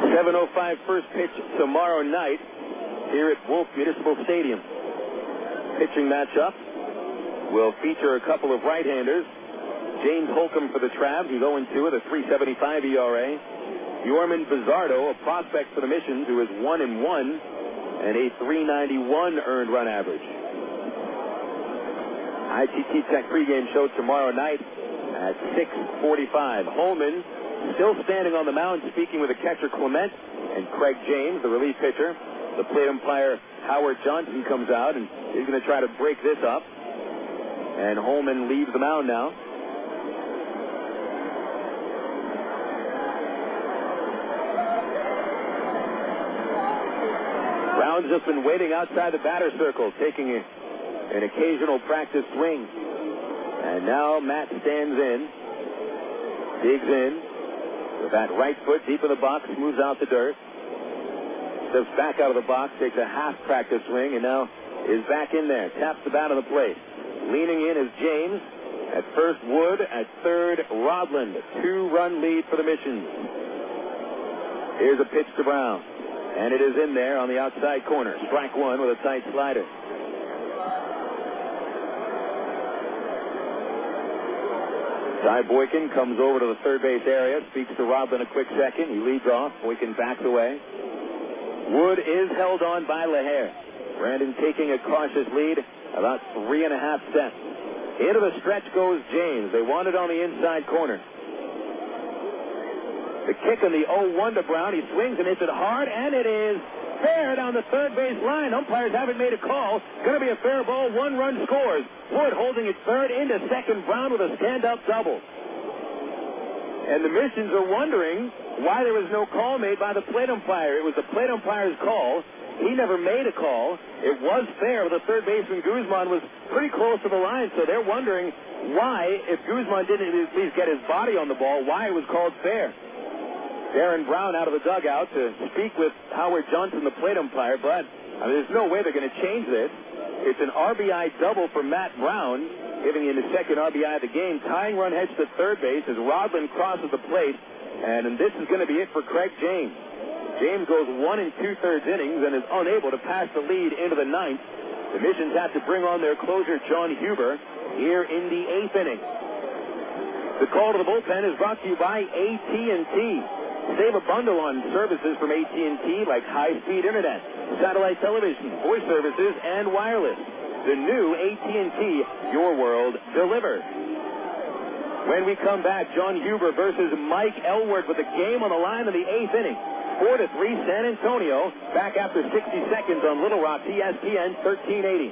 .7:05 first pitch tomorrow night here at Wolf Municipal Stadium. Pitching matchup will feature a couple of right-handers. James Holcomb for the Travs, who's 0-2 with a 3.75 ERA. Yorman Bizzardo, a prospect for the Missions, who is 1-1 and a 3.91 earned run average. ITT Tech pregame show tomorrow night at 6:45. Holman still standing on the mound, speaking with the catcher Clement and Craig James, the relief pitcher. The plate umpire Howard Johnson comes out, and he's going to try to break this up. And Holman leaves the mound now. Brown's just been waiting outside the batter circle, taking an occasional practice swing. And now Matt stands in, digs in, with that right foot deep in the box, moves out the dirt, steps back out of the box, takes a half practice swing, and now is back in there, taps the bat on the plate. Leaning in is James. At first, Wood. At third, Rodland. 2-run lead for the Missions. Here's a pitch to Brown. And it is in there on the outside corner. Strike 1 with a tight slider. Ty Boykin comes over to the third base area, speaks to Rodlin a quick second. He leads off. Boykin backs away. Wood is held on by LaHair. Brandon taking a cautious lead, about 3.5 steps. Into the stretch goes James. They want it on the inside corner. The kick on the 0-1 to Brown. He swings and hits it hard, and it is fair down the third base line. Umpires haven't made a call. Going to be a fair ball. 1 run scores. Wood holding it third into second. Brown with a stand-up double. And the Missions are wondering why there was no call made by the plate umpire. It was the plate umpire's call. He never made a call. It was fair. The third baseman, Guzmán, was pretty close to the line, so they're wondering why, if Guzmán didn't at least get his body on the ball, why it was called fair. Darren Brown out of the dugout to speak with Howard Johnson, the plate umpire, but there's no way they're going to change this. It's an RBI double for Matt Brown, giving him the second RBI of the game. Tying run heads to third base as Rodlin crosses the plate, and this is going to be it for Craig James. James goes 1 2/3 innings and is unable to pass the lead into the ninth. The Missions have to bring on their closer, Jon Huber, here in the 8th inning. The call to the bullpen is brought to you by AT&T. Save a bundle on services from AT&T like high-speed internet, satellite television, voice services, and wireless. The new AT&T, your world delivered. When we come back, Jon Huber versus Mike Elward with the game on the line in the 8th inning. 4-3 San Antonio. Back after 60 seconds on Little Rock, ESPN 1380.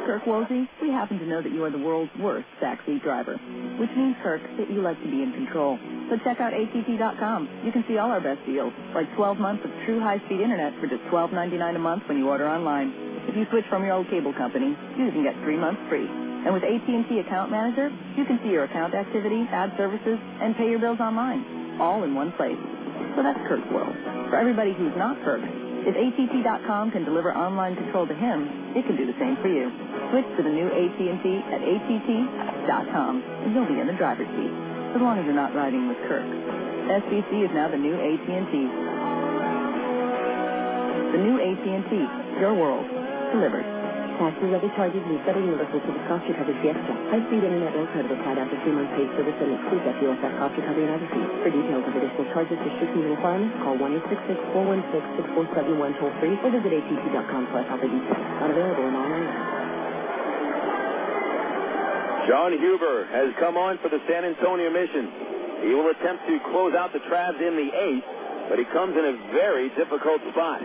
Kirk Woolsey, we happen to know that you are the world's worst backseat driver, which means, Kirk, that you like to be in control. So check out ATT.com. You can see all our best deals, like 12 months of true high-speed internet for just $12.99 a month when you order online. If you switch from your old cable company, you can get 3 months free. And with AT&T Account Manager, you can see your account activity, add services, and pay your bills online, all in one place. So that's Kirk's world. For everybody who's not Kirk, if ATT.com can deliver online control to him, it can do the same for you. Switch to the new AT&T at ATT.com, and you'll be in the driver's seat, as long as you're not riding with Kirk. SBC is now the new AT&T. The new AT&T, your world, delivered. Taxes, other charges, and federal universal service cost recovery extra. High-speed internet will credit applied after 3 months paid service and excludes FUSF cost recovery and other fees. For details of additional charges, restrictions, and requirements, call 1-866-416-6471 toll-free or visit att.com/offer details. Not available in all areas. Jon Huber has come on for the San Antonio Missions. He will attempt to close out the Travs in the 8th, but he comes in a very difficult spot.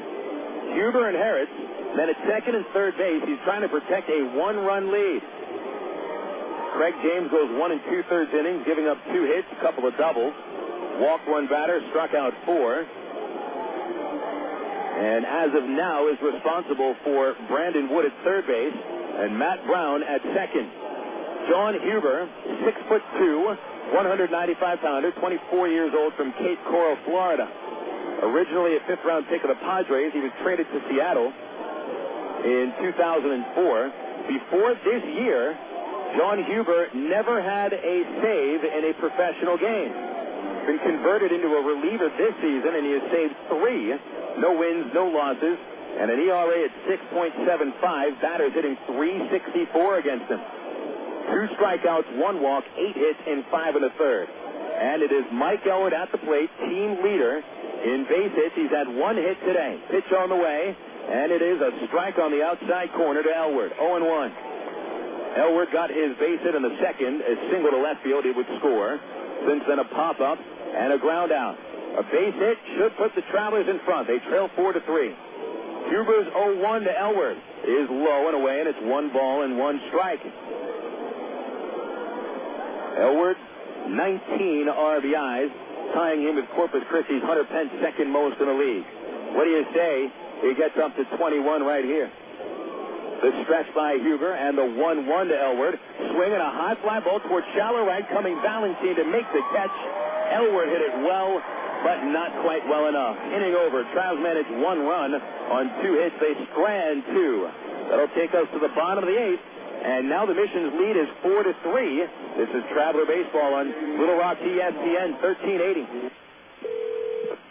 Huber and Harris, then at second and third base, he's trying to protect a 1-run lead. Craig James goes 1 2/3 innings, giving up 2 hits, a couple of doubles. Walked 1 batter, struck out 4. And as of now is responsible for Brandon Wood at third base and Matt Brown at second. Jon Huber, 6'2", 195-pounder, 24 years old, from Cape Coral, Florida. Originally a 5th-round pick of the Padres, he was traded to Seattle in 2004. Before this year, Jon Huber never had a save in a professional game. Been converted into a reliever this season, and he has saved 3. No wins, no losses, and an ERA at 6.75. Batters hitting .364 against him. 2 strikeouts, 1 walk, 8 hits in 5 1/3. And it is Mike Elward at the plate, team leader in base hits. He's had 1 hit today. Pitch on the way, and it is a strike on the outside corner to Elward. 0-1. Elward got his base hit in the second. A single to left field, he would score. Since then, a pop-up and a ground out. A base hit should put the Travelers in front. They trail 4-3. Huber's 0-1 to Elward is low and away, and it's 1 ball and 1 strike. Elward, 19 RBIs, tying him with Corpus Christi's Hunter Pence, second most in the league. What do you say? He gets up to 21 right here. The stretch by Huber and the 1-1 to Elward. Swinging a high fly ball towards shallow right, coming Balentien to make the catch. Elward hit it well, but not quite well enough. Inning over. Travs managed 1 run on 2 hits. They strand 2. That'll take us to the bottom of the 8th. And now the Missions lead is 4-3. This is Traveler Baseball on Little Rock ESPN 1380.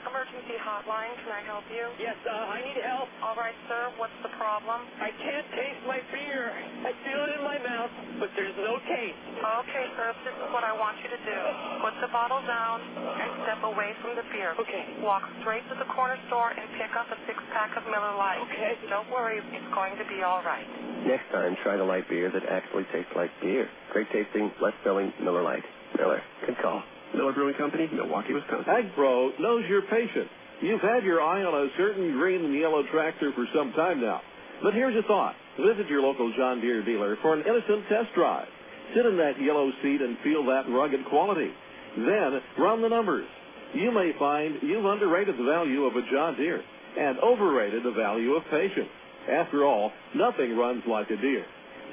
Emergency hotline. Can I help you? Yes, I need help. All right, sir. What's the problem? I can't taste my beer. I feel it in my mouth, but there's no taste. Okay, sir. This is what I want you to do. Put the bottle down and step away from the beer. Okay. Walk straight to the corner store and pick up a 6-pack of Miller Lite. Okay. Don't worry. It's going to be all right. Next time, try the light beer that actually tastes like beer. Great tasting, less filling Miller Lite. Miller. Good call. Miller Brewing Company, Milwaukee, Wisconsin. AgPro knows you're patient. You've had your eye on a certain green and yellow tractor for some time now. But here's a thought. Visit your local John Deere dealer for an innocent test drive. Sit in that yellow seat and feel that rugged quality. Then run the numbers. You may find you've underrated the value of a John Deere and overrated the value of patience. After all, nothing runs like a Deere.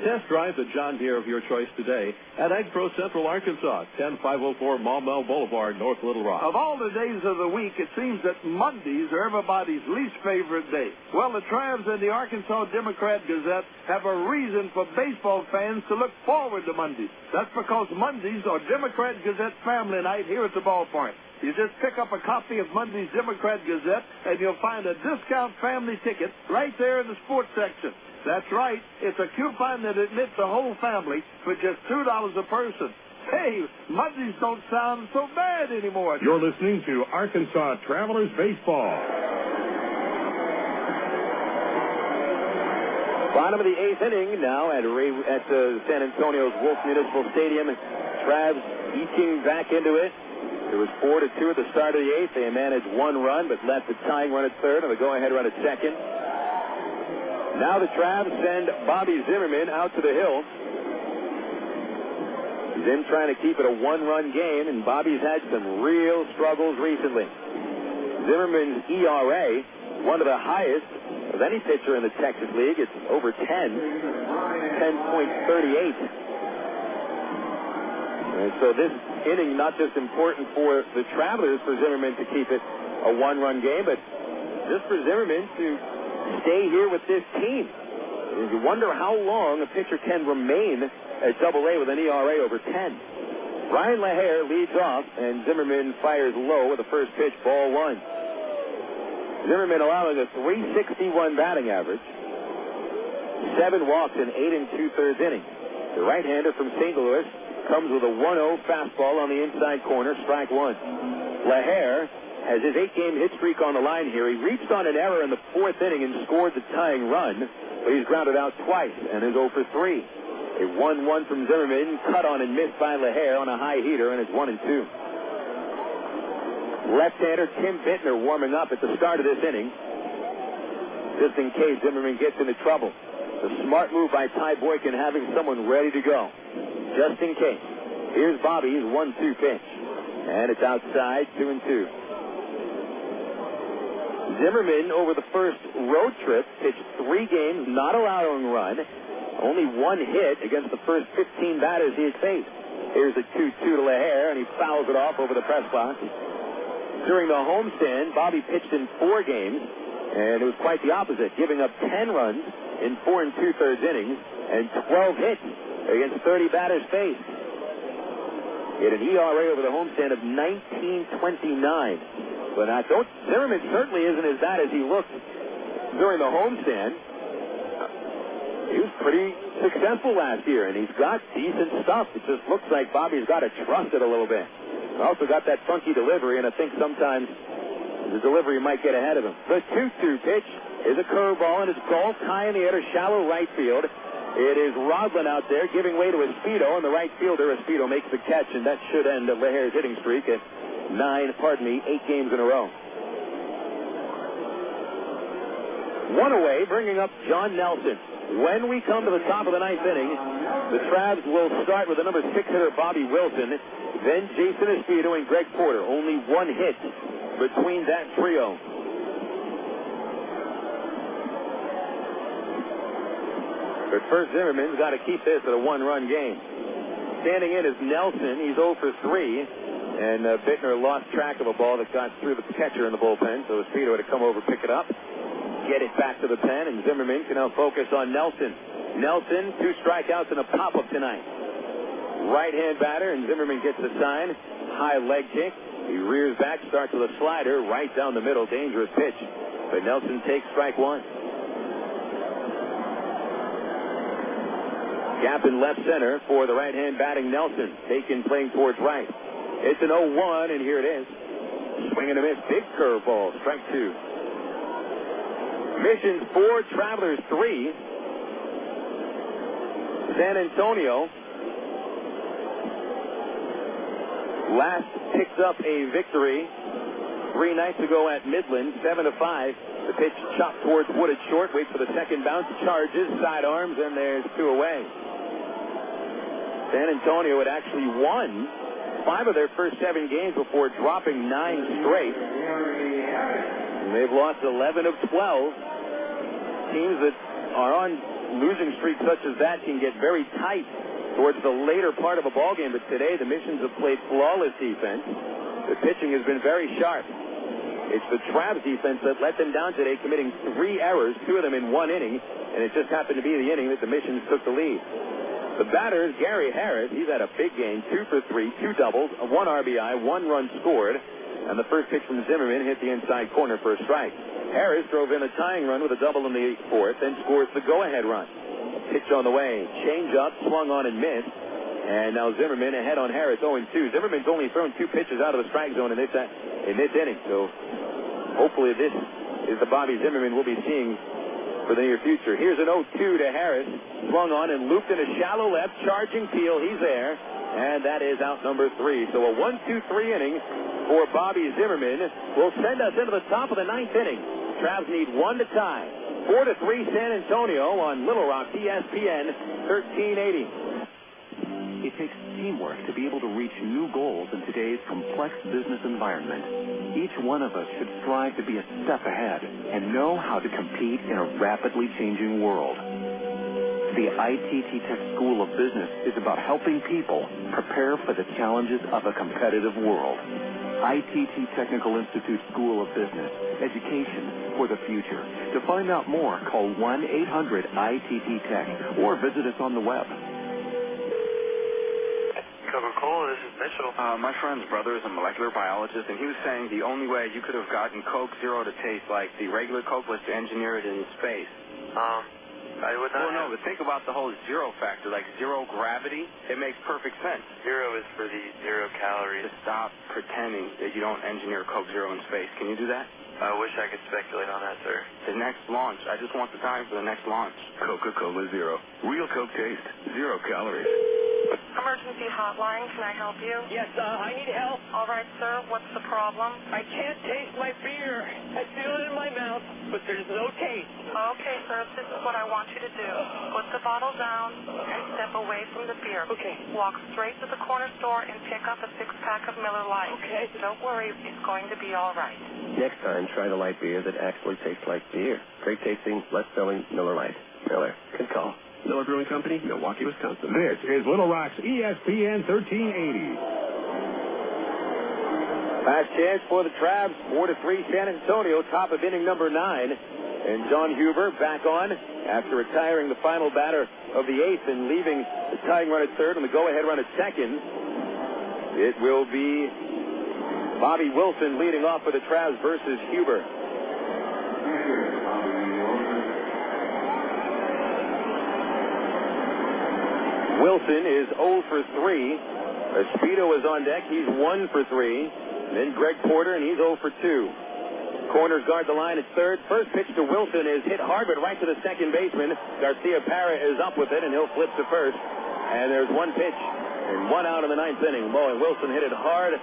Test drive the John Deere of your choice today at AgPro Central Arkansas, 10504 Maumelle Boulevard, North Little Rock. Of all the days of the week, it seems that Mondays are everybody's least favorite day. Well, the Travs and the Arkansas Democrat Gazette have a reason for baseball fans to look forward to Mondays. That's because Mondays are Democrat Gazette family night here at the ballpark. You just pick up a copy of Monday's Democrat Gazette, and you'll find a discount family ticket right there in the sports section. That's right. It's a coupon that admits the whole family for just $2 a person. Hey, Mondays don't sound so bad anymore. You're listening to Arkansas Travelers Baseball. Bottom of the 8th inning now at San Antonio's Wolf Municipal Stadium. Travs eking back into it. It was 4-2 at the start of the 8th. They managed 1 run, but left the tying run at third and the go-ahead run at second. Now the Travs send Bobby Zimmerman out to the hill. He's in trying to keep it a 1-run game, and Bobby's had some real struggles recently. Zimmerman's ERA, one of the highest of any pitcher in the Texas League. It's over 10, 10.38. And so this inning not just important for the Travelers for Zimmerman to keep it a 1-run game, but just for Zimmerman to stay here with this team. You wonder how long a pitcher can remain at Double-A with an ERA over 10. Bryan LaHair leads off, and Zimmerman fires low with the first pitch, ball 1. Zimmerman allowing a .361 batting average, 7 walks in 8 2/3 innings. The right-hander from St. Louis comes with a 1-0 fastball on the inside corner, strike 1. LaHair has his 8-game hit streak on the line here. He reached on an error in the 4th inning and scored the tying run, but he's grounded out twice and is 0 for 3. A 1-1 from Zimmerman, cut on and missed by LaHair on a high heater, and it's 1-2. Left-hander Tim Bittner warming up at the start of this inning, just in case Zimmerman gets into trouble. A smart move by Ty Boykin, having someone ready to go, just in case. Here's Bobby's 1-2 pitch, and it's outside, 2-2. Zimmerman, over the first road trip, pitched 3 games, not allowing a run, only 1 hit against the first 15 batters he had faced. Here's a 2-2 to LaHair, and he fouls it off over the press box. During the homestand, Bobby pitched in 4 games, and it was quite the opposite, giving up 10 runs in 4 2/3 innings and 12 hits against 30 batters faced. He had an ERA over the homestand of 19.29. But Zimmerman certainly isn't as bad as he looked during the homestand. He was pretty successful last year, and he's got decent stuff. It just looks like Bobby's got to trust it a little bit. Also got that funky delivery, and I think sometimes the delivery might get ahead of him. The 2-2 pitch is a curveball, and it's golfed high in the air to shallow right field. It is Rodlin out there giving way to Espedo, and the right fielder, Espedo, makes the catch, and that should end LaHair's hitting streak at 8 games in a row. 1 away, bringing up John Nelson. When we come to the top of the 9th inning, the Travs will start with the number 6 hitter, Bobby Wilson, then Jason Espedo and Greg Porter. Only 1 hit between that trio. But first, Zimmerman's got to keep this at a 1-run game. Standing in is Nelson. He's 0 for 3. And Bittner lost track of a ball that got through the catcher in the bullpen, so Espedo had to come over, pick it up, get it back to the pen, and Zimmerman can now focus on Nelson. Nelson, 2 strikeouts and a pop-up tonight. Right-hand batter, and Zimmerman gets the sign. High leg kick. He rears back, starts with a slider, right down the middle, dangerous pitch. But Nelson takes strike one. Gap in left center for the right-hand batting Nelson. Taken playing towards right. It's an 0-1, and here it is. Swing and a miss. Big curveball. Strike two. Missions 4, Travelers 3. San Antonio last picked up a victory 3 nights ago at Midland, 7-5. The pitch chopped towards Wooded short. Waits for the second bounce. Charges, sidearms, and there's 2 away. San Antonio had actually won 5 of their first 7 games before dropping 9 straight. And they've lost 11 of 12. Teams that are on losing streaks such as that can get very tight towards the later part of a ball game. But today the Missions have played flawless defense. The pitching has been very sharp. It's the Travs defense that let them down today, committing 3 errors, 2 of them in 1 inning, and it just happened to be the inning that the Missions took the lead. The batters, Gary Harris, he's had a big game, 2 for 3, 2 doubles, 1 RBI, 1 run scored, and the first pitch from Zimmerman hit the inside corner for a strike. Harris drove in a tying run with a double in the 4th, then scores the go-ahead run. Pitch on the way, change up, swung on and missed, and now Zimmerman ahead on Harris, 0-2. Zimmerman's only thrown 2 pitches out of the strike zone in this inning, so hopefully this is the Bobby Zimmerman we'll be seeing for the near future. Here's an 0-2 to Harris. Swung on and looped in a shallow left, charging Peel. He's there, and that is out number 3. So a 1-2-3 inning for Bobby Zimmerman will send us into the top of the 9th inning. Travs need 1 to tie. 4-3 San Antonio on Little Rock, ESPN 1380. It takes teamwork to be able to reach new goals in today's complex business environment. Each one of us should strive to be a step ahead and know how to compete in a rapidly changing world. The ITT Tech School of Business is about helping people prepare for the challenges of a competitive world. ITT Technical Institute School of Business, education for the future. To find out more, call 1-800-ITT-TECH or visit us on the web. Coca-Cola, this is Mitchell. My friend's brother is a molecular biologist, and he was saying the only way you could have gotten Coke Zero to taste like the regular Coke was to engineer it in space. I would not. Well, no, but think about the whole zero factor, like zero gravity. It makes perfect sense. 0 is for the 0 calories. To stop pretending that you don't engineer Coke Zero in space. Can you do that? I wish I could speculate on that, sir. The next launch. I just want the time for the next launch. Coca-Cola Zero. Real Coke taste. 0 calories. Emergency hotline, can I help you? Yes, I need help. All right, sir, what's the problem? I can't taste my beer. I feel it in my mouth, but there's no taste. Okay, sir, this is what I want you to do. Put the bottle down and step away from the beer. Okay. Walk straight to the corner store and pick up a 6-pack of Miller Lite. Okay. Don't worry, it's going to be all right. Next time, try the light beer that actually tastes like beer. Great tasting, less filling Miller Lite. Miller, good call. Miller Brewing Company, Milwaukee, Wisconsin. This is Little Rock's ESPN 1380. Last chance for the Travs, 4-3 San Antonio, top of inning number 9. And Jon Huber back on after retiring the final batter of the 8th and leaving the tying run at 3rd and the go-ahead run at 2nd. It will be Bobby Wilson leading off for the Travs versus Huber. Wilson is 0 for 3. Espino is on deck. He's 1 for 3. And then Greg Porter, and he's 0 for 2. Corners guard the line at 3rd. First pitch to Wilson is hit hard, but right to the second baseman. Garcia Parra is up with it, and he'll flip to first. And there's 1 pitch and 1 out in the 9th inning. Boy, Wilson hit it hard,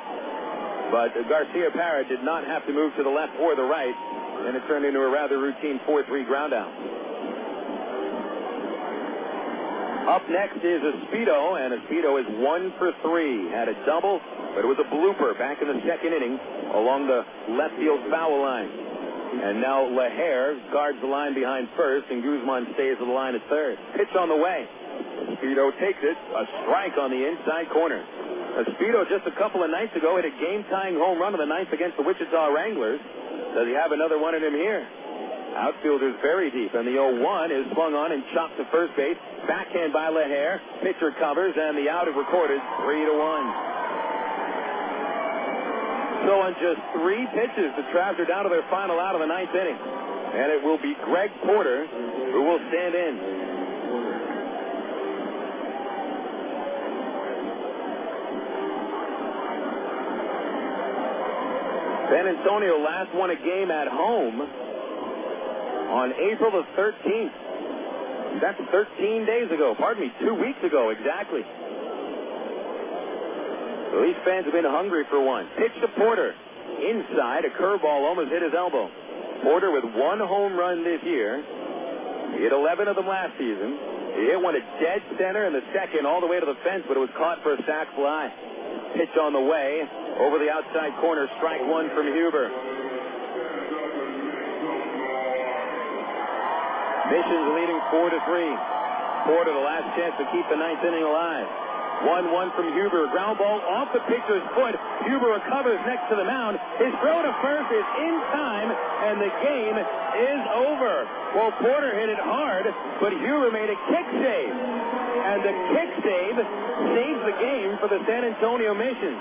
but Garcia Parra did not have to move to the left or the right, and it turned into a rather routine 4-3 ground out. Up next is Espino, and Espino is 1 for 3. Had a double, but it was a blooper back in the 2nd inning along the left field foul line. And now LaHair guards the line behind first, and Guzmán stays at the line at 3rd. Pitch on the way. Espino takes it. A strike on the inside corner. Espino just a couple of nights ago hit a game-tying home run in the 9th against the Wichita Wranglers. Does he have another one in him here? Outfielder's very deep, and the 0-1 is swung on and chopped to first base. Backhand by LaHair. Pitcher covers, and the out is recorded 3-1. So on just 3 pitches, the Travs are down to their final out of the 9th inning. And it will be Greg Porter who will stand in. San Antonio last won a game at home on April the 13th. That's 13 days ago. Pardon me, 2 weeks ago exactly. So these fans have been hungry for one. Pitch to Porter. Inside, a curveball almost hit his elbow. Porter with 1 home run this year. He hit 11 of them last season. He hit one at dead center in the second all the way to the fence, but it was caught for a sac fly. Pitch on the way. Over the outside corner, strike 1 from Huber. Missions leading 4-3. Porter, the last chance to keep the 9th inning alive. 1-1 from Huber. Ground ball off the pitcher's foot. Huber recovers next to the mound. His throw to first is in time, and the game is over. Well, Porter hit it hard, but Huber made a kick save. And the kick save saves the game for the San Antonio Missions.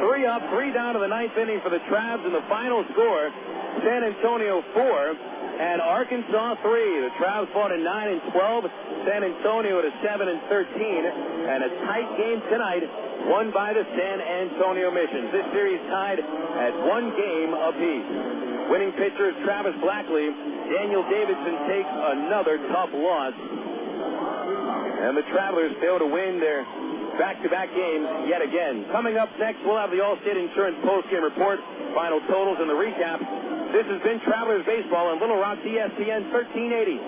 3 up, 3 down to the 9th inning for the Travs, and the final score, San Antonio 4 and Arkansas 3. The Travs fought at 9-12. San Antonio at a 7-13, and a tight game tonight, won by the San Antonio Missions. This series tied at 1 game apiece. Winning pitcher is Travis Blackley. Daniel Davidson takes another tough loss, and the Travelers fail to win their back-to-back games yet again. Coming up next, we'll have the Allstate Insurance postgame report, final totals, and the recap. This has been Travelers Baseball on Little Rock ESPN 1380.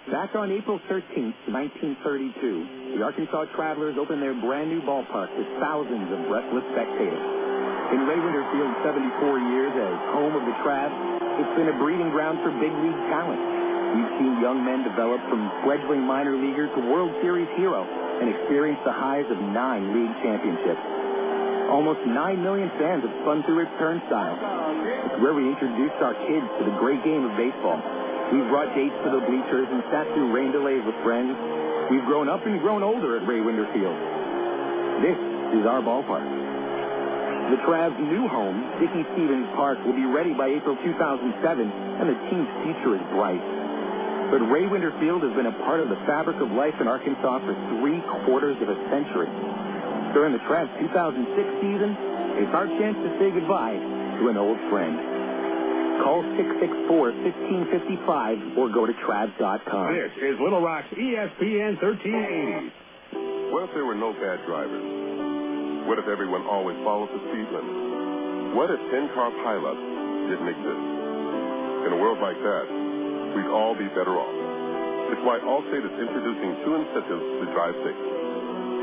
Back on April 13th, 1932, the Arkansas Travelers opened their brand-new ballpark with thousands of breathless spectators. In Ray Winter Field's 74 years as home of the Travs, it's been a breeding ground for big league talent. We've seen young men develop from fledgling minor leaguer to World Series hero and experience the highs of 9 league championships. Almost 9 million fans have spun through its turnstile. It's where we introduced our kids to the great game of baseball. We've brought dates to the bleachers and sat through rain delays with friends. We've grown up and grown older at Ray Winter Field. This is our ballpark. The Travs' new home, Dickey Stevens Park, will be ready by April 2007, and the team's future is bright. But Ray Winter Field has been a part of the fabric of life in Arkansas for 3/4 of a century. During the Travs' 2006 season, it's our chance to say goodbye to an old friend. Call 664-1555 or go to Travs.com. This is Little Rock's ESPN 1380. What if there were no bad drivers? What if everyone always followed the speed limit? What if 10-car pileups didn't exist? In a world like that, we'd all be better off. It's why Allstate is introducing 2 incentives to drive safe.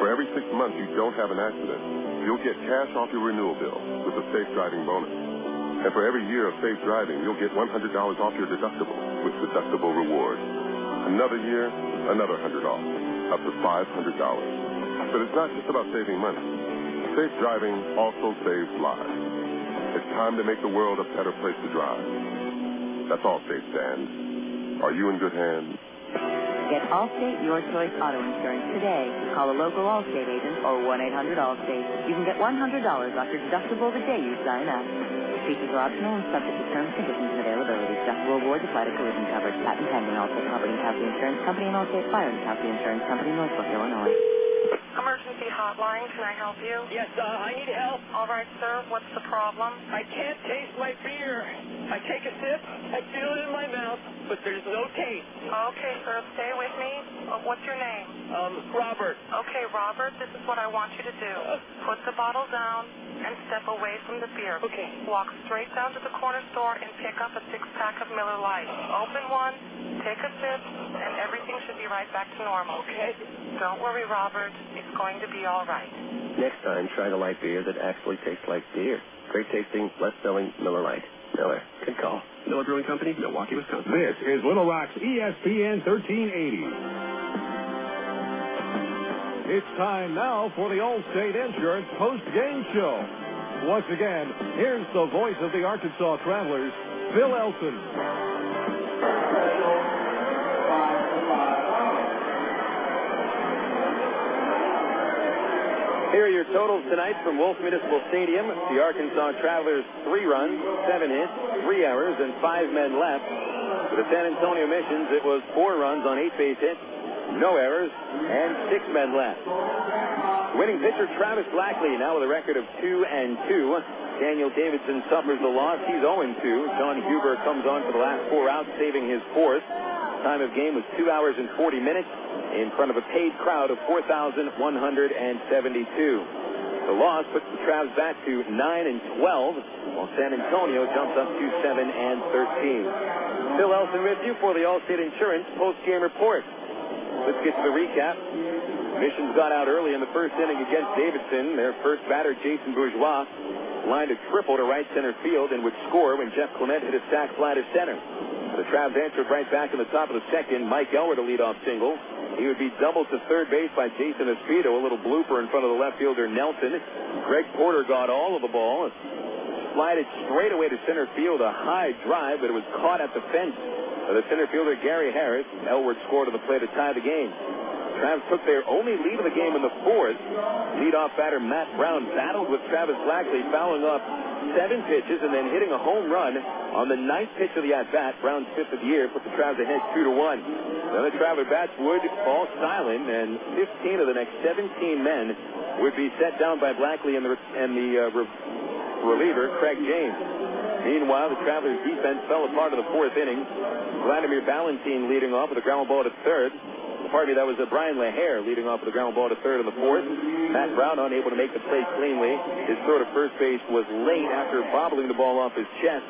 For every 6 months you don't have an accident, you'll get cash off your renewal bill with a safe driving bonus. And for every year of safe driving, you'll get $100 off your deductible with deductible rewards. Another year, another $100 off, up to $500. But it's not just about saving money. Safe driving also saves lives. It's time to make the world a better place to drive. That's Allstate stands. Are you in good hands? Get Allstate Your Choice Auto Insurance today. Call a local Allstate agent or 1-800-ALLSTATE. You can get $100 off your deductible the day you sign up. Features are optional and subject to terms, conditions, and availability. Deductible awards apply to collision coverage. Patent pending. Allstate Property and Casualty Insurance Company and Allstate Fire and Casualty Insurance Company, Northbrook, Illinois. Emergency hotline, can I help you? Yes, I need help. All right, sir, what's the problem? I can't taste my beer. I take a sip, I feel it in my mouth, but there's no taste. Okay, sir, stay with me. What's your name? Robert. Okay, Robert, this is what I want you to do. Put the bottle down and step away from the beer. Okay. Walk straight down to the corner store and pick up a 6-pack of Miller Lite. Open one, take a sip, and everything should be right back to normal. Okay. Don't worry, Robert. It's going to be all right. Next time, try the light beer that actually tastes like beer. Great tasting, less selling Miller Lite. Miller. Good call. Miller Brewing Company, Milwaukee, Wisconsin. This is Little Rock's ESPN 1380. It's time now for the Allstate Insurance post-game show. Once again, here's the voice of the Arkansas Travelers, Bill Elson. Here are your totals tonight from Wolf Municipal Stadium. The Arkansas Travelers, 3 runs, 7 hits, 3 errors, and 5 men left. For the San Antonio Missions, it was 4 runs on 8 base hits, no errors, and 6 men left. Winning pitcher Travis Blackley now with a record of 2-2. Daniel Davidson suffers the loss. He's 0-2. Jon Huber comes on for the last 4 outs, saving his 4th. Time of game was 2 hours and 40 minutes in front of a paid crowd of 4,172. The loss puts the Travs back to 9-12, while San Antonio jumps up to 7-13. Phil Elson with you for the Allstate Insurance post-game report. Let's get to the recap. Missions got out early in the first inning against Davidson. Their first batter, Jason Bourgeois, lined a triple to right center field and would score when Jeff Clement hit a sac fly to center. The Travs answered right back in the top of the second. Mike Elward, a leadoff single. He would be doubled to third base by Jason Espedo, a little blooper in front of the left fielder Nelson. Greg Porter got all of the ball, slided straight away to center field, a high drive, but it was caught at the fence by the center fielder Gary Harris. Elward scored on the play to tie the game. Travs took their only lead of the game in the 4th. Leadoff batter Matt Brown battled with Travis Blackley, fouling off 7 pitches and then hitting a home run on the 9th pitch of the at-bat. Brown's 5th of the year put the Travs ahead 2-1. Then the Travers bats would fall silent, and 15 of the next 17 men would be set down by Blackley and the reliever, Craig James. Meanwhile, the Travelers' defense fell apart in the 4th inning. Wladimir Balentien leading off with a ground ball to third. Pardon me, that was Bryan LaHair leading off with a ground ball to third in the 4th. Matt Brown unable to make the play cleanly. His throw to first base was late after bobbling the ball off his chest.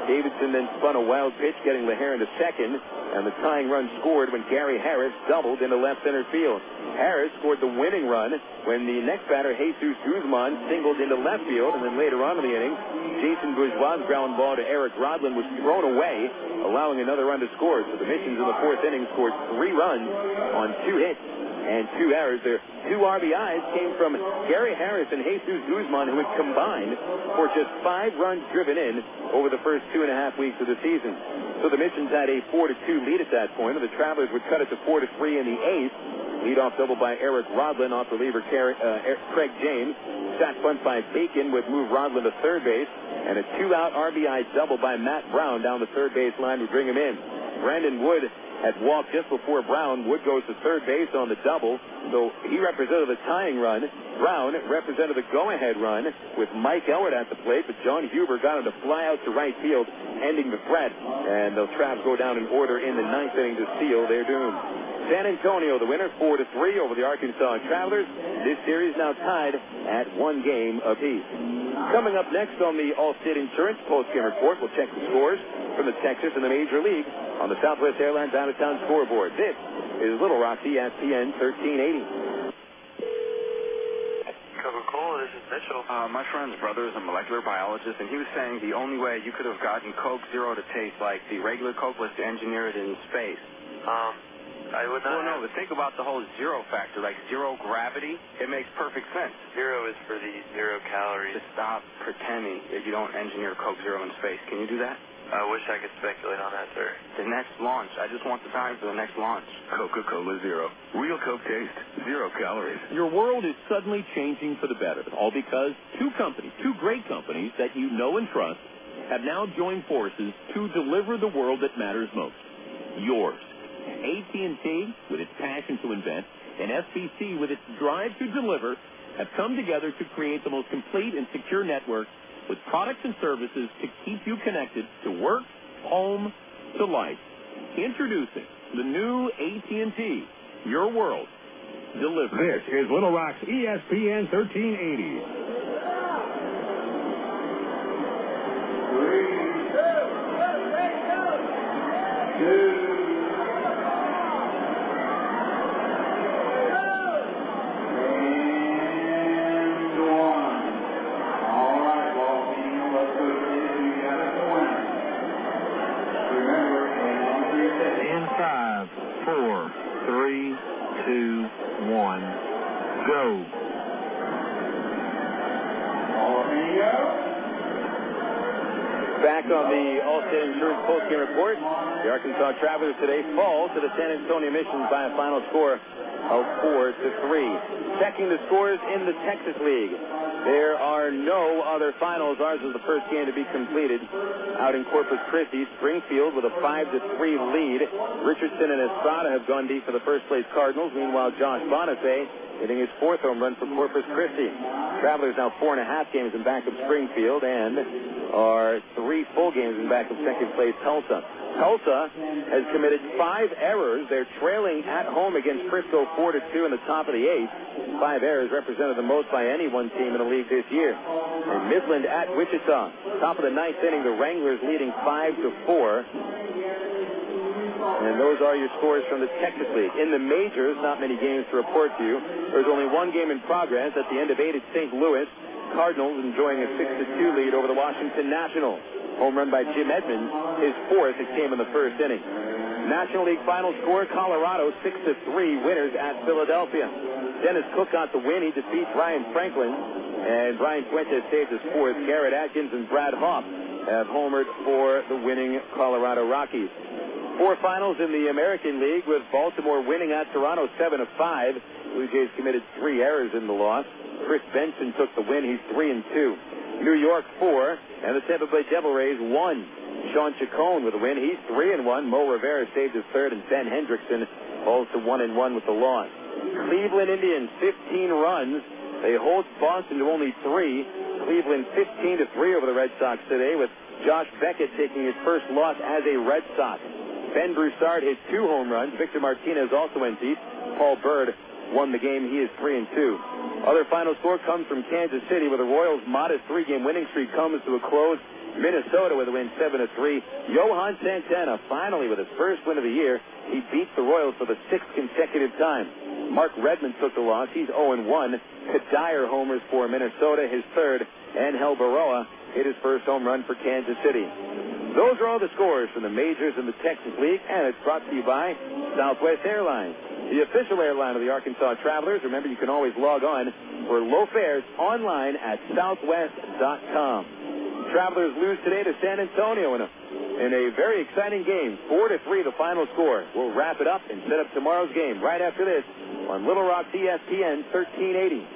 Davidson then spun a wild pitch, getting LaHair into second, and the tying run scored when Gary Harris doubled into left center field. Harris scored the winning run when the next batter, Jesús Guzmán, singled into left field, and then later on in the inning, Jason Bourgeois' ground ball to Eric Rodlin was thrown away, allowing another run to score. So the Missions in the 4th inning scored 3 runs on 2 hits and 2 errors. Their 2 RBIs came from Gary Harris and Jesús Guzmán, who had combined for just 5 runs driven in over the first 2.5 weeks of the season. So the Missions had a 4-2 lead at that point, and the Travelers would cut it to 4-3 in the 8th. Leadoff double by Eric Rodlin off reliever Craig James. Sac bunt by Bacon would move Rodlin to third base, and a 2-out RBI double by Matt Brown down the third base line would bring him in. Brandon Wood had walked just before Brown. Wood goes to third base on the double, so he represented the tying run. Brown represented the go-ahead run with Mike Elward at the plate, but Jon Huber got him to fly out to right field, ending the threat, and the Travs go down in order in the 9th inning to seal their doom. San Antonio, the winner, 4-3 over the Arkansas Travelers. This series now tied at 1 game apiece. Coming up next on the Allstate Insurance postgame report, we'll check the scores from the Texas and the Major League on the Southwest Airlines out-of-town scoreboard. This is Little Rock ESPN 1380. Coca-Cola, this is Mitchell. My friend's brother is a molecular biologist, and he was saying the only way you could have gotten Coke Zero to taste like the regular Coke was to engineer it in space. I would not. Well, no, but think about the whole zero factor, like zero gravity. It makes perfect sense. 0 is for the 0 calories. Just stop pretending that you don't engineer Coke Zero in space. Can you do that? I wish I could speculate on that, sir. The next launch. I just want the time for the next launch. Coca-Cola Zero. Real Coke taste. 0 calories. Your world is suddenly changing for the better, all because 2 great companies that you know and trust, have now joined forces to deliver the world that matters most. Yours. AT&T, with its passion to invent, and SBC, with its drive to deliver, have come together to create the most complete and secure network with products and services to keep you connected to work, home, to life. Introducing the new AT&T, your world, delivered. This is Little Rock's ESPN 1380. Back on the Allstate Insurance postgame report, the Arkansas Travelers today fall to the San Antonio Missions by a final score of 4-3. Checking the scores in the Texas League. There are no other finals. Ours is the first game to be completed out in Corpus Christi. Springfield with a 5-3 lead. Richardson and Estrada have gone deep for the first-place Cardinals. Meanwhile, Josh Bonifay hitting his 4th home run for Corpus Christi. Travelers now 4.5 games in back of Springfield and are 3 full games in back of second-place Tulsa. Tulsa has committed 5 errors. They're trailing at home against Frisco 4-2 in the top of the 8th. 5 errors represented the most by any one team in the league this year. And Midland at Wichita. Top of the 9th inning, the Wranglers leading 5-4. And those are your scores from the Texas League. In the majors, not many games to report to you. There's only one game in progress at the end of 8 at St. Louis. Cardinals enjoying a 6-2 lead over the Washington Nationals. Home run by Jim Edmonds, his 4th. It came in the first inning. National League final score, Colorado 6-3 winners at Philadelphia. Dennis Cook got the win. He defeats Ryan Franklin. And Brian Fuentes saves his 4th. Garrett Atkins and Brad Hoff have homered for the winning Colorado Rockies. 4 finals in the American League with Baltimore winning at Toronto 7-5. Blue Jays committed 3 errors in the loss. Chris Benson took the win. He's 3-2. New York 4, and the Tampa Bay Devil Rays 1. Sean Chacon with a win. He's 3-1. Mo Rivera saved his 3rd, and Ben Hendrickson falls to 1-1 with the loss. Cleveland Indians 15 runs. They hold Boston to only 3. Cleveland 15-3 over the Red Sox today, with Josh Beckett taking his first loss as a Red Sox. Ben Broussard hit 2 home runs. Victor Martinez also went deep. Paul Bird won the game. He is 3-2. Other final score comes from Kansas City, where the Royals' modest 3-game winning streak comes to a close. Minnesota with a win 7-3. Johan Santana finally with his first win of the year. He beats the Royals for the 6th consecutive time. Mark Redmond took the loss. He's 0-1. Kadire homers for Minnesota, his 3rd. Angel Baroa hit his first home run for Kansas City. Those are all the scores from the majors in the Texas League, and it's brought to you by Southwest Airlines, the official airline of the Arkansas Travelers. Remember, you can always log on for low fares online at southwest.com. Travelers lose today to San Antonio in a very exciting game. 4-3 the final score. We'll wrap it up and set up tomorrow's game right after this on Little Rock's ESPN 1380.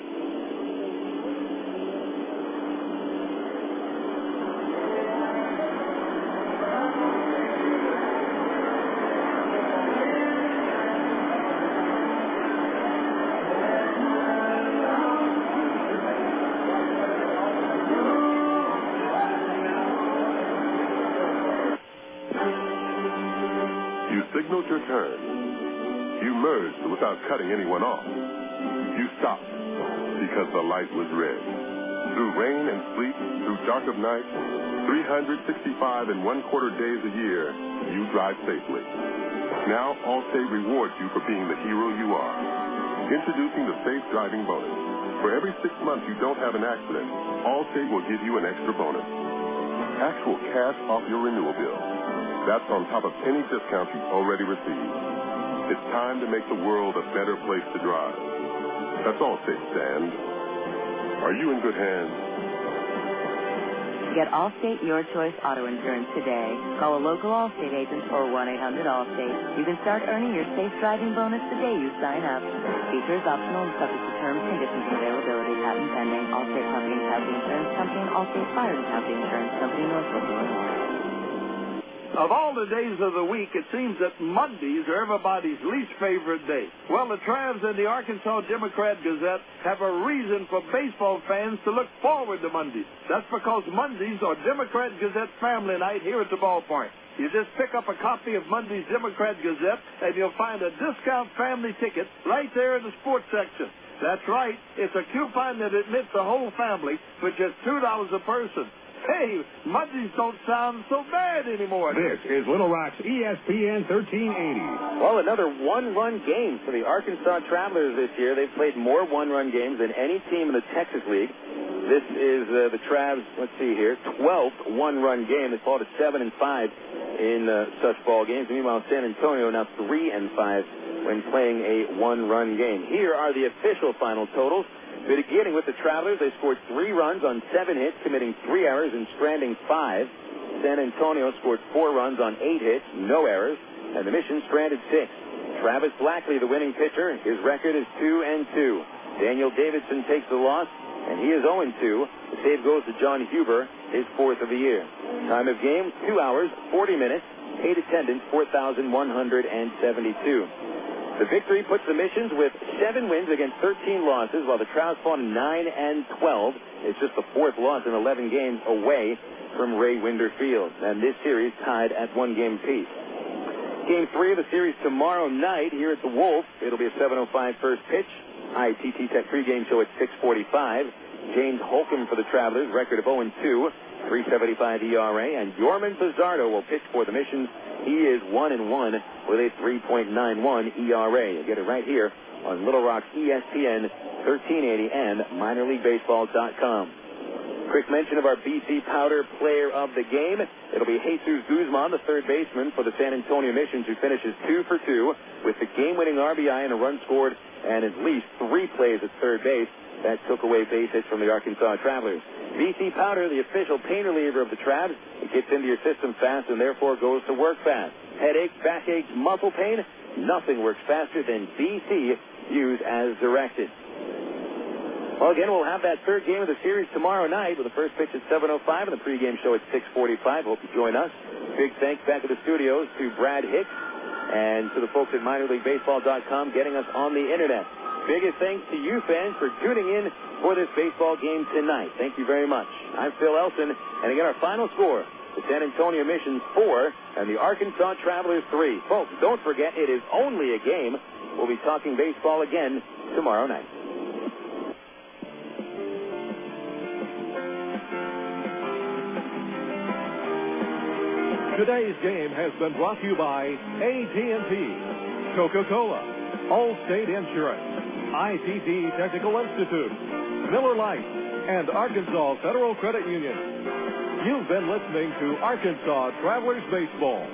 Signaled your turn. You merged without cutting anyone off. You stopped because the light was red. Through rain and sleet, through dark of night, 365 and 1/4 days a year, you drive safely. Now, Allstate rewards you for being the hero you are. Introducing the Safe Driving Bonus. For every 6 months you don't have an accident, Allstate will give you an extra bonus. Actual cash off your renewal bill. That's on top of any discounts you've already received. It's time to make the world a better place to drive. That's Allstate, Stan. Are you in good hands? Get Allstate Your Choice Auto Insurance today. Call a local Allstate agent or 1-800-ALLSTATE. You can start earning your safe driving bonus the day you sign up. Features optional and subject to terms, conditions, and availability. Patent pending. Allstate Property and Casualty Insurance Company and Allstate Fire and Casualty Insurance Company, Northwood, Illinois. Of all the days of the week, it seems that Mondays are everybody's least favorite day. Well, the Travs and the Arkansas Democrat-Gazette have a reason for baseball fans to look forward to Mondays. That's because Mondays are Democrat-Gazette family night here at the ballpark. You just pick up a copy of Monday's Democrat-Gazette, and you'll find a discount family ticket right there in the sports section. That's right. It's a coupon that admits the whole family for just $2 a person. Hey, Mondays don't sound so bad anymore. This is Little Rock's ESPN 1380. Well, another one-run game for the Arkansas Travelers this year. They've played more one-run games than any team in the Texas League. This is the Travs, let's see here, 12th one-run game. They fall to 7-5 in such ball games. Meanwhile, San Antonio now 3-5 when playing a one-run game. Here are the official final totals. Beginning with the Travelers, they scored 3 runs on 7 hits, committing 3 errors and stranding 5. San Antonio scored 4 runs on 8 hits, no errors, and the Mission stranded 6. Travis Blackley, the winning pitcher. His record is 2-2. Daniel Davidson takes the loss, and he is 0-2. The save goes to Jon Huber, his 4th of the year. Time of game, 2 hours, 40 minutes. Paid attendance, 4,172. The victory puts the Missions with 7 wins against 13 losses, while the Trouts fall 9-12. It's just the 4th loss in 11 games away from Ray Winder Field. And this series tied at 1 game apiece. Game 3 of the series tomorrow night here at the Wolf. It'll be a 7:05 first pitch. ITT Tech pregame show at 6:45. James Holcomb for the Travelers, record of 0-2, 3.75 ERA, and Yorman Pizzardo will pitch for the Missions. He is 1-1 with a 3.91 ERA. You get it right here on Little Rock's ESPN 1380 and minorleaguebaseball.com. Quick mention of our BC Powder player of the game. It'll be Jesús Guzmán, the third baseman for the San Antonio Missions, who finishes 2 for 2 with the game-winning RBI and a run scored and at least 3 plays at third base. That took away base hits from the Arkansas Travelers. BC Powder, the official pain reliever of the Travs, it gets into your system fast and therefore goes to work fast. Headaches, backaches, muscle pain, nothing works faster than BC. Use as directed. Well, again, we'll have that third game of the series tomorrow night with the first pitch at 7:05 and the pregame show at 6:45. Hope you join us. Big thanks back to the studios to Brad Hicks and to the folks at minorleaguebaseball.com getting us on the internet. Biggest thanks to you fans for tuning in for this baseball game tonight. Thank you very much. I'm Phil Elson, and again, our final score, the San Antonio Missions 4 and the Arkansas Travelers 3. Folks, don't forget, it is only a game. We'll be talking baseball again tomorrow night. Today's game has been brought to you by AT&T, Coca-Cola, Allstate Insurance, ITT Technical Institute, Miller Lite, and Arkansas Federal Credit Union. You've been listening to Arkansas Travelers Baseball.